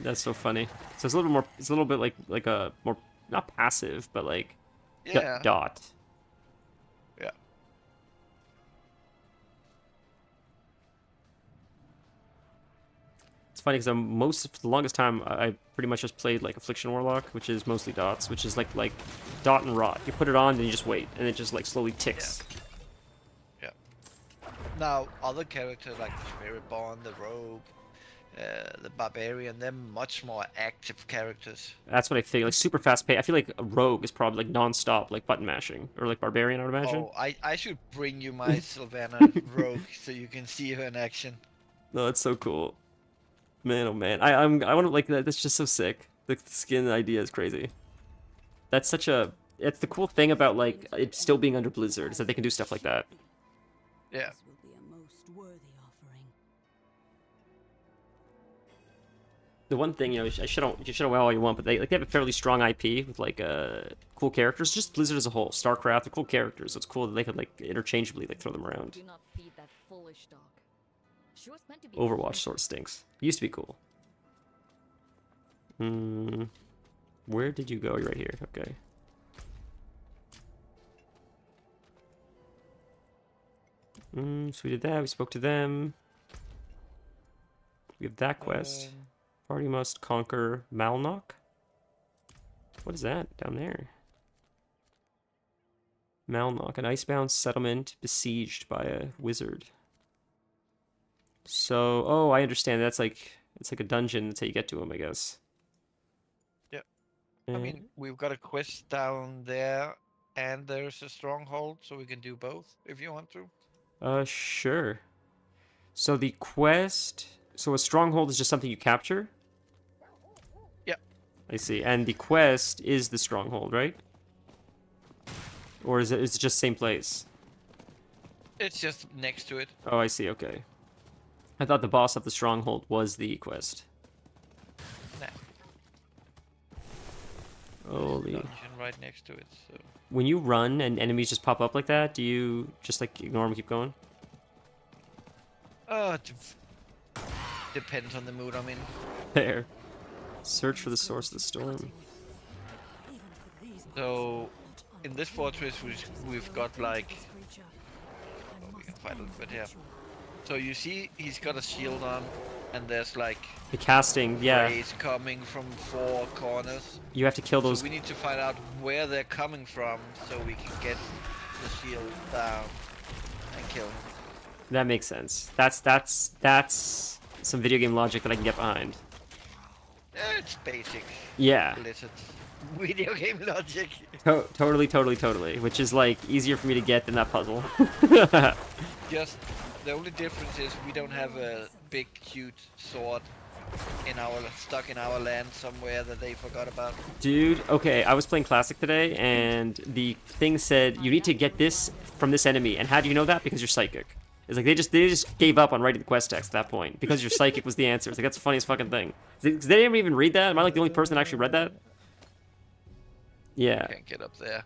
That's so funny. So it's a little more, it's a little bit like a more, not passive, but like, yeah. Dot. Yeah. It's funny because for the longest time, I pretty much just played like Affliction Warlock, which is mostly dots, which is like dot and rot. You put it on, then you just wait, and it just like slowly ticks. Yeah. Now, other characters like the Spiritborn, the Rogue, the Barbarian, they're much more active characters. That's what I think. Like super fast paced. I feel like a Rogue is probably like non-stop, like button mashing, or like Barbarian, I would imagine. Oh, I should bring you my Sylvana Rogue so you can see her in action. No, that's so cool. Man, oh man, I want to like that. That's just so sick. The skin idea is crazy. That's such a. It's the cool thing about like it still being under Blizzard is that they can do stuff like that. Yeah. The one thing, you should have all you want, but they have a fairly strong IP with like cool characters. Just Blizzard as a whole, StarCraft, they're cool characters. So it's cool that they could like interchangeably like throw them around. Do not feed that foolish dog. She was meant to be Overwatch sort of stinks. Used to be cool. Where did you go? You're right here. Okay. So we did that. We spoke to them. We have that quest. Party must conquer Malnock. What is that down there? Malnock, an icebound settlement besieged by a wizard. So, oh, I understand. That's like, it's like a dungeon. That's how you get to him, I guess. Yep. I mean, we've got a quest down there, and there's a stronghold, so we can do both if you want to. Sure. So the quest, so a stronghold is just something you capture? Yep. I see. And the quest is the stronghold, right? Or is it just same place? It's just next to it. Oh, I see. Okay. I thought the boss of the stronghold was the quest. Nah. Holy. Dungeon right next to it. So. When you run and enemies just pop up like that, do you just like ignore them and keep going? Depends on the mood I'm in. There. Search for the source of the storm. So, in this fortress, we've got like... Oh, we can fight a little bit here. So you see, he's got a shield on, and there's like... The casting, yeah. Rays coming from 4 corners. You have to kill those... So we need to find out where they're coming from, so we can get the shield down and kill him. That makes sense. That's some video game logic that I can get behind. It's basic. Yeah. Blizzard video game logic. Totally. Which is like easier for me to get than that puzzle. Just the only difference is we don't have a big, huge sword stuck in our land somewhere that they forgot about. Dude, okay, I was playing Classic today, and the thing said you need to get this from this enemy. And how do you know that? Because you're psychic. It's like they just gave up on writing the quest text at that point because your psychic was the answer. It's like that's the funniest fucking thing. Did they even read that? Am I like the only person that actually read that? Yeah. I can't get up there.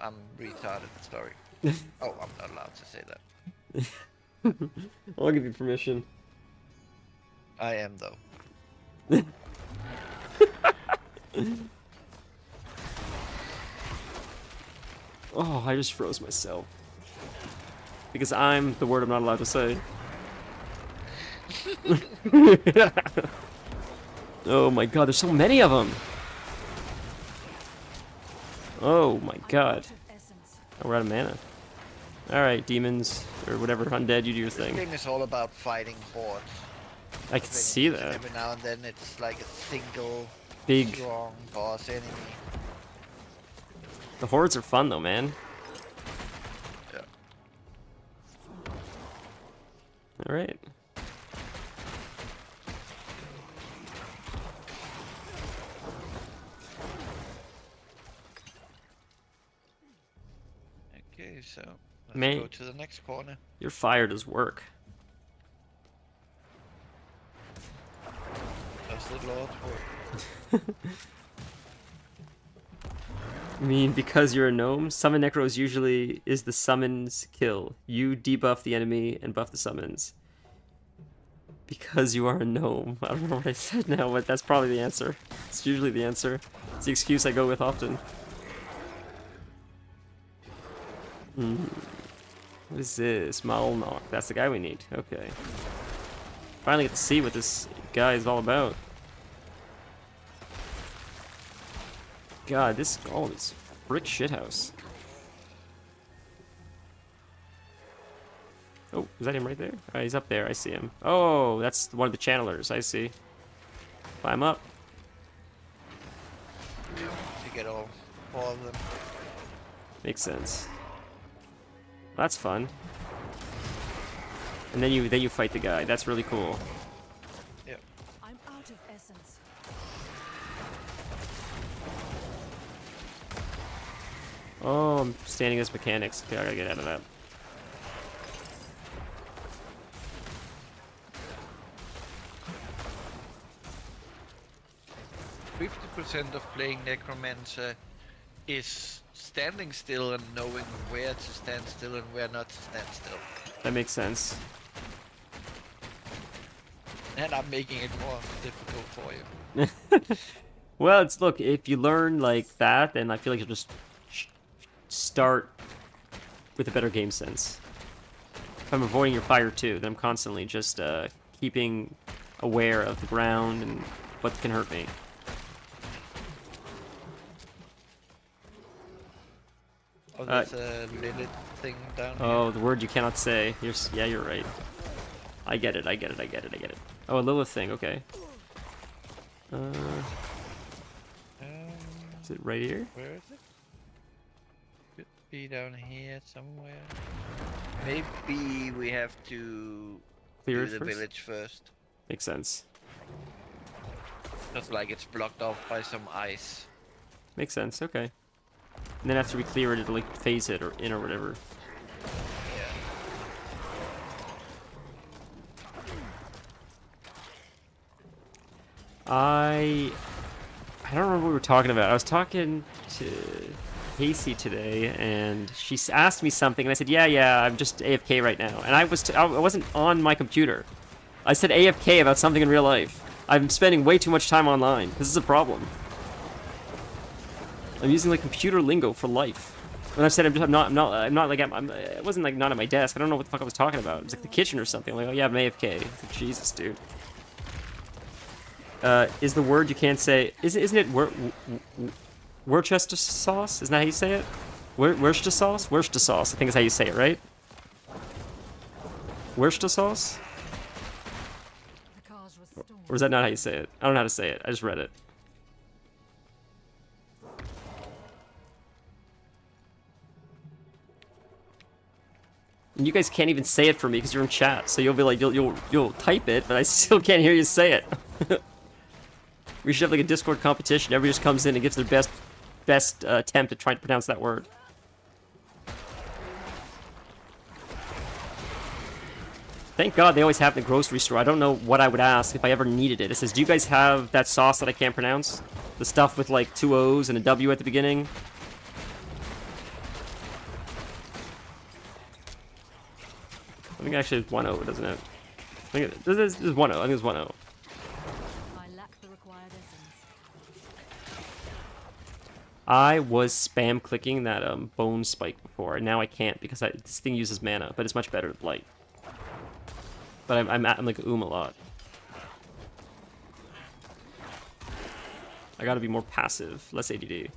I'm retarded. Sorry. Oh, I'm not allowed to say that. I'll give you permission. I am though. Oh, I just froze myself. Because I'm the word I'm not allowed to say. Oh my god, there's so many of them. Oh my god. Oh, we're out of mana. Alright, demons, or whatever, undead, you do your thing. This game is all about fighting hordes. I can see that. Every now and then it's like a single, big, strong boss enemy. The hordes are fun though, man. Yeah. Alright. Okay, so let's Man, go to the next corner. Your fire does work. Does the Lord work? I mean, because you're a gnome, summon necros usually is the summons kill. You debuff the enemy and buff the summons. Because you are a gnome. I don't know what I said now, but that's probably the answer. It's usually the answer. It's the excuse I go with often. What is this? Malnock. That's the guy we need. Okay. Finally get to see what this guy is all about. God, this brick shithouse. Oh, is that him right there? Oh, he's up there. I see him. Oh, that's one of the channelers. I see. Climb up. To get all of them. Makes sense. That's fun. And then you fight the guy. That's really cool. Yeah. I'm out of essence. Oh, I'm standing as mechanics. Okay, I gotta get out of that. 90% of playing Necromancer is standing still and knowing where to stand still and where not to stand still. That makes sense. And I'm making it more difficult for you. Well, it's look, if you learn like that, then I feel like you'll just start with a better game sense. If I'm avoiding your fire too, then I'm constantly just keeping aware of the ground and what can hurt me. Oh, there's a Lilith thing down here. Oh, the word you cannot say. Yeah, you're right. I get it. Oh, a Lilith thing. Okay. Is it right here? Where is it? Could be down here somewhere. Maybe we have to Clear do it the first? village first. Makes sense. Just like it's blocked off by some ice. Makes sense. Okay. And then after we clear it, it'll like phase it or in or whatever. I don't remember what we were talking about. I was talking to Casey today, and she asked me something, and I said, "Yeah, I'm just AFK right now." And I wasn't on my computer. I said AFK about something in real life. I'm spending way too much time online. This is a problem. I'm using like computer lingo for life. When I said I'm not like I wasn't like not at my desk. I don't know what the fuck I was talking about. It was like the kitchen or something. I'm like, oh yeah, I'm AFK. Like, Jesus, dude. Is the word you can't say? Isn't it Worcester sauce? Isn't that how you say it? Worcester sauce? Worcester sauce. I think is how you say it, right? Worcester sauce? Or is that not how you say it? I don't know how to say it. I just read it. And you guys can't even say it for me because you're in chat. So you'll be like, you'll type it, but I still can't hear you say it. We should have like a Discord competition. Everybody just comes in and gives their best attempt at trying to pronounce that word. Thank God they always have it in the grocery store. I don't know what I would ask if I ever needed it. It says, do you guys have that sauce that I can't pronounce? The stuff with like 2 O's and a W at the beginning? I think actually it's 1 O, doesn't it? I think there's 1 O. I think it's 1 O. I was spam clicking that bone spike before, and now I can't because this thing uses mana, but it's much better with light. But I'm like a lot. I gotta be more passive, less ADD.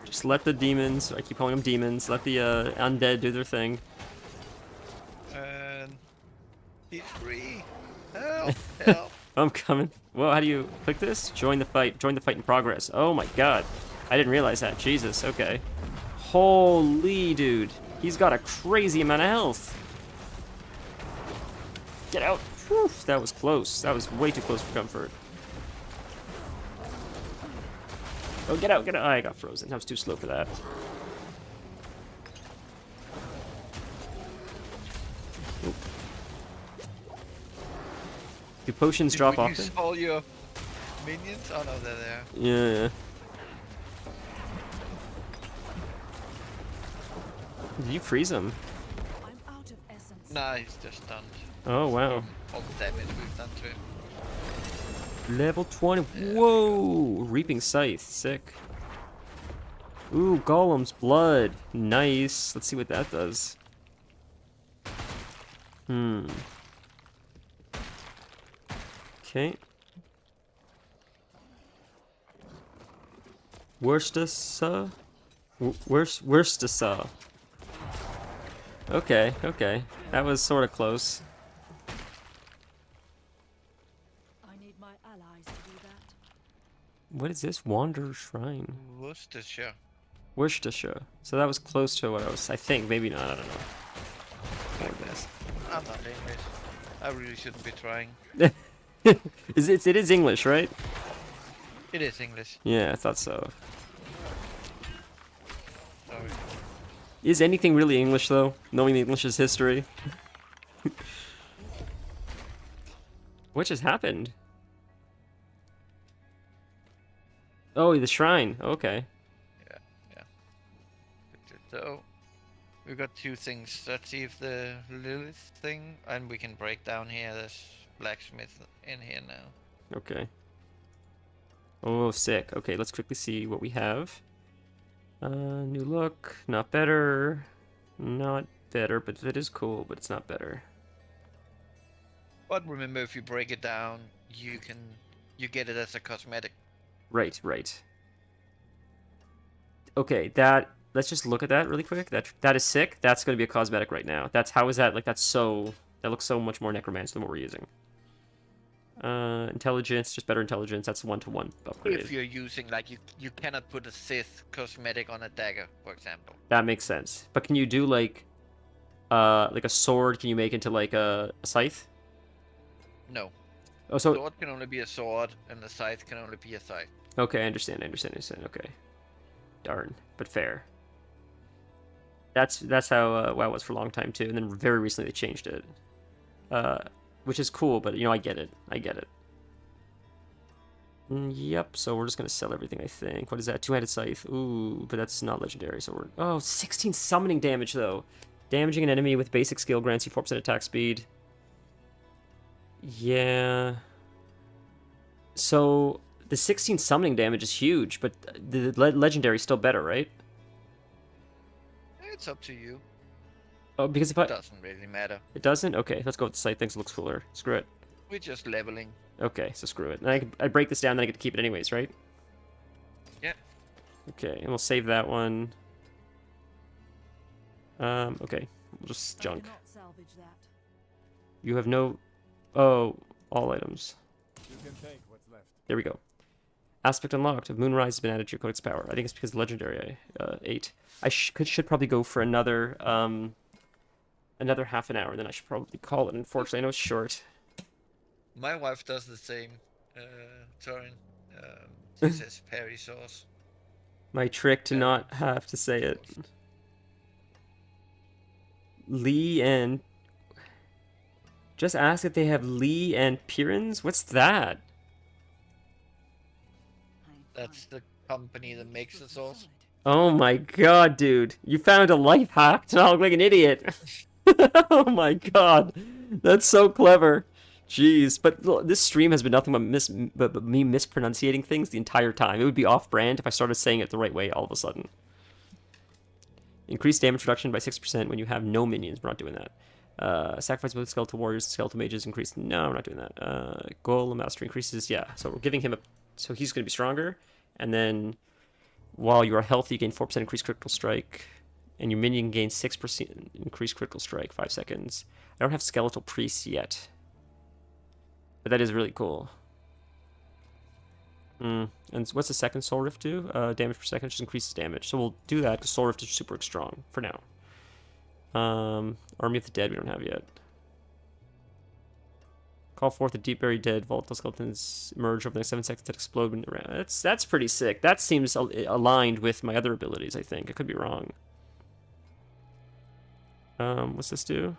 Just let the demons, I keep calling them demons, let the undead do their thing. And he's free. Help! Help! I'm coming. Well, how do you click this? Join the fight. Join the fight in progress. Oh my god. I didn't realize that. Jesus, okay. Holy dude. He's got a crazy amount of health. Get out. Whew, that was close. That was way too close for comfort. Oh, get out, get out. Oh, I got frozen. I was too slow for that. Oop. Do potions drop off? Did you use all your minions? Oh no, they're there. Yeah. Did you freeze him? I'm out of essence. Nah, he's just stunned. Oh wow. All the damage we've done to him. Level 20. Whoa! Reaping Scythe. Sick. Ooh, Golem's Blood. Nice. Let's see what that does. Okay. Worcestershire? Worcestershire. Okay, okay. That was sort of close. I need my allies to do that. What is this? Wanderer Shrine. Worcestershire. Worcestershire. So that was close to what I think. Maybe not. I don't know. Like this. I'm not English. I really shouldn't be trying. It is English, right? It is English. Yeah, I thought so. Sorry. Is anything really English though? Knowing the English's history. What just happened? Oh, the shrine. Okay. Yeah. So, we've got two things. Let's see if the Lilith thing, and we can break down here. There's blacksmith in here now. Okay. Oh, sick. Okay, let's quickly see what we have. New look. Not better. Not better, but it is cool, but it's not better. But remember, if you break it down, you get it as a cosmetic. Right, right. Okay, let's just look at that really quick. That is sick. That's going to be a cosmetic right now. How is that, like, that looks so much more necromancer than what we're using. Intelligence, just better intelligence. That's 1-to-1 upgrade. If you're using, like, you cannot put a Sith cosmetic on a dagger, for example. That makes sense. But can you do, like a sword, can you make into, like, a scythe? No. Oh, so... sword can only be a sword, and the scythe can only be a scythe. Okay, I understand. Okay. Darn, but fair. That's how WoW was for a long time, too. And then very recently they changed it. Which is cool, but, I get it. Yep, so we're just going to sell everything, I think. What is that? Two-handed scythe. Ooh, but that's not legendary, so we're... Oh, 16 summoning damage, though. Damaging an enemy with basic skill grants you 4% attack speed. Yeah. So, the 16 summoning damage is huge, but the legendary is still better, right? It's up to you. Oh, because if It doesn't really matter. It doesn't? Okay, let's go with the scythe. Thinks it looks cooler. Screw it. We're just leveling. Okay, so screw it. And I break this down, then I get to keep it anyways, right? Yeah. Okay, and we'll save that one. Okay. We'll just junk. Salvage that. You have no... Oh, all items. You can take what's left. There we go. Aspect unlocked. Of Moonrise has been added to your codex power. I think it's because the legendary 8. I should probably go for another half an hour. Then I should probably call it. Unfortunately, I know it's short. My wife does the same, Torin. She says Perry sauce. My trick to not have to say it. Lee and... Just ask if they have Lee and Pirins? What's that? That's the company that makes the sauce. Oh my god, dude. You found a life hack to not look like an idiot. Oh my god. That's so clever. Jeez. But look, this stream has been nothing but me mispronunciating things the entire time. It would be off-brand if I started saying it the right way all of a sudden. Increase damage reduction by 6% when you have no minions. We're not doing that. Sacrifice both skeletal warriors and skeletal mages increase. No, we're not doing that. Golem mastery increases. Yeah, so we're giving him a... So he's going to be stronger. And then while you are healthy, you gain 4% increased critical strike. And your minion gains 6% increased critical strike, 5 seconds. I don't have skeletal priests yet. But that is really cool. And what's the second Soul Rift do? Damage per second, just increases damage. So we'll do that because Soul Rift is super strong for now. Army of the Dead we don't have yet. Call forth the deep buried dead. Volatile skeletons emerge over the next 7 seconds that explode when around. That's pretty sick. That seems aligned with my other abilities, I think. I could be wrong. What's this do?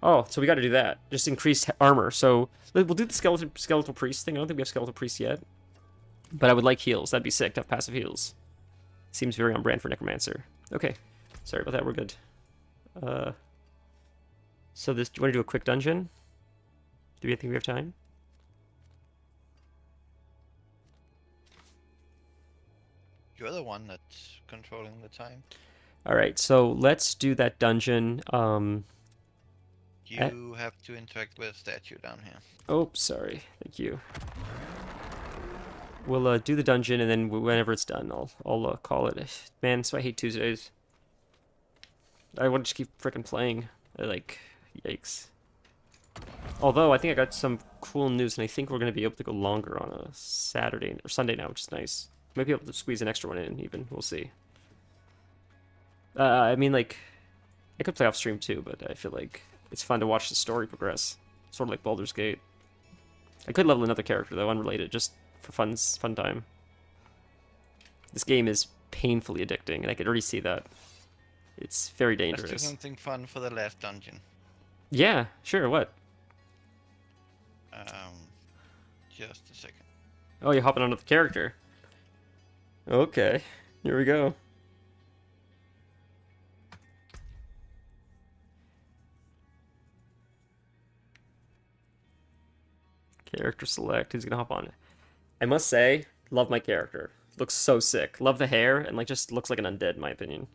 Oh, so we got to do that. Just increased armor. So we'll do the skeletal priest thing. I don't think we have skeletal priest yet. But I would like heals. That'd be sick to have passive heals. Seems very on brand for Necromancer. Okay. Sorry about that. We're good. So this, do you want to do a quick dungeon? Do we think we have time? You're the one that's controlling the time. All right. So let's do that dungeon. You have to interact with a statue down here. Oh, sorry. Thank you. We'll do the dungeon, and then whenever it's done, I'll call it. Man, so I hate Tuesdays. I want to just keep freaking playing. Like, yikes. Although, I think I got some cool news, and I think we're going to be able to go longer on a Saturday or Sunday now, which is nice. Might be able to squeeze an extra one in, even. We'll see. I mean, like, I could play off stream too, but I feel like it's fun to watch the story progress. Sort of like Baldur's Gate. I could level another character, though, unrelated, just for fun time. This game is painfully addicting, and I could already see that. It's very dangerous. Let's do something fun for the last dungeon. Yeah, sure, what? Just a second. Oh, you're hopping onto the character. Okay, here we go. Character select. Who's gonna hop on it? I must say, love my character. Looks so sick. Love the hair and like just looks like an undead, in my opinion.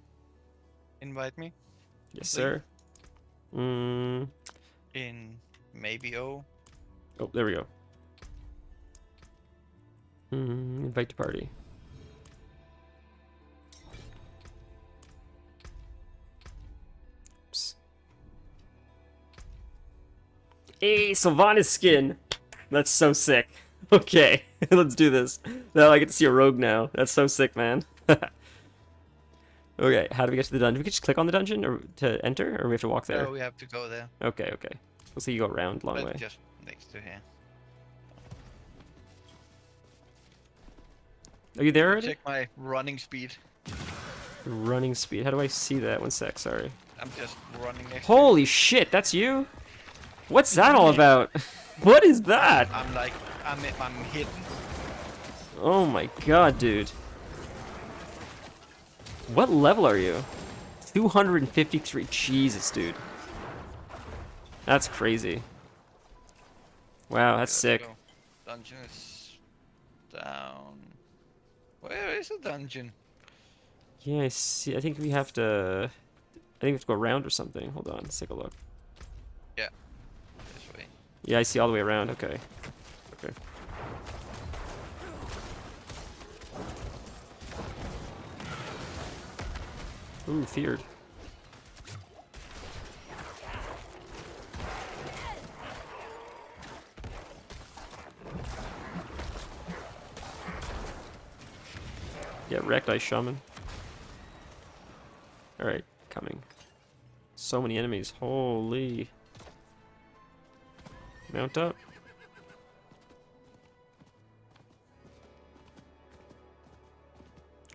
Invite me. Yes, Please. sir. In maybe Oh, there we go. Invite to party. Oops. Hey, Sylvanas skin. That's so sick. Okay, let's do this. Now I get to see a rogue now. That's so sick, man. Okay, how do we get to the dungeon? We can just click on the dungeon or to enter, or we have to walk there? No, we have to go there. Okay, okay. We'll see you go around long way. Just next to here. Are you there already? Check my running speed. Running speed. How do I see that? One sec, sorry. I'm just running next. Holy shit, that's you? What's that all about? What is that? I'm hidden. Oh my god, dude. What level are you? 253. Jesus, dude. That's crazy. Wow, that's sick. Go. Dungeon is down. Where is the dungeon? Yeah, I see. I think we have to... I think we have to go around or something. Hold on, let's take a look. Yeah. This way. Yeah, I see all the way around. Okay. Okay. Ooh, feared. Get wrecked, Ice Shaman. Alright, coming. So many enemies. Holy. Mount up.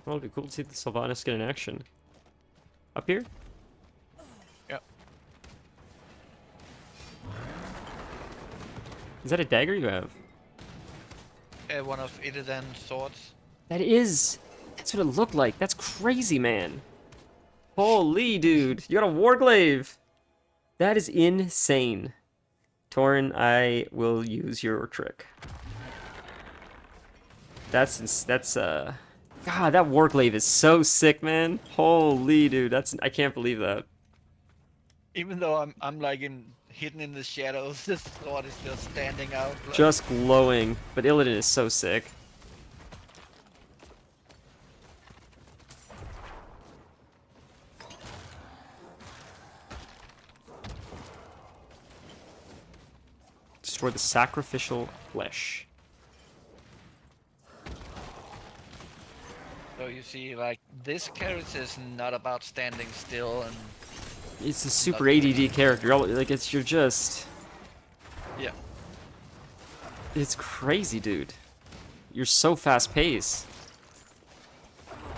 Well, it'd be cool to see the Sylvanas get in action. Up here? Yep. Is that a dagger you have? One of Illidan's swords. That is... That's what it looked like. That's crazy, man. Holy, dude. You got a Warglaive. That is insane. Torin, I will use your trick. God, that Warglaive is so sick, man. Holy, dude. I can't believe that. Even though I'm like hidden in the shadows, this sword is just standing out. Like... Just glowing. But Illidan is so sick. Destroy the sacrificial flesh. So you see, like, this character is not about standing still and... It's a super ADD character. You're just... Yeah. It's crazy, dude. You're so fast-paced.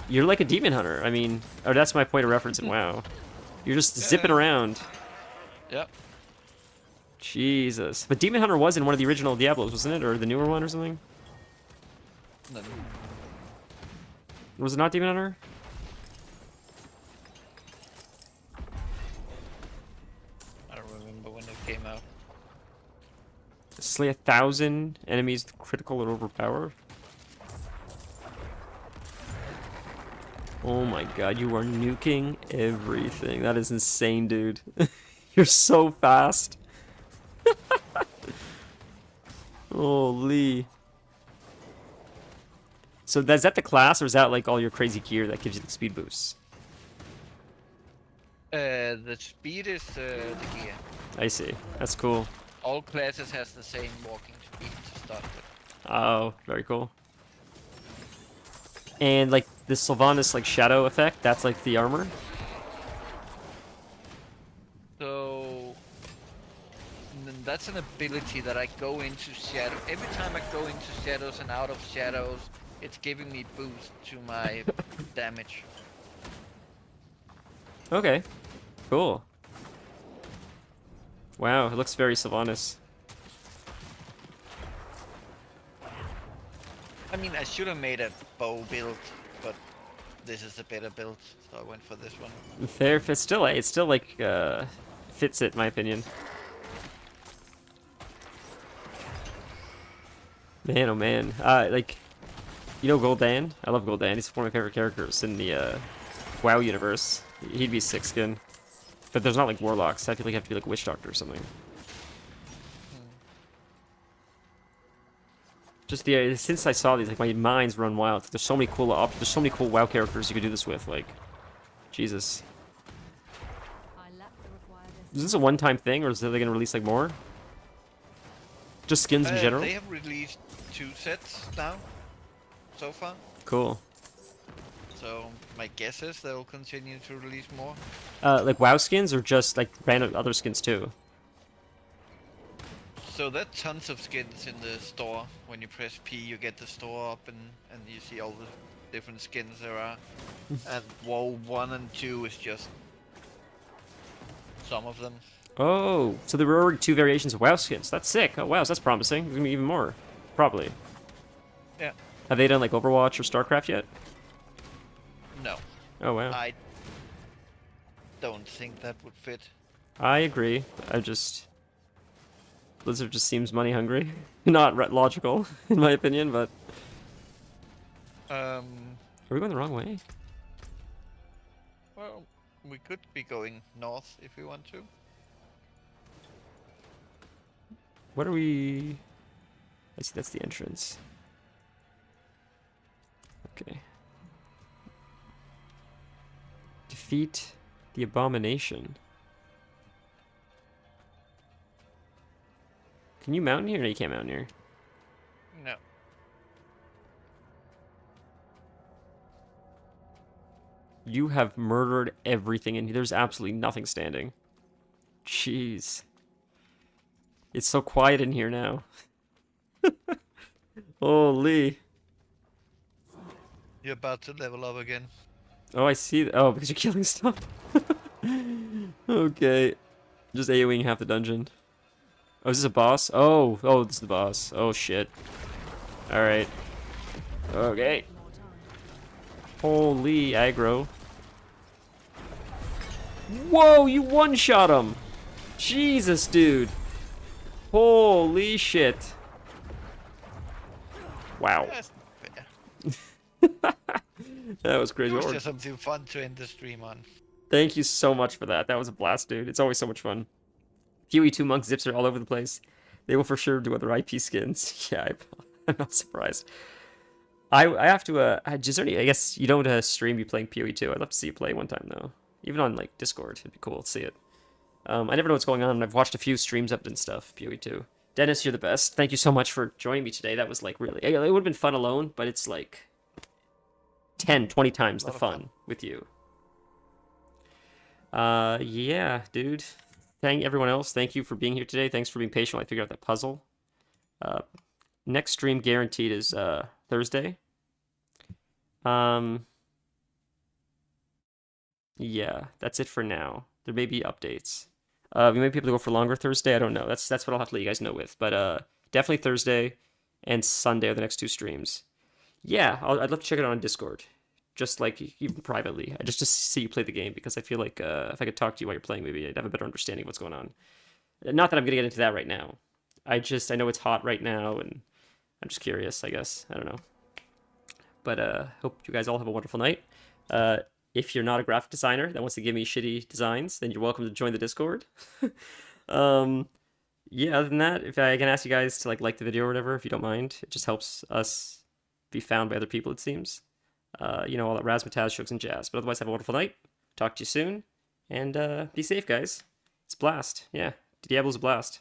You're like a demon hunter. I mean, oh, that's my point of reference in WoW. You're just zipping around. Yep. Jesus. But Demon Hunter was in one of the original Diablos, wasn't it? Or the newer one or something? No. Was it not Demon Hunter? I don't remember when it came out. Slay 1,000 enemies with critical and overpower. Oh my god, you are nuking everything. That is insane, dude. You're so fast. Holy. So is that the class, or is that like all your crazy gear that gives you the speed boosts? The speed is the gear. I see. That's cool. All classes has the same walking speed to start with. Oh, very cool. And like the Sylvanas like shadow effect, that's like the armor? So that's an ability that I go into shadow. Every time I go into shadows and out of shadows, it's giving me boost to my damage. Okay. Cool. Wow, it looks very Sylvanas. I mean, I should have made a bow build, but this is a better build, so I went for this one. Fair, it's still like fits it in my opinion. Man, oh man, like, you know Gul'dan? I love Gul'dan. He's one of my favorite characters in the WoW universe. He'd be sick skin, but there's not like warlocks. I feel like you have to be like a witch doctor or something. Just the since I saw these, like my mind's run wild. There's so many cool there's so many cool WoW characters you could do this with. Like, Jesus. Is this a one-time thing, or is they gonna release like more? Just skins in general? They have released 2 sets now, so far. Cool. So my guess is they'll continue to release more. Like WoW skins, or just like random other skins too? So there are tons of skins in the store. When you press P, you get the store up, and you see all the different skins there are. And WoW 1 and 2 is just some of them. Oh, so there were already 2 variations of WoW skins. That's sick. Oh wow, so that's promising. There's gonna be even more, probably. Yeah. Have they done like Overwatch or StarCraft yet? No. Oh wow. I don't think that would fit. I agree. Blizzard just seems money hungry. Not logical, in my opinion, but... Are we going the wrong way? Well, we could be going north if we want to. What are we... I see, that's the entrance. Okay. Defeat the abomination. Can you mount here? No, you can't mount here. No. You have murdered everything in here. There's absolutely nothing standing. Jeez. It's so quiet in here now. Holy. You're about to level up again. Oh, I see. Oh, because you're killing stuff. Okay. Just AoEing half the dungeon. Oh, is this a boss? Oh, this is the boss. Oh, shit. Alright. Okay. Holy aggro. Whoa, you one-shot him! Jesus, dude. Holy shit. Wow. That was crazy. It was just something fun to end the stream on. Thank you so much for that. That was a blast, dude. It's always so much fun. PoE2 monk zips are all over the place. They will for sure do other IP skins. Yeah, I'm not surprised. I have to, is there any, I guess you don't stream you playing PoE2. I'd love to see you play one time, though. Even on, like, Discord. It'd be cool to see it. I never know what's going on. I've watched a few streams of it and stuff, PoE2. Dennis, you're the best. Thank you so much for joining me today. That was, like, really, it would have been fun alone, but it's, like, 10, 20 times the fun with you. Yeah, dude. Thank everyone else. Thank you for being here today. Thanks for being patient while I figured out that puzzle. Next stream guaranteed is Thursday. Yeah, that's it for now. There may be updates. We might be able to go for longer Thursday. I don't know. That's what I'll have to let you guys know with. But definitely Thursday and Sunday are the next 2 streams. Yeah, I'd love to check it out on Discord. Just like even privately, just to see you play the game, because I feel like if I could talk to you while you're playing, maybe I'd have a better understanding of what's going on. Not that I'm gonna get into that right now. I know it's hot right now, and I'm just curious, I guess. I don't know. But hope you guys all have a wonderful night. If you're not a graphic designer that wants to give me shitty designs, then you're welcome to join the Discord. Yeah, other than that, if I can ask you guys to like the video or whatever, if you don't mind, it just helps us be found by other people, it seems. You know, all that razzmatazz, shucks, and jazz. But otherwise, have a wonderful night. Talk to you soon. And be safe, guys. It's a blast. Yeah, Diablo's a blast.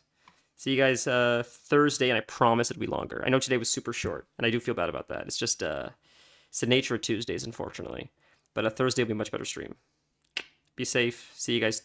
See you guys Thursday, and I promise it'll be longer. I know today was super short, and I do feel bad about that. It's just, it's the nature of Tuesdays, unfortunately. But Thursday will be a much better stream. Be safe. See you guys